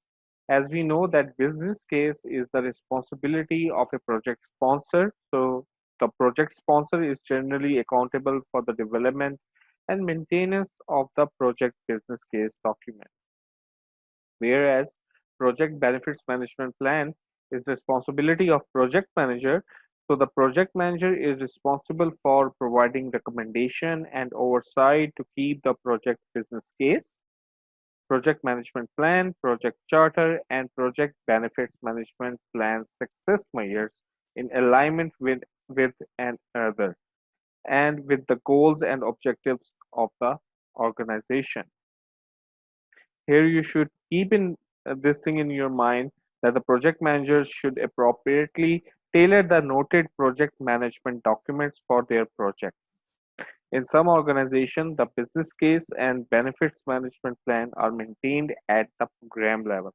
as we know that business case is the responsibility of a project sponsor. So the project sponsor is generally accountable for the development and maintenance of the project business case document. Whereas project benefits management plan is the responsibility of project manager. So the project manager is responsible for providing recommendation and oversight to keep the project business case, project management plan, project charter, and project benefits management plan success measures in alignment with another and with the goals and objectives of the organization. Here you should keep in this thing in your mind that the project managers should appropriately tailor the noted project management documents for their projects. In some organizations, the business case and benefits management plan are maintained at the program level.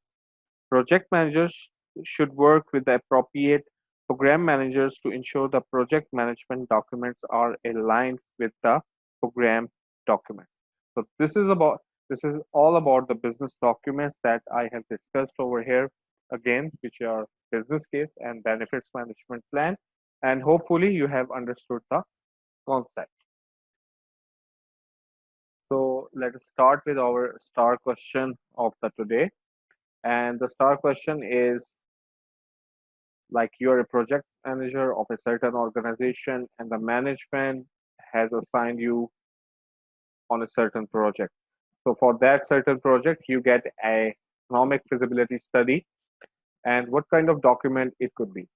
Project managers should work with the appropriate program managers to ensure the project management documents are aligned with the program documents. So this is all about the business documents that I have discussed over here again, which are business case and benefits management plan, and hopefully you have understood the concept. So let us start with our star question of the today. And the star question is, like, you're a project manager of a certain organization and the management has assigned you on a certain project. So for that certain project, you get a economic feasibility study, and what kind of document it could be.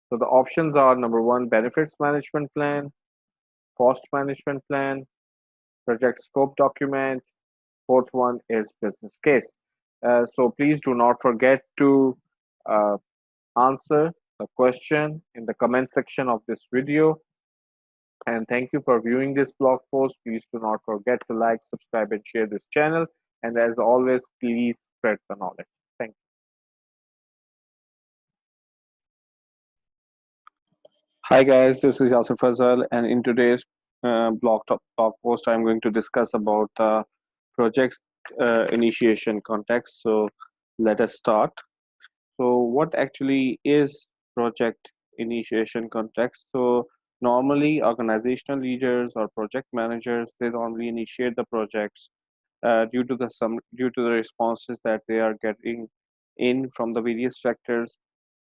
So the options are: number one, benefits management plan; cost management plan; project scope document; fourth one is business case. So please do not forget to uh, answer the question in the comment section of this video. And thank you for viewing this blog post. Please do not forget to like, subscribe, and share this channel. And as always, please spread the knowledge. Thank you. Hi guys, this is Yasir Fazal, and in today's blog post, I'm going to discuss about the project initiation context. So let us start. So what actually is project initiation context? So normally organizational leaders or project managers, they normally initiate the projects due to the responses that they are getting in from the various factors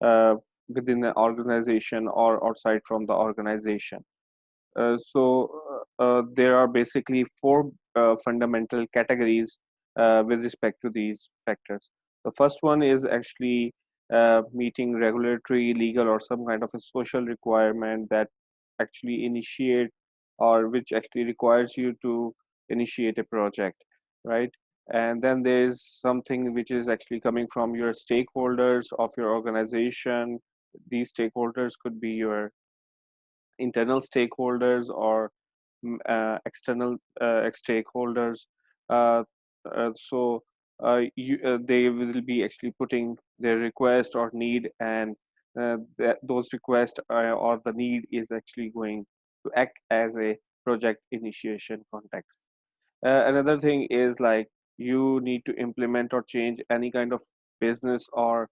uh, within the organization or outside from the organization. There are basically four fundamental categories with respect to these factors. The first one is actually meeting regulatory, legal, or some kind of a social requirement that actually initiate or which actually requires you to initiate a project, right? And then there's something which is actually coming from your stakeholders of your organization. These stakeholders could be your internal stakeholders or external stakeholders. Uh, they will be actually putting their request or need, and those requests or the need is actually going to act as a project initiation context. Another thing is like you need to implement or change any kind of business or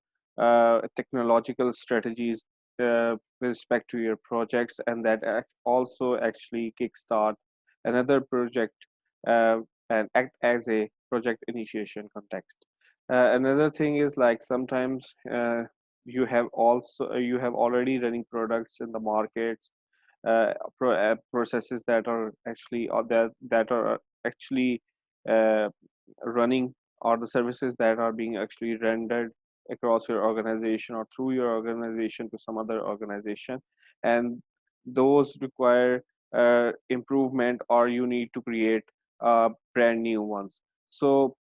technological strategies with respect to your projects, and that also actually kickstart another project uh, and act as a project initiation context. Another thing is like sometimes you have already running products in the markets, processes that are actually or that are actually uh, running, or the services that are being actually rendered across your organization or through your organization to some other organization, and those require improvement, or you need to create brand new ones. So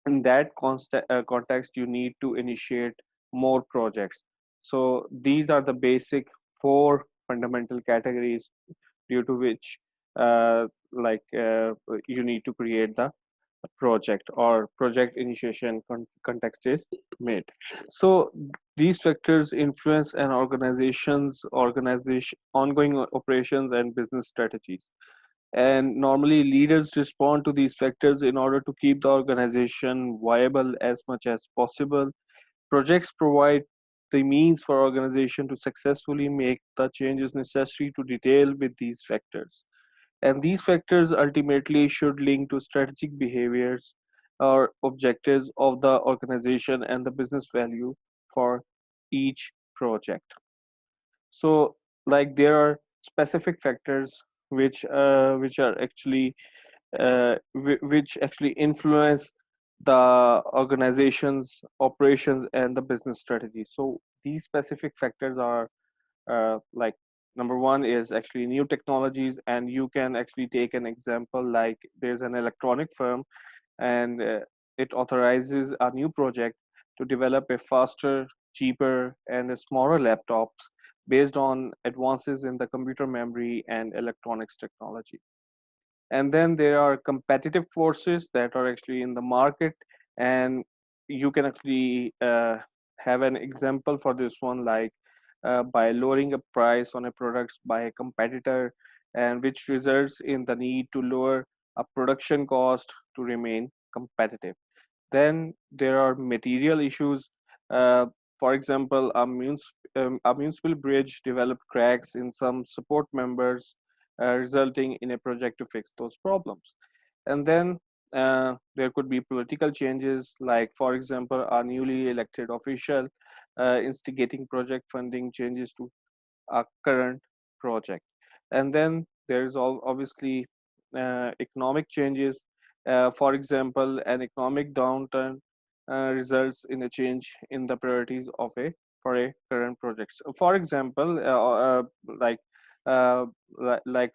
in that context, you need to initiate more projects. So these are the basic four fundamental categories due to which you need to create the project or project initiation context is made. So these factors influence an organization ongoing operations and business strategies, and normally leaders respond to these factors in order to keep the organization viable as much as possible. Projects provide the means for organization to successfully make the changes necessary to detail with these factors. And these factors ultimately should link to strategic behaviors or objectives of the organization and the business value for each project. So, like there are specific factors which are actually which actually influence the organization's operations and the business strategy. So these specific factors are like number one is actually new technologies, and you can actually take an example like there's an electronic firm, and it authorizes a new project to develop a faster, cheaper, and a smaller laptops based on advances in the computer memory and electronics technology. And then there are competitive forces that are actually in the market, and you can actually have an example for this one, like by lowering a price on a product by a competitor, and which results in the need to lower a production cost to remain competitive. Then there are material issues. Uh, for example, a municipal bridge developed cracks in some support members, resulting in a project to fix those problems. And then there could be political changes, like, for example, a newly elected official instigating project funding changes to a current project. And then there's all obviously economic changes. For example, an economic downturn results in a change in the priorities of a for a current project. So for example, like uh, like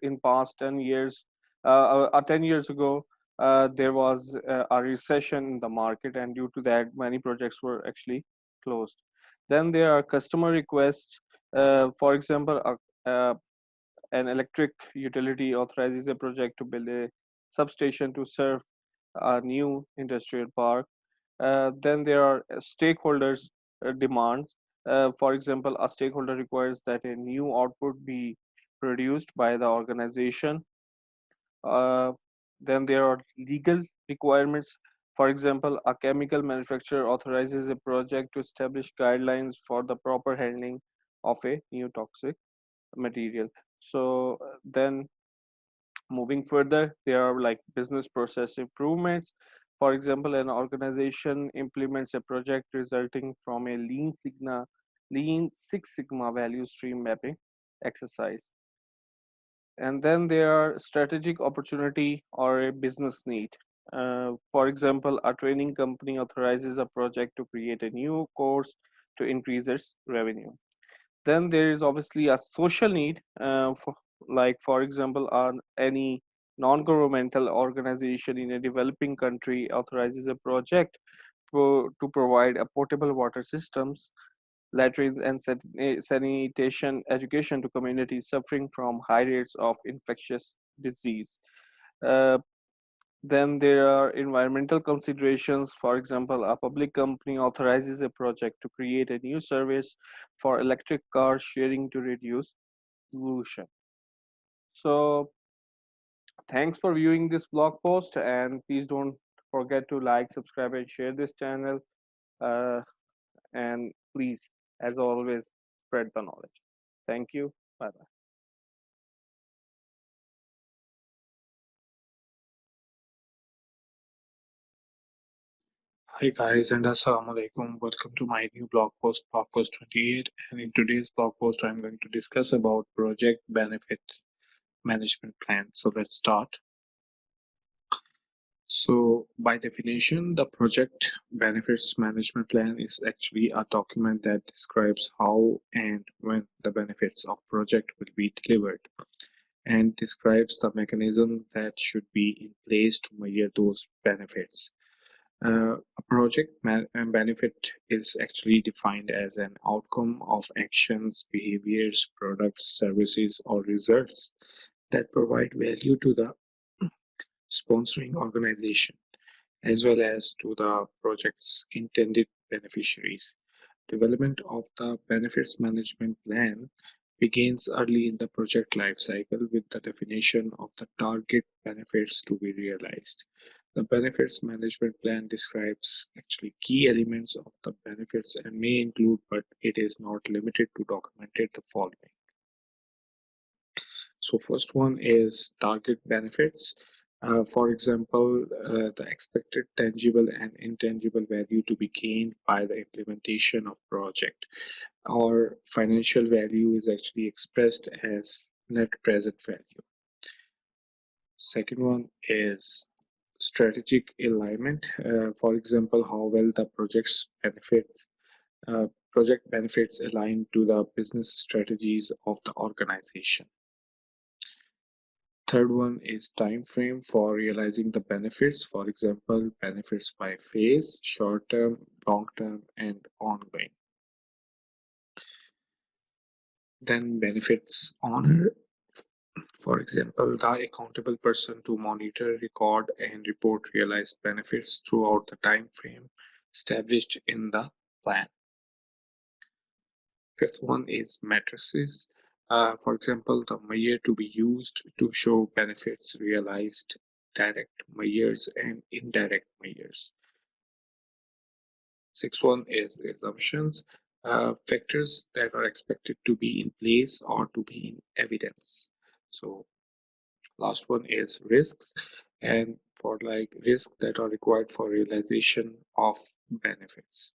in past 10 years, 10 years ago, there was a recession in the market, and due to that many projects were actually closed. Then there are customer requests. For example, an electric utility authorizes a project to build a substation to serve a new industrial park. Then there are stakeholders' demands. For example, a stakeholder requires that a new output be produced by the organization. Uh, then there are legal requirements. For example, a chemical manufacturer authorizes a project to establish guidelines for the proper handling of a new toxic material. So then moving further, there are like business process improvements. For example, an organization implements a project resulting from a lean Six Sigma value stream mapping exercise. And then there are strategic opportunity or a business need. For example, a training company authorizes a project to create a new course to increase its revenue. Then there is obviously a social need, like for example, any non-governmental organization in a developing country authorizes a project to provide a potable water systems, latrines, and sanitation education to communities suffering from high rates of infectious disease. Uh, then there are environmental considerations. For example, a public company authorizes a project to create a new service for electric car sharing to reduce pollution. So, thanks for viewing this blog post, and please don't forget to like, subscribe, and share this channel. Uh, and please, as always, spread the knowledge. Thank you. Bye bye.
Hi guys and assalamu alaikum. Welcome to my new blog post 28. And in today's blog post, I'm going to discuss about project benefit management plan. So let's start. So by definition, the project benefits management plan is actually a document that describes how and when the benefits of project will be delivered and describes the mechanism that should be in place to measure those benefits. A project benefit is actually defined as an outcome of actions, behaviors, products, services, or results that provide value to the sponsoring organization as well as to the project's intended beneficiaries. Development of the benefits management plan begins early in the project lifecycle with the definition of the target benefits to be realized. The benefits management plan describes actually key elements of the benefits and may include, but it is not limited to, documented the following. So first one is target benefits. For example, the expected tangible and intangible value to be gained by the implementation of project, or financial value is actually expressed as net present value. Second one is strategic alignment. For example, how well the project benefits align to the business strategies of the organization. Third one is time frame for realizing the benefits. For example, benefits by phase, short term, long term, and ongoing. Then benefits owner. For example, the accountable person to monitor, record, and report realized benefits throughout the time frame established in the plan. Fifth one is matrices. For example, the measure to be used to show benefits realized, direct measures, and indirect measures. Sixth one is assumptions, factors that are expected to be in place or to be in evidence. So last one is risks, and for like risks that are required for realization of benefits.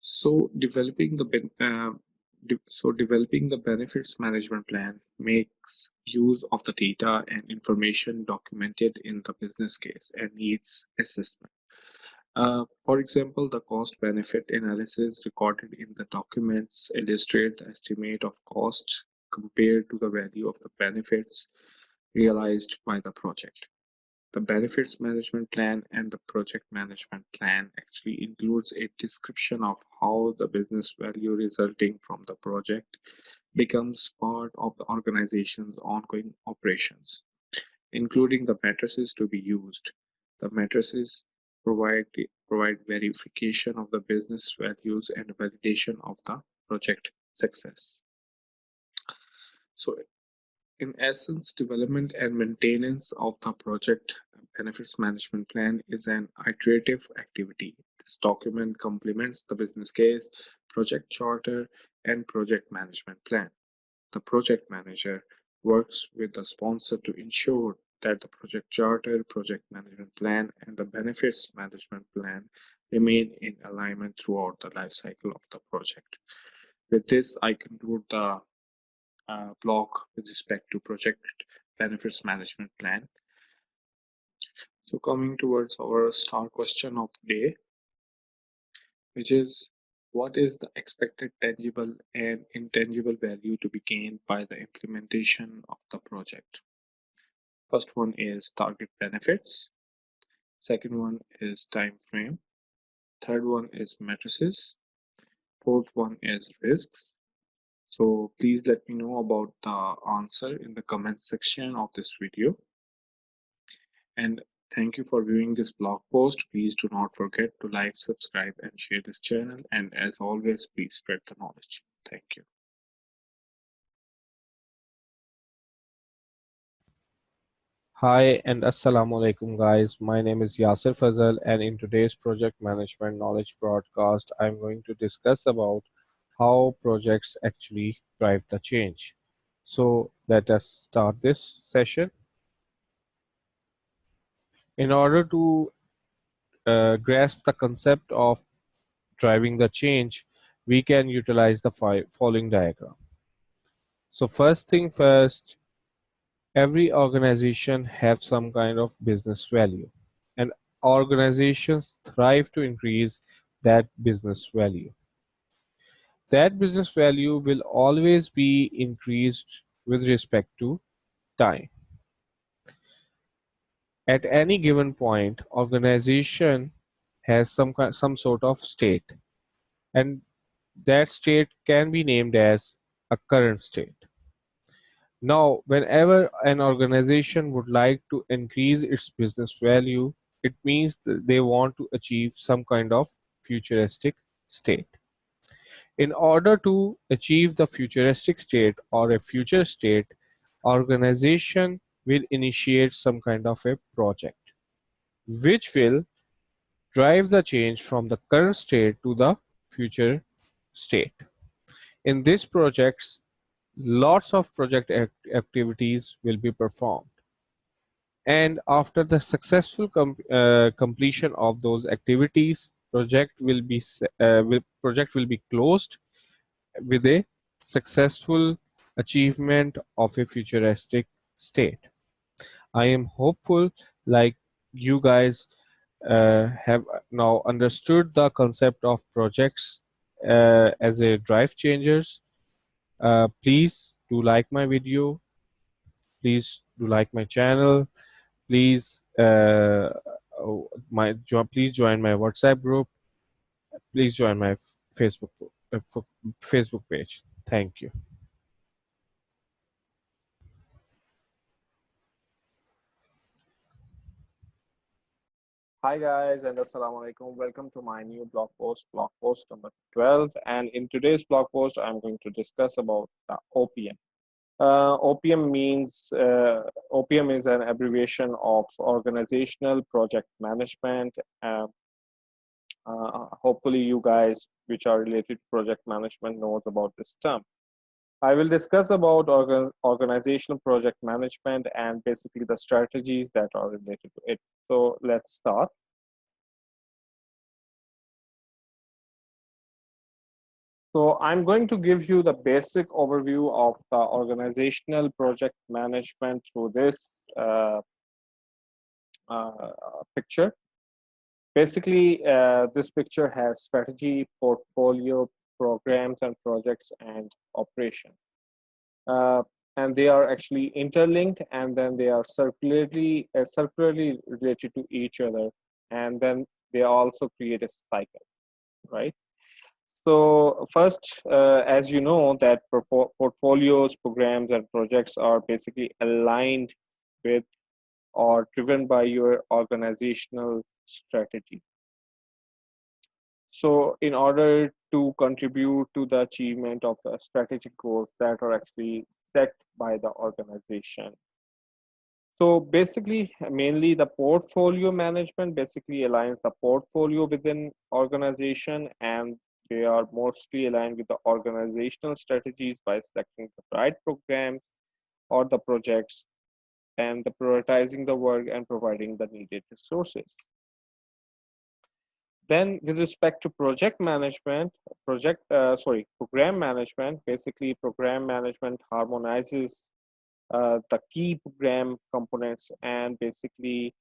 So developing the benefits management plan makes use of the data and information documented in the business case and needs assessment. For example, the cost benefit analysis recorded in the documents illustrate the estimate of cost compared to the value of the benefits realized by the project. The benefits management plan and the project management plan actually includes a description of how the business value resulting from the project becomes part of the organization's ongoing operations, including the matrices to be used. The matrices provide verification of the business values and validation of the project success. So in essence, development and maintenance of the project benefits management plan is an iterative activity. This document complements the business case, project charter, and project management plan. The project manager works with the sponsor to ensure that the project charter, project management plan, and the benefits management plan remain in alignment throughout the life cycle of the project. With this, I conclude the blog with respect to project benefits management plan. So coming towards our star question of the day, which is what is the expected tangible and intangible value to be gained by the implementation of the project? First one is target benefits. Second one is time frame. Third one is matrices. Fourth one is risks. So please let me know about the answer in the comment section of this video. And thank you for viewing this blog post. Please do not forget to like, subscribe, and share this channel. And as always, please spread the knowledge. Thank you.
Hi and Assalamu alaikum guys. My name is Yasir Fazal, and in today's project management knowledge broadcast, I'm going to discuss about how projects actually drive the change. So let us start this session. In order to grasp the concept of driving the change, we can utilize the following diagram. So first thing first, every organization have some kind of business value, and organizations thrive to increase that business value. That business value will always be increased with respect to time. At any given point, organization has some sort of state, and that state can be named as a current state. Now, whenever an organization would like to increase its business value, it means that they want to achieve some kind of futuristic state. In order to achieve the futuristic state or a future state, organization will initiate some kind of a project, which will drive the change from the current state to the future state. In these projects, lots of project activities will be performed, and after the successful completion of those activities, project will be closed with a successful achievement of a futuristic state. I am hopeful like you guys have now understood the concept of projects as a drive changers. Please do like my video. Please do like my channel. Please please join my WhatsApp group. Please join my Facebook Facebook page. Thank you. Hi guys and assalamu alaikum. Welcome to my new blog post number 12. And in today's blog post, I'm going to discuss about the OPM. OPM is an abbreviation of Organizational Project Management. Hopefully you guys which are related to project management knows about this term. I will discuss about organizational project management and basically the strategies that are related to it. So let's start. So I'm going to give you the basic overview of the organizational project management through this picture. Basically, this picture has strategy, portfolio, programs and projects, and operations.
and they are actually interlinked, and then they are circularly related to each other, and then they also create a cycle, right? So first, as you know, that portfolios, programs, and projects are basically aligned with or driven by your organizational strategy. So in order to contribute to the achievement of the strategic goals that are actually set by the organization. So basically, mainly the portfolio management basically aligns the portfolio within organization, and they are mostly aligned with the organizational strategies by selecting the right programs or the projects and the prioritizing the work and providing the needed resources. Then with respect to program management, basically program management harmonizes the key program components and basically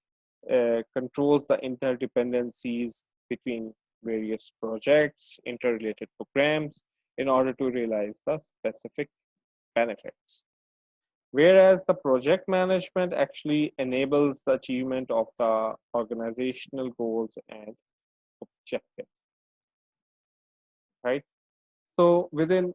controls the interdependencies between various projects, interrelated programs in order to realize the specific benefits. Whereas the project management actually enables the achievement of the organizational goals and objectives, right? So within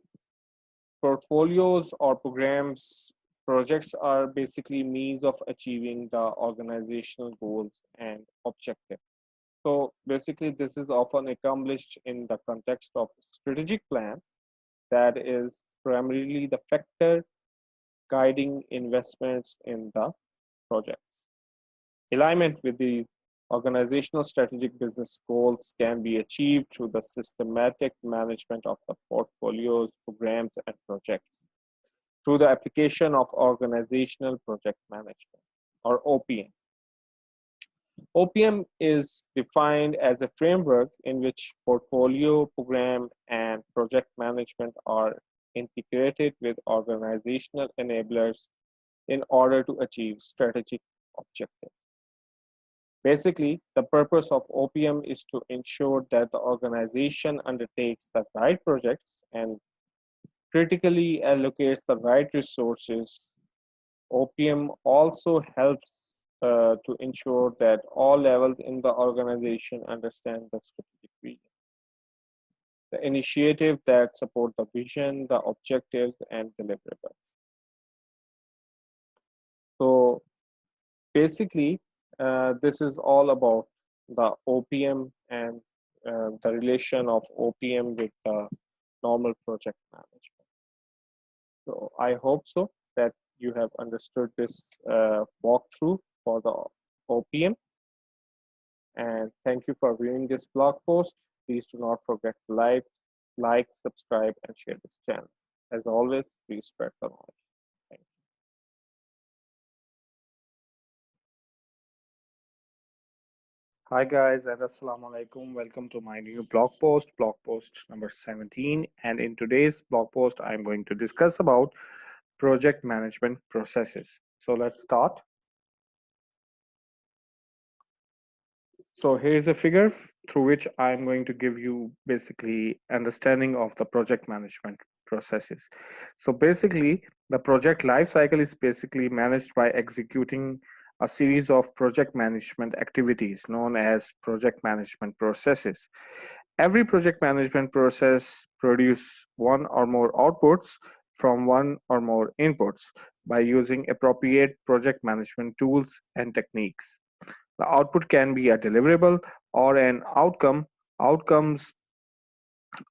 portfolios or programs, projects are basically means of achieving the organizational goals and objectives. So basically, this is often accomplished in the context of strategic plan that is primarily the factor guiding investments in the project. Alignment with the organizational strategic business goals can be achieved through the systematic management of the portfolios, programs, and projects through the application of organizational project management or OPM. OPM is defined as a framework in which portfolio, program, and project management are integrated with organizational enablers in order to achieve strategic objectives. Basically, the purpose of OPM is to ensure that the organization undertakes the right projects and critically allocates the right resources. OPM also helps to ensure that all levels in the organization understand the strategic vision, the initiative that support the vision, the objectives, and deliverables. So basically, this is all about the OPM and the relation of OPM with the normal project management. So I hope so that you have understood this walkthrough for the OPM. And thank you for viewing this blog post. Please do not forget to like, subscribe, and share this channel. As always, please spread the knowledge. Thank you.
Hi guys, and assalamu alaikum. Welcome to my new blog post number 17. And in today's blog post, I'm going to discuss about project management processes. So let's start. So here's a figure through which I'm going to give you basically understanding of the project management processes. So basically, the project life cycle is basically managed by executing a series of project management activities known as project management processes. Every project management process produces one or more outputs from one or more inputs by using appropriate project management tools and techniques. The output can be a deliverable or an outcome. Outcomes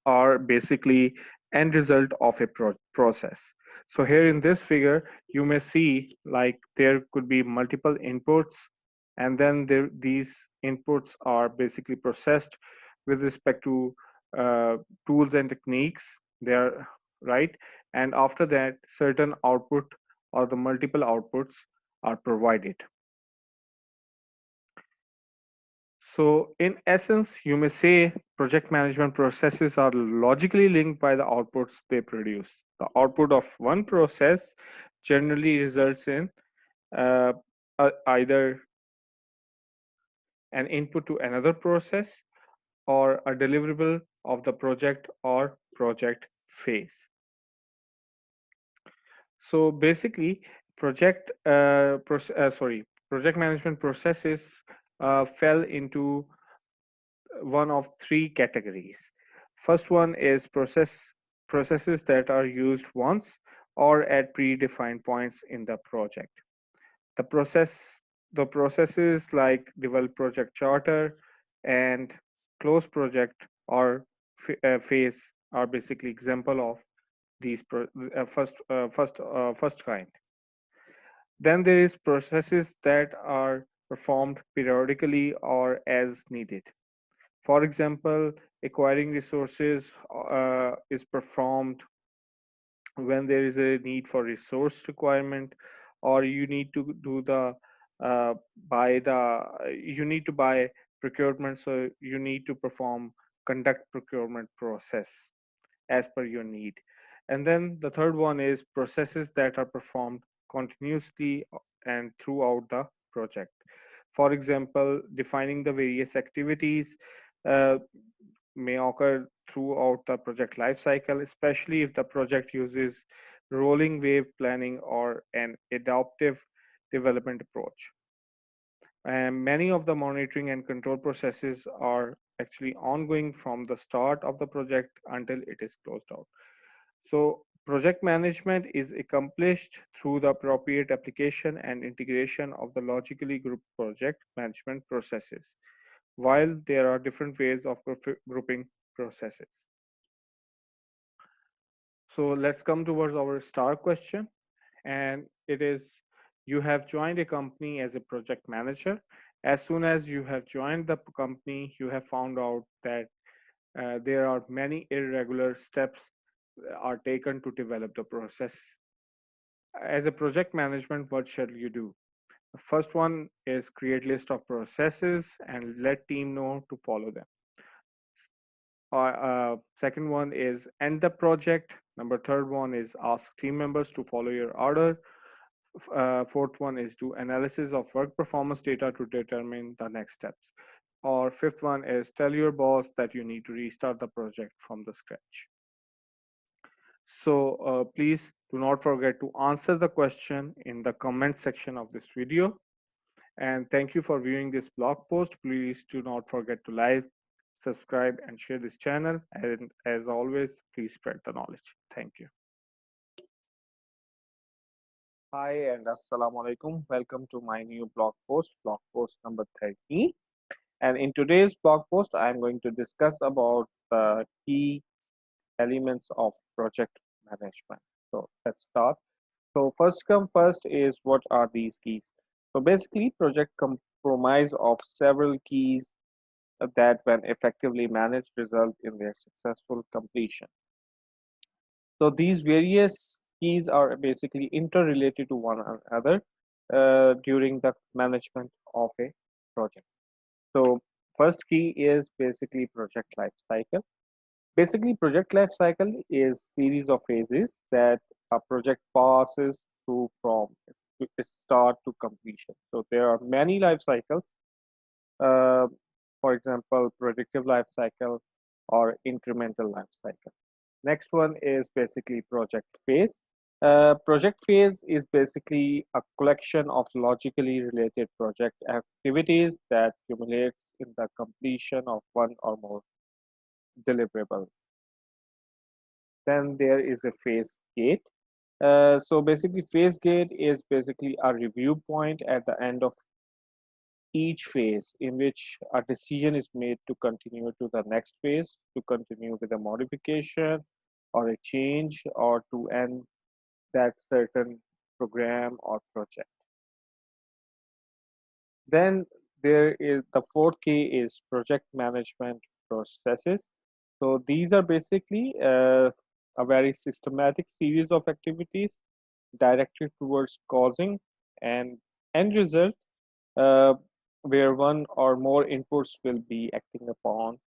are basically end result of a process. So here in this figure, you may see like there could be multiple inputs, and then these inputs are basically processed with respect to tools and techniques. They are right, and after that, certain output or the multiple outputs are provided. So in essence, you may say project management processes are logically linked by the outputs they produce. The output of one process generally results in uh, either an input to another process or a deliverable of the project or project phase.
So basically, project management processes fell into one of three categories. First one is processes that are used once or at predefined points in the project. The processes like develop project charter and close project or phase are basically example of these first kind. Then there is processes that are performed periodically or as needed. For example, acquiring resources is performed when there is a need for resource requirement, or you need to do the buy the you need to buy procurement, so you need to perform conduct procurement process as per your need. And then the third one is processes that are performed continuously and throughout the project. For example, defining the various activities uh, may occur throughout the project lifecycle, especially if the project uses rolling wave planning or an adaptive development approach. And many of the monitoring and control processes are actually ongoing from the start of the project until it is closed out. So project management is accomplished through the appropriate application and integration of the logically grouped project management processes, while there are different ways of grouping processes. So let's come towards our star question, and it is, you have joined a company as a project manager. As soon as you have joined the company, you have found out that there are many irregular steps are taken to develop the process. As a project management, what shall you do? The first one is create list of processes and let team know to follow them. Second one is end the project. Number third one is ask team members to follow your order. Fourth one is do analysis of work performance data to determine the next steps. Or fifth one is tell your boss that you need to restart the project from the scratch. So please do not forget to answer the question in the comment section of this video. And thank you for viewing this blog post. Please do not forget to like, subscribe, and share this channel. And as always, please spread the knowledge. Thank you. Hi and assalamu alaikum. Welcome to my new blog post number 30. And in today's blog post, I'm going to discuss about the key elements of project management. So let's start. So first come first is, what are these keys? So basically, project comprise of several keys that when effectively managed result in their successful completion. So these various keys are basically interrelated to one another during the management of a project. So first key is basically project life cycle. Basically, project life cycle is series of phases that a project passes through from its start to completion. So there are many life cycles. Uh, for example, predictive life cycle or incremental life cycle. Next one is basically project phase. Project phase is basically a collection of logically related project activities that accumulates in the completion of one or more deliverable. Then there is a phase gate. So basically, phase gate is basically a review point at the end of each phase in which a decision is made to continue to the next phase, to continue with a modification or a change, or to end that certain program or project. Then there is the fourth key is project management processes. So these are basically a very systematic series of activities directed towards causing an end result uh, where one or more inputs will be acting upon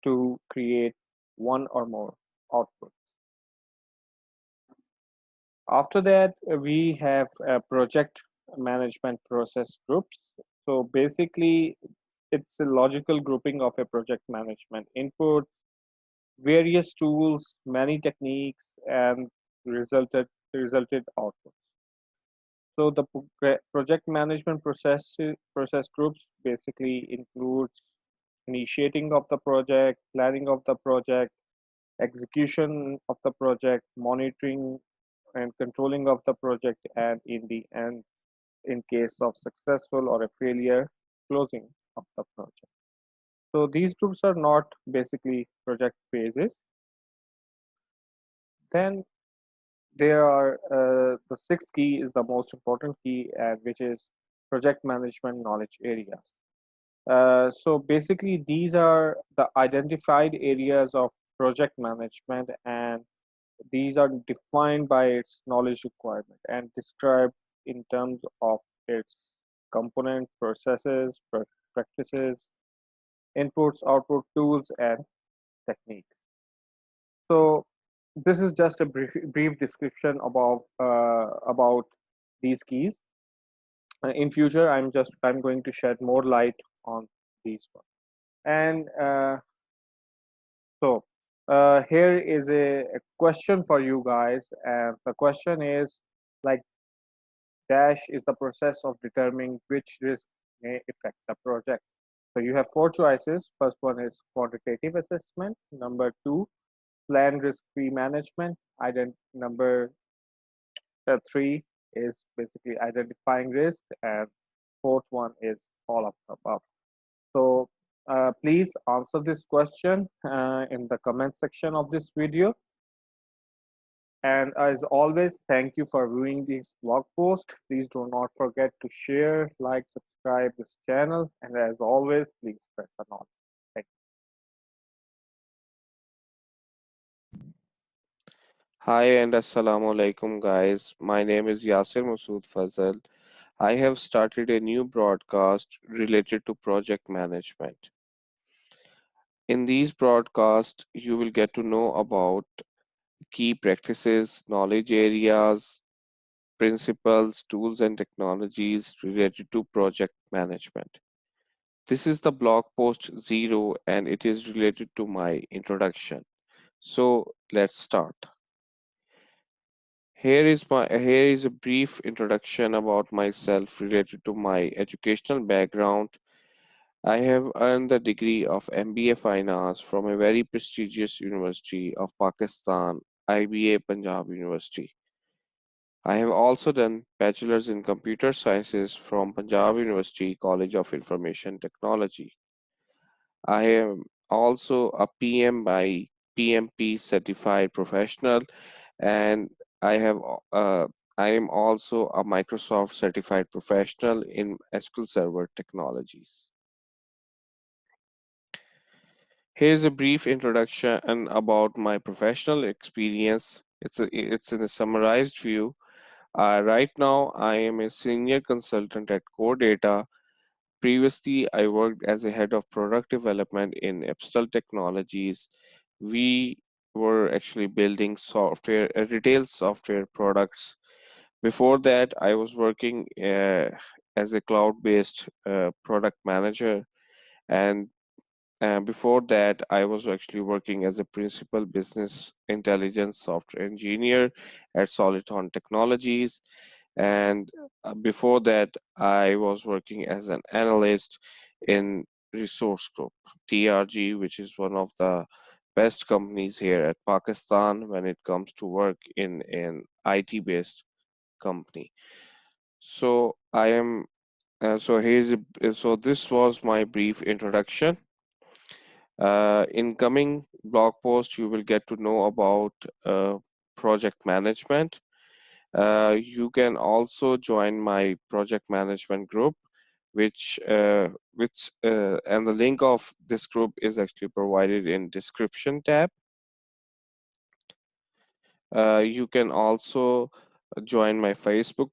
to create one or more outputs. After that, we have project management process groups. So basically, it's a logical grouping of a project management inputs, various tools, many techniques, and resulted resulted outputs. So the project management process groups basically includes initiating of the project, planning of the project, execution of the project, monitoring and controlling of the project, and in the end, in case of successful or a failure, closing of the project. So these groups are not basically project phases. Then there are the sixth key is the most important key, and which is project management knowledge areas. So basically, these are the identified areas of project management, and these are defined by its knowledge requirement and described in terms of its component processes, practices, inputs, output tools, and techniques. So this is just a brief description about these keys. In future, I'm going to shed more light on these ones. And so here is a question for you guys, and the question is like dash is the process of determining which risks may affect the project. So you have four choices. First one is quantitative assessment. Number two, plan risk-free management. Number three is basically identifying risk, and fourth one is all of the above. So please answer this question in the comment section of this video. And as always, thank you for viewing this blog post. Please do not forget to share, like, subscribe this channel, and as always, please spread the knowledge. Thank you.
Hi and assalamu alaikum guys. My name is Yasir Masood Fazal. I have started a new broadcast related to project management. In these broadcasts, you will get to know about key practices, knowledge areas, principles, tools, and technologies related to project management. This is the blog post 0 and it is related to my introduction. So let's start. Here is a brief introduction about myself related to my educational background. I have earned the degree of MBA Finance from a very prestigious university of Pakistan, IBA Punjab University. I have also done bachelor's in computer sciences from Punjab University College of Information Technology. I am also a PM by PMP certified professional, and I have I am also a Microsoft certified professional in SQL Server technologies. Here's a brief introduction about my professional experience. It's in a summarized view. Right now, I am a senior consultant at Core Data. Previously, I worked as a head of product development in Epstal Technologies. We were actually building software, retail software products. Before that, I was working as a cloud-based product manager, and before that, I was actually working as a principal business intelligence software engineer at Soliton Technologies. And before that, I was working as an analyst in Resource Group, TRG, which is one of the best companies here at Pakistan when it comes to work in an IT-based company. So I am. So this was my brief introduction. In coming blog post, you will get to know about project management. You can also join my project management group, and the link of this group is actually provided in description tab. You can also join my Facebook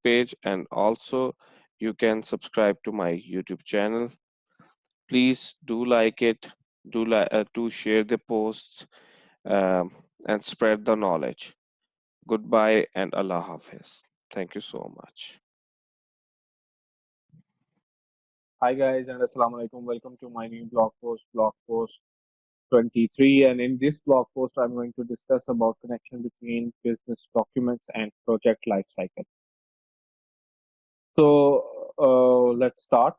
page, and also you can subscribe to my YouTube channel. Please do like it, do share the posts, and spread the knowledge. Goodbye and Allah Hafiz. Thank you so much.
Hi guys, and assalamu alaikum. Welcome to my new blog post. 2023, and in this blog post I'm going to discuss about connection between business documents and project lifecycle. So let's start.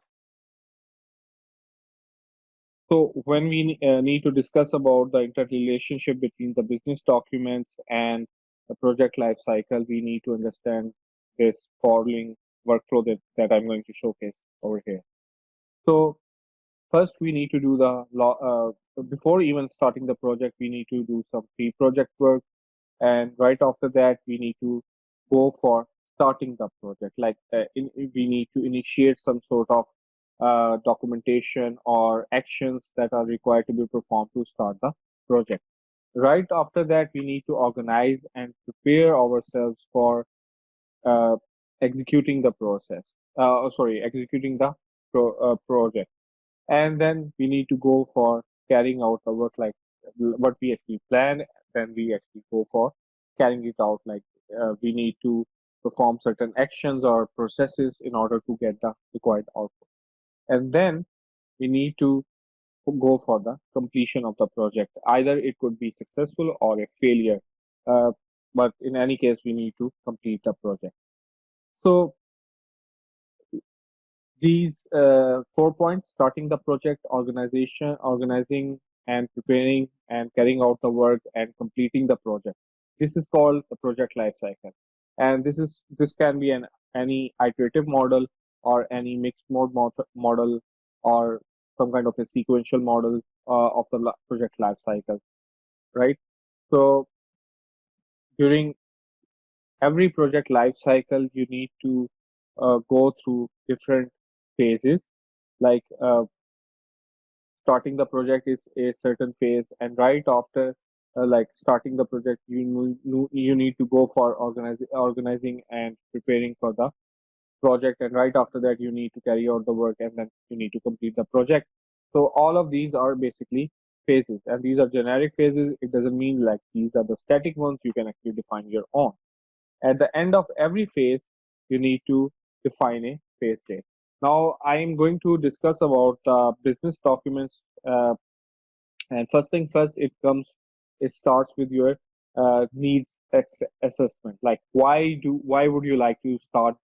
So when we need to discuss about the interrelationship between the business documents and the project lifecycle, we need to understand this following workflow that I'm going to showcase over here. So first we need to do before even starting the project, we need to do some pre-project work, and right after that we need to go for starting the project. We need to initiate some sort of documentation or actions that are required to be performed to start the project. Right after that, we need to organize and prepare ourselves for uh, executing the executing the project. And then we need to go for carrying out the work, like what we actually plan. Then we actually go for carrying it out, we need to perform certain actions or processes in order to get the required output. And then we need to go for the completion of the project. Either it could be successful or a failure, uh, but in any case we need to complete the project. So these 4 points: starting the project, organizing and preparing and carrying out the work, and completing the project. This is called the project life cycle. And this can be any iterative model, or any mixed mode model, or some kind of a sequential model of the project life cycle, right? So during every project life cycle, you need to go through different phases. Like starting the project is a certain phase, and right after starting the project, you need to go for organizing and preparing for the project, and right after that you need to carry out the work, and then you need to complete the project. So all of these are basically phases, and these are generic phases. It doesn't mean like these are the static ones. You can actually define your own. At the end of every phase, you need to define a phase date. Now, I am going to discuss about business documents. And first thing first, it starts with your needs assessment. Like, why would you like to start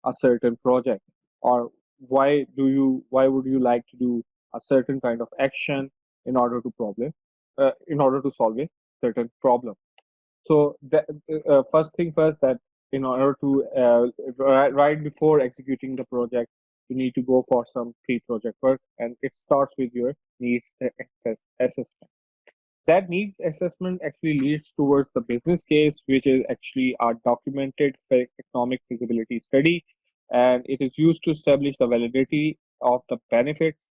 a certain project, or why would you like to do a certain kind of action in order to solve a certain problem. So first thing first, that in order to right before executing the project, you need to go for some pre-project work, and it starts with your needs assessment. That needs assessment actually leads towards the business case, which is actually a documented economic feasibility study, and it is used to establish the validity of the benefits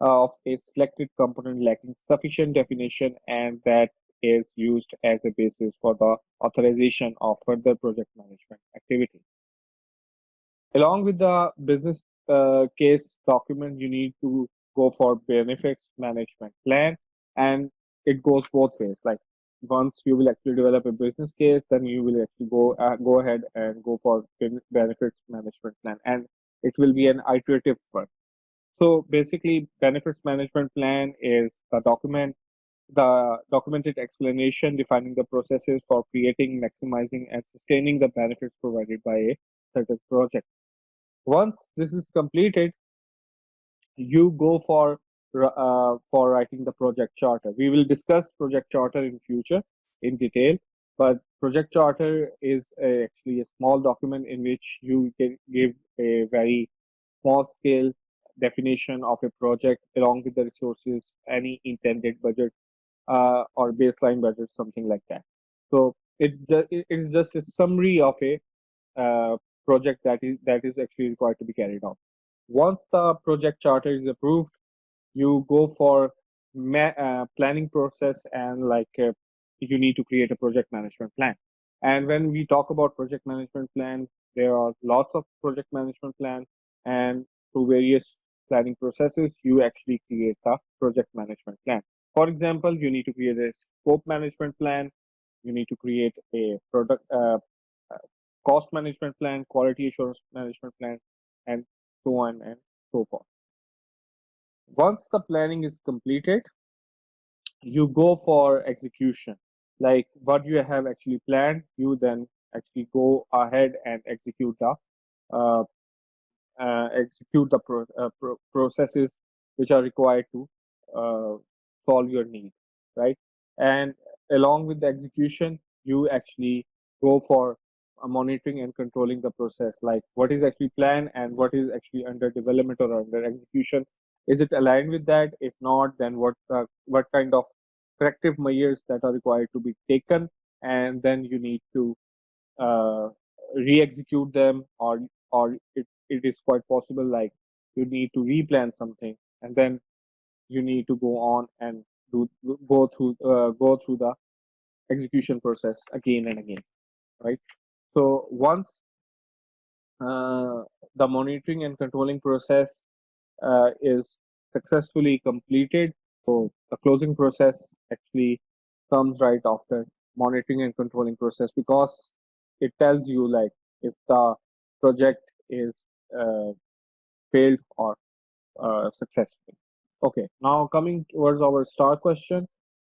of a selected component lacking sufficient definition, and that is used as a basis for the authorization of further project management activity. Along with the business case document, you need to go for benefits management plan, and it goes both ways. Like, once you will actually develop a business case, then you will actually go ahead and go for benefits management plan, and it will be an iterative work. So basically, benefits management plan is the documented explanation defining the processes for creating, maximizing, and sustaining the benefits provided by a certain project. Once this is completed, you go for writing the project charter. We will discuss project charter in future in detail, but project charter is actually a small document in which you can give a very small scale definition of a project along with the resources, any intended budget or baseline budget, something like that. So it is just a summary of a project that is actually required to be carried out. Once the project charter is approved, you go for planning process, and you need to create a project management plan. And when we talk about project management plan, there are lots of project management plans, and through various planning processes, you actually create a project management plan. For example, you need to create a scope management plan, you need to create a product cost management plan, quality assurance management plan, and so on and so forth. Once the planning is completed, you go for execution. Like what you have actually planned, you then actually go ahead and uh, execute the processes which are required to uh, solve your need, right? And along with the execution, you actually go for monitoring and controlling the process, like what is actually planned and what is actually under development or under execution. Is it aligned with that? If not, then what kind of corrective measures that are required to be taken, and then you need to uh, re-execute them, or it is quite possible like you need to replan something, and then you need to go on and do go through the execution process again and again, right? So once uh, the monitoring and controlling process is successfully completed, so the closing process actually comes right after monitoring and controlling process, because it tells you like if the project is uh, failed or successful. Okay, now coming towards our star question.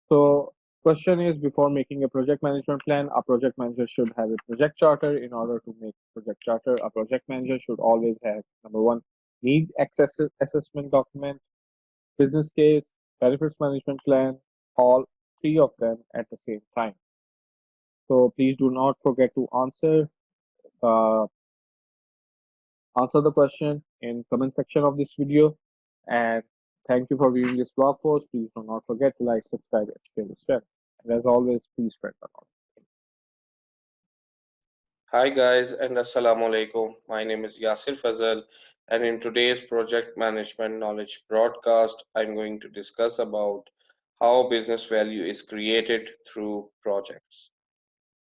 So question is, before making a project management plan, a project manager should have a project charter. In order to make project charter, a project manager should always have number one, need access assessment document, business case, benefits management plan, all three of them at the same time. So please do not forget to uh, answer the question in comment section of this video. And thank you for viewing this blog post. Please do not forget to like, subscribe, and share this channel. And as always, please spread the knowledge.
Hi guys and Assalamu alaikum. My name is Yasir Fazal, and in today's project management knowledge broadcast, I'm going to discuss about how business value is created through projects.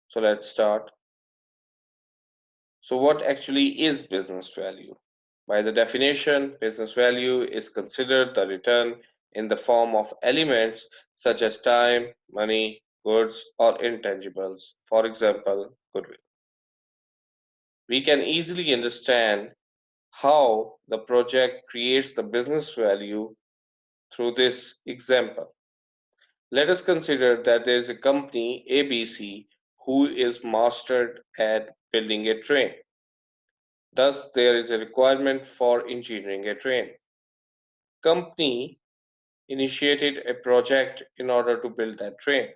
So let's start. So what actually is business value? By the definition, business value is considered the return in the form of elements such as time, money, goods, or intangibles. For example, goodwill. We can easily understand how the project creates the business value through this example. Let us consider that there is a company ABC who is mastered at building a train. Thus, there is a requirement for engineering a train. Company initiated a project in order to build that train.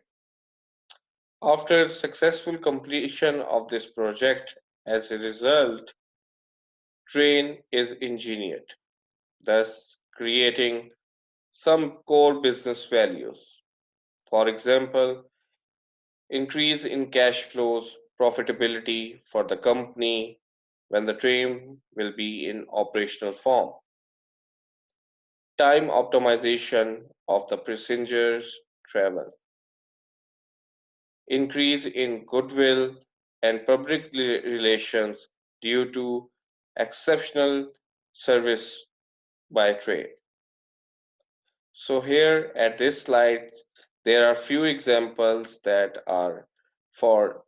After successful completion of this project, as a result, train is engineered, thus creating some core business values. For example, increase in cash flows, profitability for the company when the train will be in operational form, time optimization of the passengers' travel, increase in goodwill and public relations due to exceptional service by train. So here at this slide, there are few examples that are for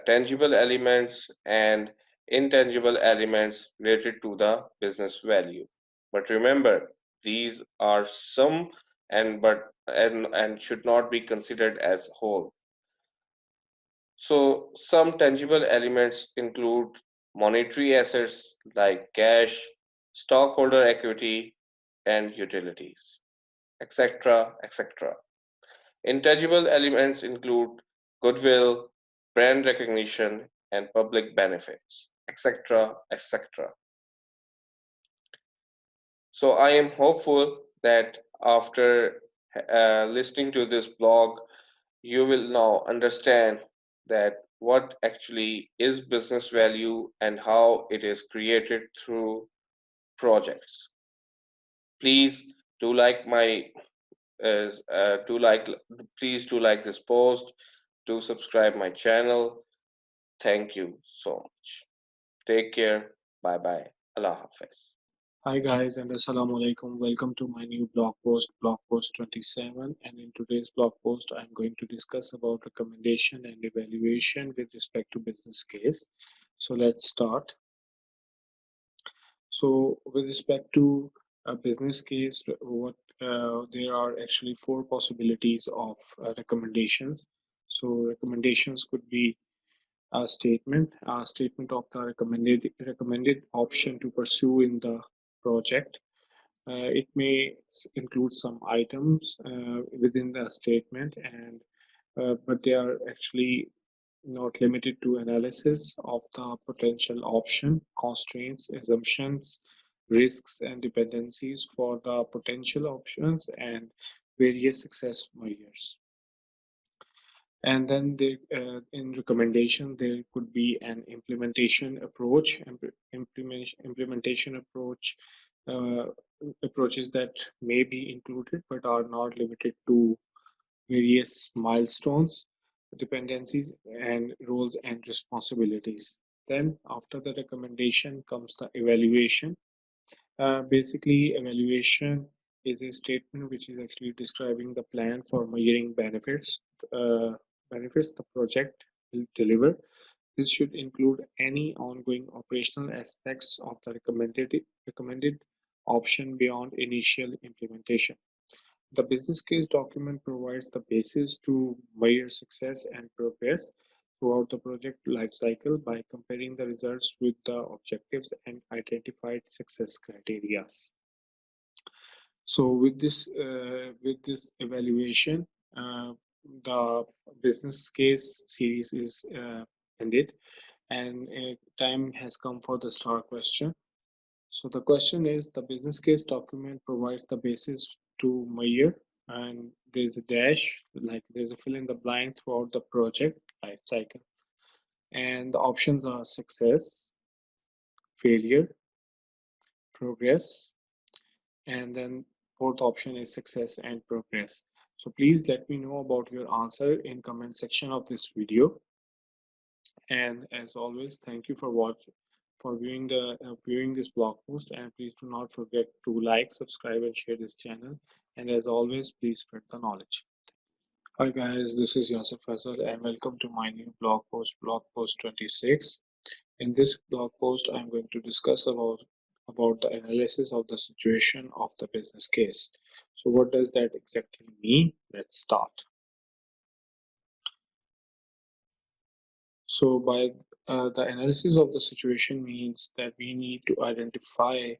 tangible elements and intangible elements related to the business value. But remember, these are some and should not be considered as whole. So some tangible elements include monetary assets like cash, stockholder equity, and utilities, etc., etc. Intangible elements include goodwill, brand recognition, and public benefits, etc., etc. So I am hopeful that after listening to this blog, you will now understand that what actually is business value and how it is created through projects. Please do like my do like please do like this post, do subscribe my channel. Thank you so much. Take care. Bye bye. Allah Hafiz.
Hi guys and assalamu alaikum. Welcome to my new blog post 27. And in today's blog post, I'm going to discuss about recommendation and evaluation with respect to business case. So let's start. So with respect to a business case, what there are actually four possibilities of recommendations. So recommendations could be a statement of the recommended option to pursue in the project. It may include some items within the statement, and but they are actually not limited to analysis of the potential option, constraints, assumptions, risks, and dependencies for the potential options, and various success measures. And then in recommendation, there could be an implementation approach, implementation approach, uh, approaches that may be included but are not limited to various milestones, dependencies, and roles and responsibilities. Then, after the recommendation comes the evaluation. Basically, evaluation is a statement which is actually describing the plan for measuring benefits the project will deliver. This should include any ongoing operational aspects of the recommended option beyond initial implementation. The business case document provides the basis to measure success and progress throughout the project lifecycle by comparing the results with the objectives and identified success criteria. So with this evaluation, the business case series is ended, and time has come for the star question. So the question is, the business case document provides the basis to measure, and there's a dash, like there's a fill in the blank throughout the project life cycle. And the options are success, failure, progress, and then fourth option is success and progress. So please let me know about your answer in comment section of this video. And as always, thank you for viewing this blog post, and please do not forget to like, subscribe, and share this channel. And as always, please spread the knowledge. Hi guys, this is Yasir Fazal, and welcome to my new blog post 26. In this blog post, I'm going to discuss about the analysis of the situation of the business case. So what does that exactly mean? Let's start. So by the analysis of the situation means that we need to identify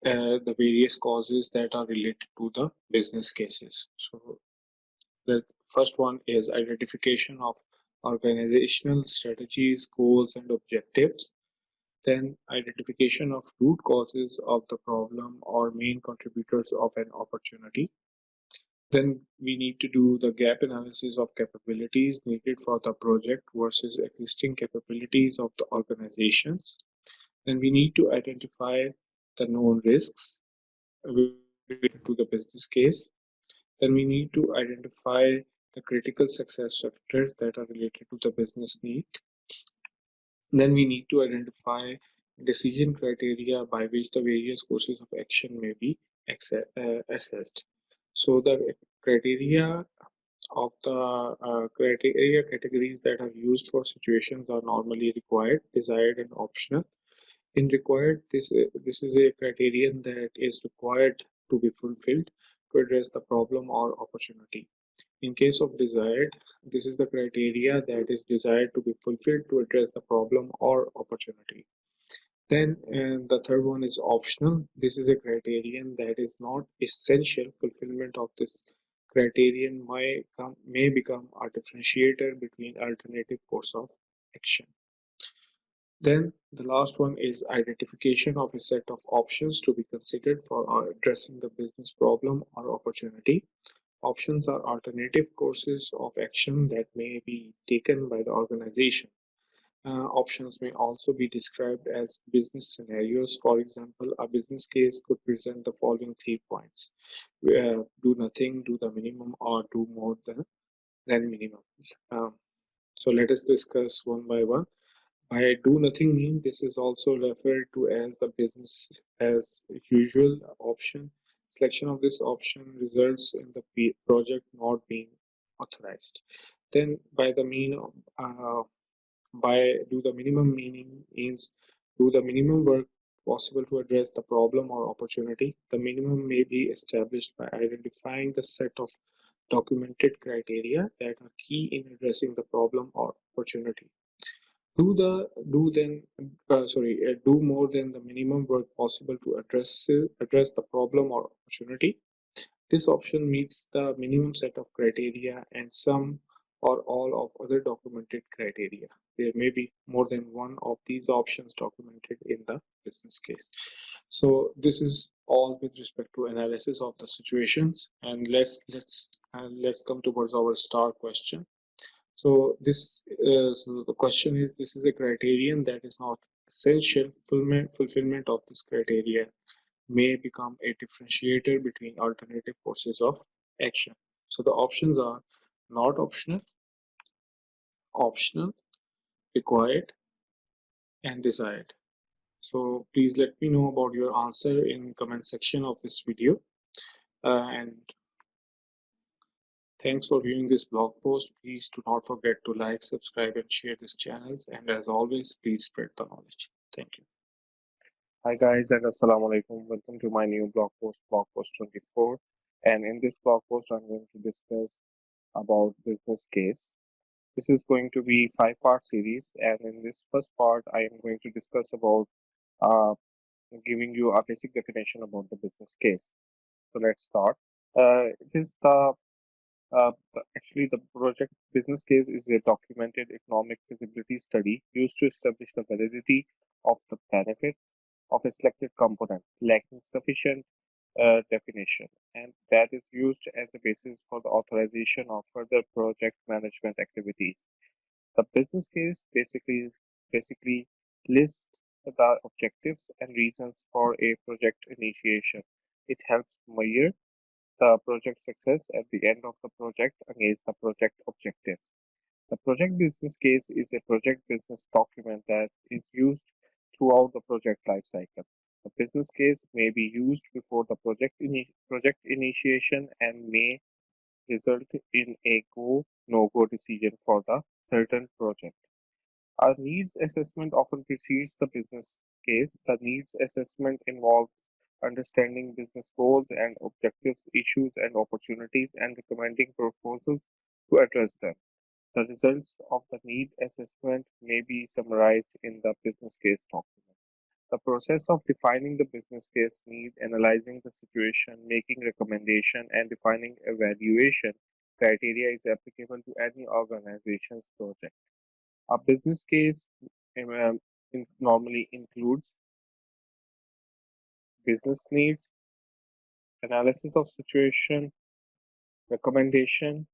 the various causes that are related to the business cases. So the first one is identification of organizational strategies, goals, and objectives. Then identification of root causes of the problem or main contributors of an opportunity. Then we need to do the gap analysis of capabilities needed for the project versus existing capabilities of the organizations. Then we need to identify the known risks related to the business case. Then we need to identify the critical success factors that are related to the business need. Then we need to identify decision criteria by which the various courses of action may be assessed. So the criteria of the criteria categories that are used for situations are normally required, desired, and optional. In required, this is a criterion that is required to be fulfilled to address the problem or opportunity. In case of desired, this is the criteria that is desired to be fulfilled to address the problem or opportunity. Then the third one is optional. This is a criterion that is not essential. Fulfillment of this criterion may become a differentiator between alternative course of action. Then the last one is identification of a set of options to be considered for addressing the business problem or opportunity. Options are alternative courses of action that may be taken by the organization. Options may also be described as business scenarios. For example, a business case could present the following 3 points. Do nothing, do the minimum, or do more than minimum. So let us discuss one by one. By do nothing mean, this is also referred to as the business as usual option. Selection of this option results in the project not being authorized. Then by do the minimum means do the minimum work possible to address the problem or opportunity. The minimum may be established by identifying the set of documented criteria that are key in addressing the problem or opportunity. Do more than the minimum work possible to address the problem or opportunity. This option meets the minimum set of criteria and some or all of other documented criteria. There may be more than one of these options documented in the business case. So this is all with respect to analysis of the situations. And let's come towards our star question. So the question is: this is a criterion that is not essential. Fulfillment of this criteria may become a differentiator between alternative courses of action. So the options are not optional, optional, required, and desired. So please let me know about your answer in comment section of this video. And thanks for viewing this blog post. Please do not forget to like, subscribe, and share this channel. And as always, please spread the knowledge. Thank you.
Hi guys and assalamu alaikum. Welcome to my new blog post 24. And in this blog post, I'm going to discuss about business case. This is going to be 5-part series, and in this first part, I am going to discuss about uh, giving you a basic definition about the business case. So let's start. It is actually the project business case is a documented economic feasibility study used to establish the validity of the benefit of a selected component lacking sufficient definition, and that is used as a basis for the authorization of further project management activities. The business case basically lists the objectives and reasons for a project initiation. It helps measure the project success at the end of the project against the project objectives. The project business case is a project business document that is used throughout the project lifecycle. The business case may be used before the project initiation and may result in a go/no-go decision for the certain project. A needs assessment often precedes the business case. The needs assessment involves understanding business goals and objectives, issues and opportunities, and recommending proposals to address them. The results of the need assessment may be summarized in the business case document. The process of defining the business case need, analyzing the situation, making recommendation, and defining evaluation criteria is applicable to any organization's project. A business case normally includes business needs, analysis of situation, recommendation,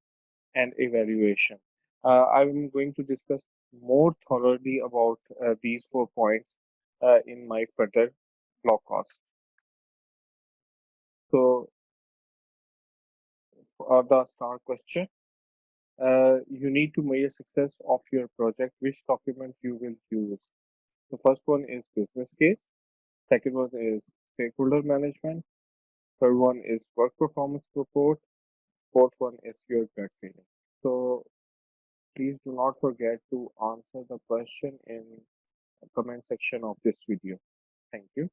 and evaluation. I'm going to discuss more thoroughly about these 4 points in my further blog post. So, for the star question, you need to measure success of your project. Which document you will use? The first one is business case. Second one is stakeholder management. Third one is work performance report. Fourth one is your gut feeling. So please do not forget to answer the question in the comment section of this video. Thank you.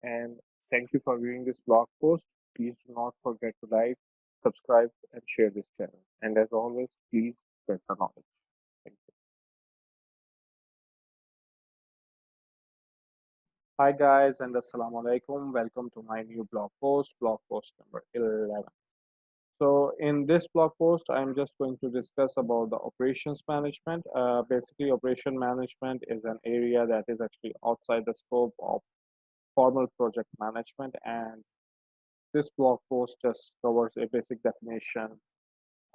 And thank you for viewing this blog post. Please do not forget to like, subscribe, and share this channel. And as always, please spread the knowledge. Thank you. Hi guys and assalamu alaikum. Welcome to my new blog post number 11. So in this blog post, I'm just going to discuss about the operations management. Basically, operation management is an area that is actually outside the scope of formal project management, and this blog post just covers a basic definition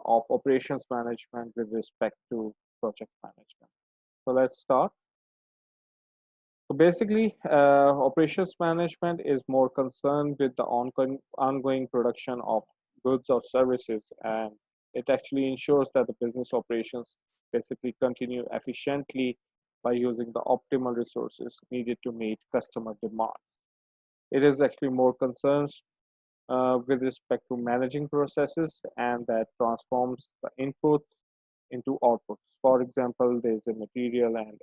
of operations management with respect to project management. So let's start. So basically, operations management is more concerned with the ongoing production of goods or services, and it actually ensures that the business operations basically continue efficiently by using the optimal resources needed to meet customer demand. It is actually more concerned with respect to managing processes, and that transforms the inputs into outputs. For example, there is a material, and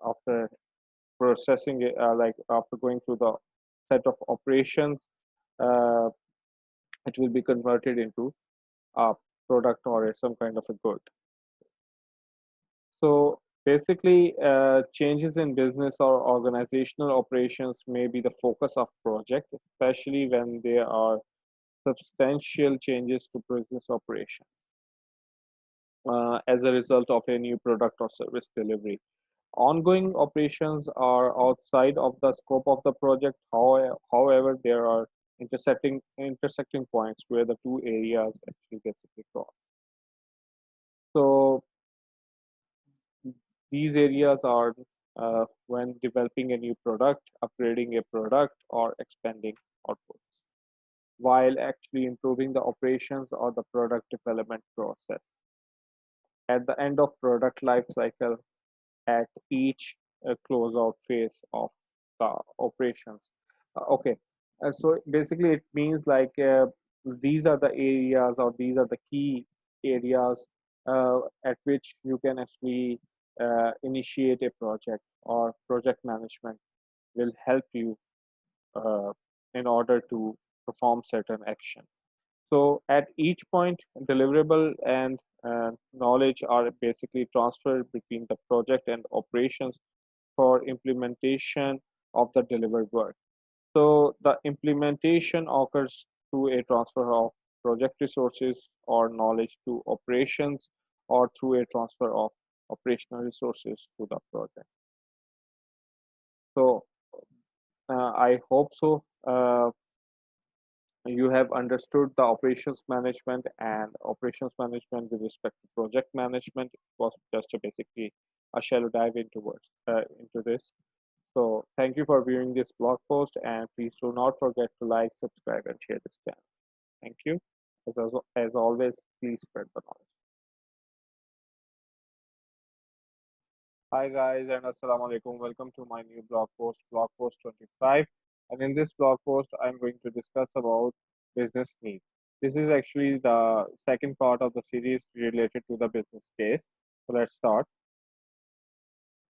after
processing it, like after going through the set of operations, uh, it will be converted into a product or some kind of a good. So basically, changes in business or organizational operations may be the focus of project, especially when there are substantial changes to business operations as a result of a new product or service delivery. Ongoing operations are outside of the scope of the project. However, there are intersecting points where the two areas actually basically cross. So these areas are when developing a new product, upgrading a product, or expanding outputs, while actually improving the operations or the product development process. At the end of product life cycle, at each closeout phase of the operations. Okay, so basically it means like these are the areas or these are the key areas at which you can actually initiate a project, or project management will help you uh, in order to perform certain action. So at each point, deliverable and knowledge are basically transferred between the project and operations for implementation of the delivered work. So the implementation occurs through a transfer of project resources or knowledge to operations, or through a transfer of operational resources to the project. So I hope so. You have understood the operations management and operations management with respect to project management. It was just a basically a shallow dive into this. So thank you for viewing this blog post, and please do not forget to like, subscribe, and share this channel. Thank you. As always, please spread the knowledge. Hi guys, and assalamu alaikum. Welcome to my new blog post 25. And in this blog post, I'm going to discuss about business need. This is actually the second part of the series related to the business case. So let's start.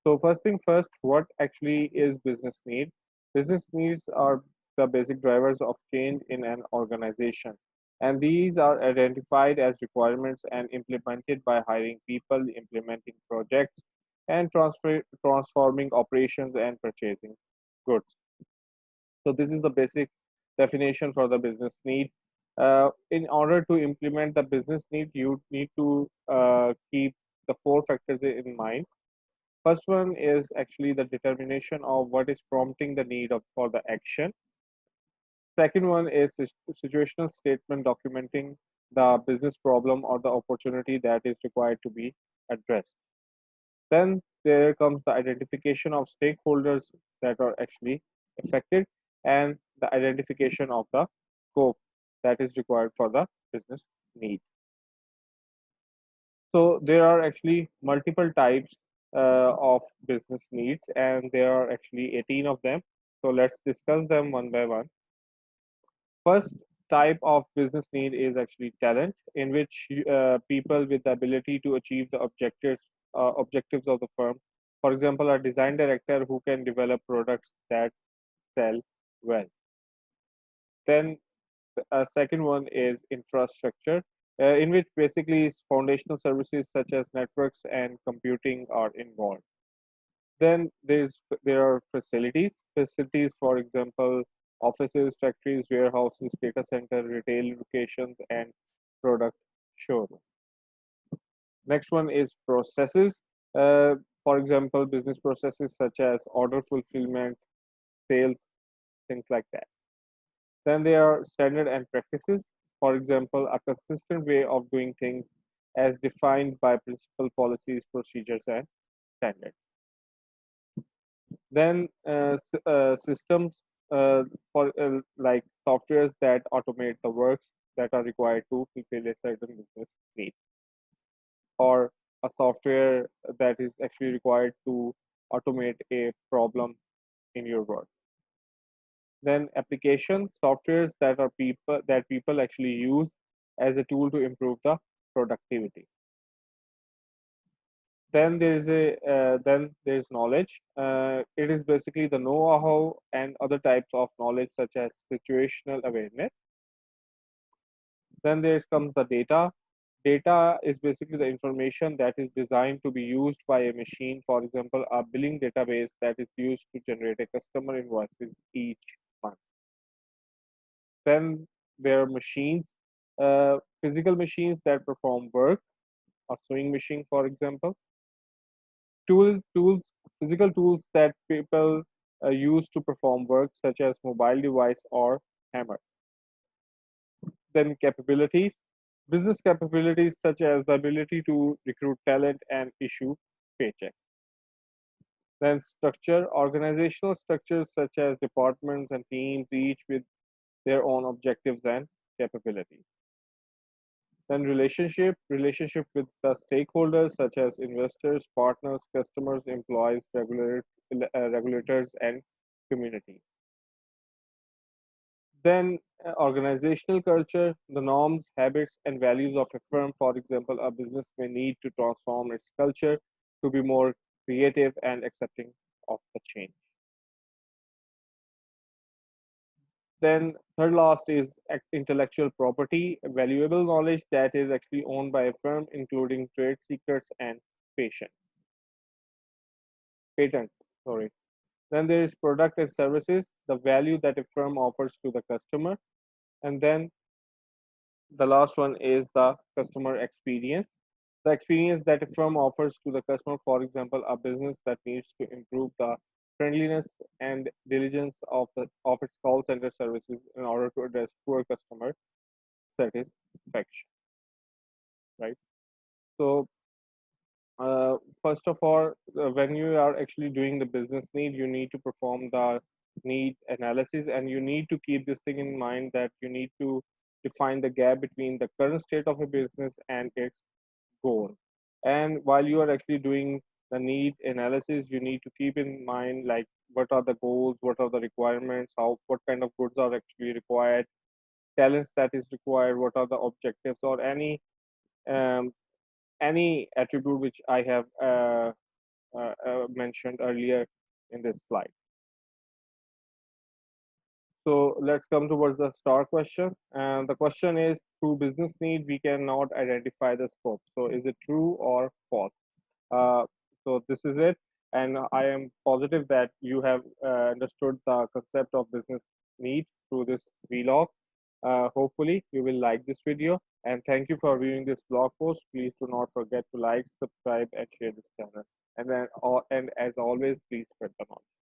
So first thing first, what actually is business need? Business needs are the basic drivers of change in an organization. And these are identified as requirements and implemented by hiring people, implementing projects, and transforming operations and purchasing goods. So this is the basic definition for the business need. In order to implement the business need, you need to keep the four factors in mind. First one is actually the determination of what is prompting the need for the action. Second one is situational statement documenting the business problem or the opportunity that is required to be addressed. Then there comes the identification of stakeholders that are actually affected, and the identification of the scope that is required for the business need. So there are actually multiple types of business needs, and there are actually 18 of them. So let's discuss them one by one. First type of business need is actually talent, in which people with the ability to achieve the objectives of the firm. For example, a design director who can develop products that sell well. Then a second one is infrastructure, in which basically foundational services such as networks and computing are involved. Then there are facilities, for example, offices, factories, warehouses, data center, retail locations, and product showroom. Next one is processes. For example, business processes such as order fulfillment, sales, things like that. Then there are standard and practices. For example, a consistent way of doing things as defined by principal policies, procedures, and standards. Then systems for like softwares that automate the works that are required to fulfill a certain business need, or a software that is actually required to automate a problem in your work. Then applications, softwares that people actually use as a tool to improve the productivity. Then there is knowledge. It is basically the know-how and other types of knowledge such as situational awareness. Then there comes the data. Data is basically the information that is designed to be used by a machine. For example, a billing database that is used to generate a customer invoices each month. Then there are machines, physical machines that perform work, a sewing machine, for example. Tools, physical tools that people use to perform work, such as mobile device or hammer. Then capabilities, business capabilities such as the ability to recruit talent and issue paychecks. Then structure, organizational structures such as departments and teams, each with their own objectives and capabilities. Then relationship with the stakeholders such as investors, partners, customers, employees, regulators, and community. Then organizational culture, the norms, habits, and values of a firm. For example, a business may need to transform its culture to be more creative and accepting of the change. Then third last is intellectual property, valuable knowledge that is actually owned by a firm, including trade secrets and patents. Patents, sorry. Then there is product and services, the value that a firm offers to the customer. And then the last one is the customer experience, the experience that a firm offers to the customer. For example, a business that needs to improve the friendliness and diligence of its call center services in order to address poor customer satisfaction, right? So first of all, when you are actually doing the business need, you need to perform the need analysis, and you need to keep this thing in mind that you need to define the gap between the current state of a business and its goal. And while you are actually doing the need analysis, you need to keep in mind like what are the goals, what are the requirements, how what kind of goods are actually required, talents that is required, what are the objectives, or um, any attribute which I have mentioned earlier in this slide. So let's come towards the star question. And the question is, through business need, we cannot identify the scope. So is it true or false? Uh, so this is it. And I am positive that you have understood the concept of business need through this vlog. Hopefully you will like this video, and thank you for viewing this blog post. Please do not forget to like, subscribe, and share this channel. And then, and as always, please spread the knowledge.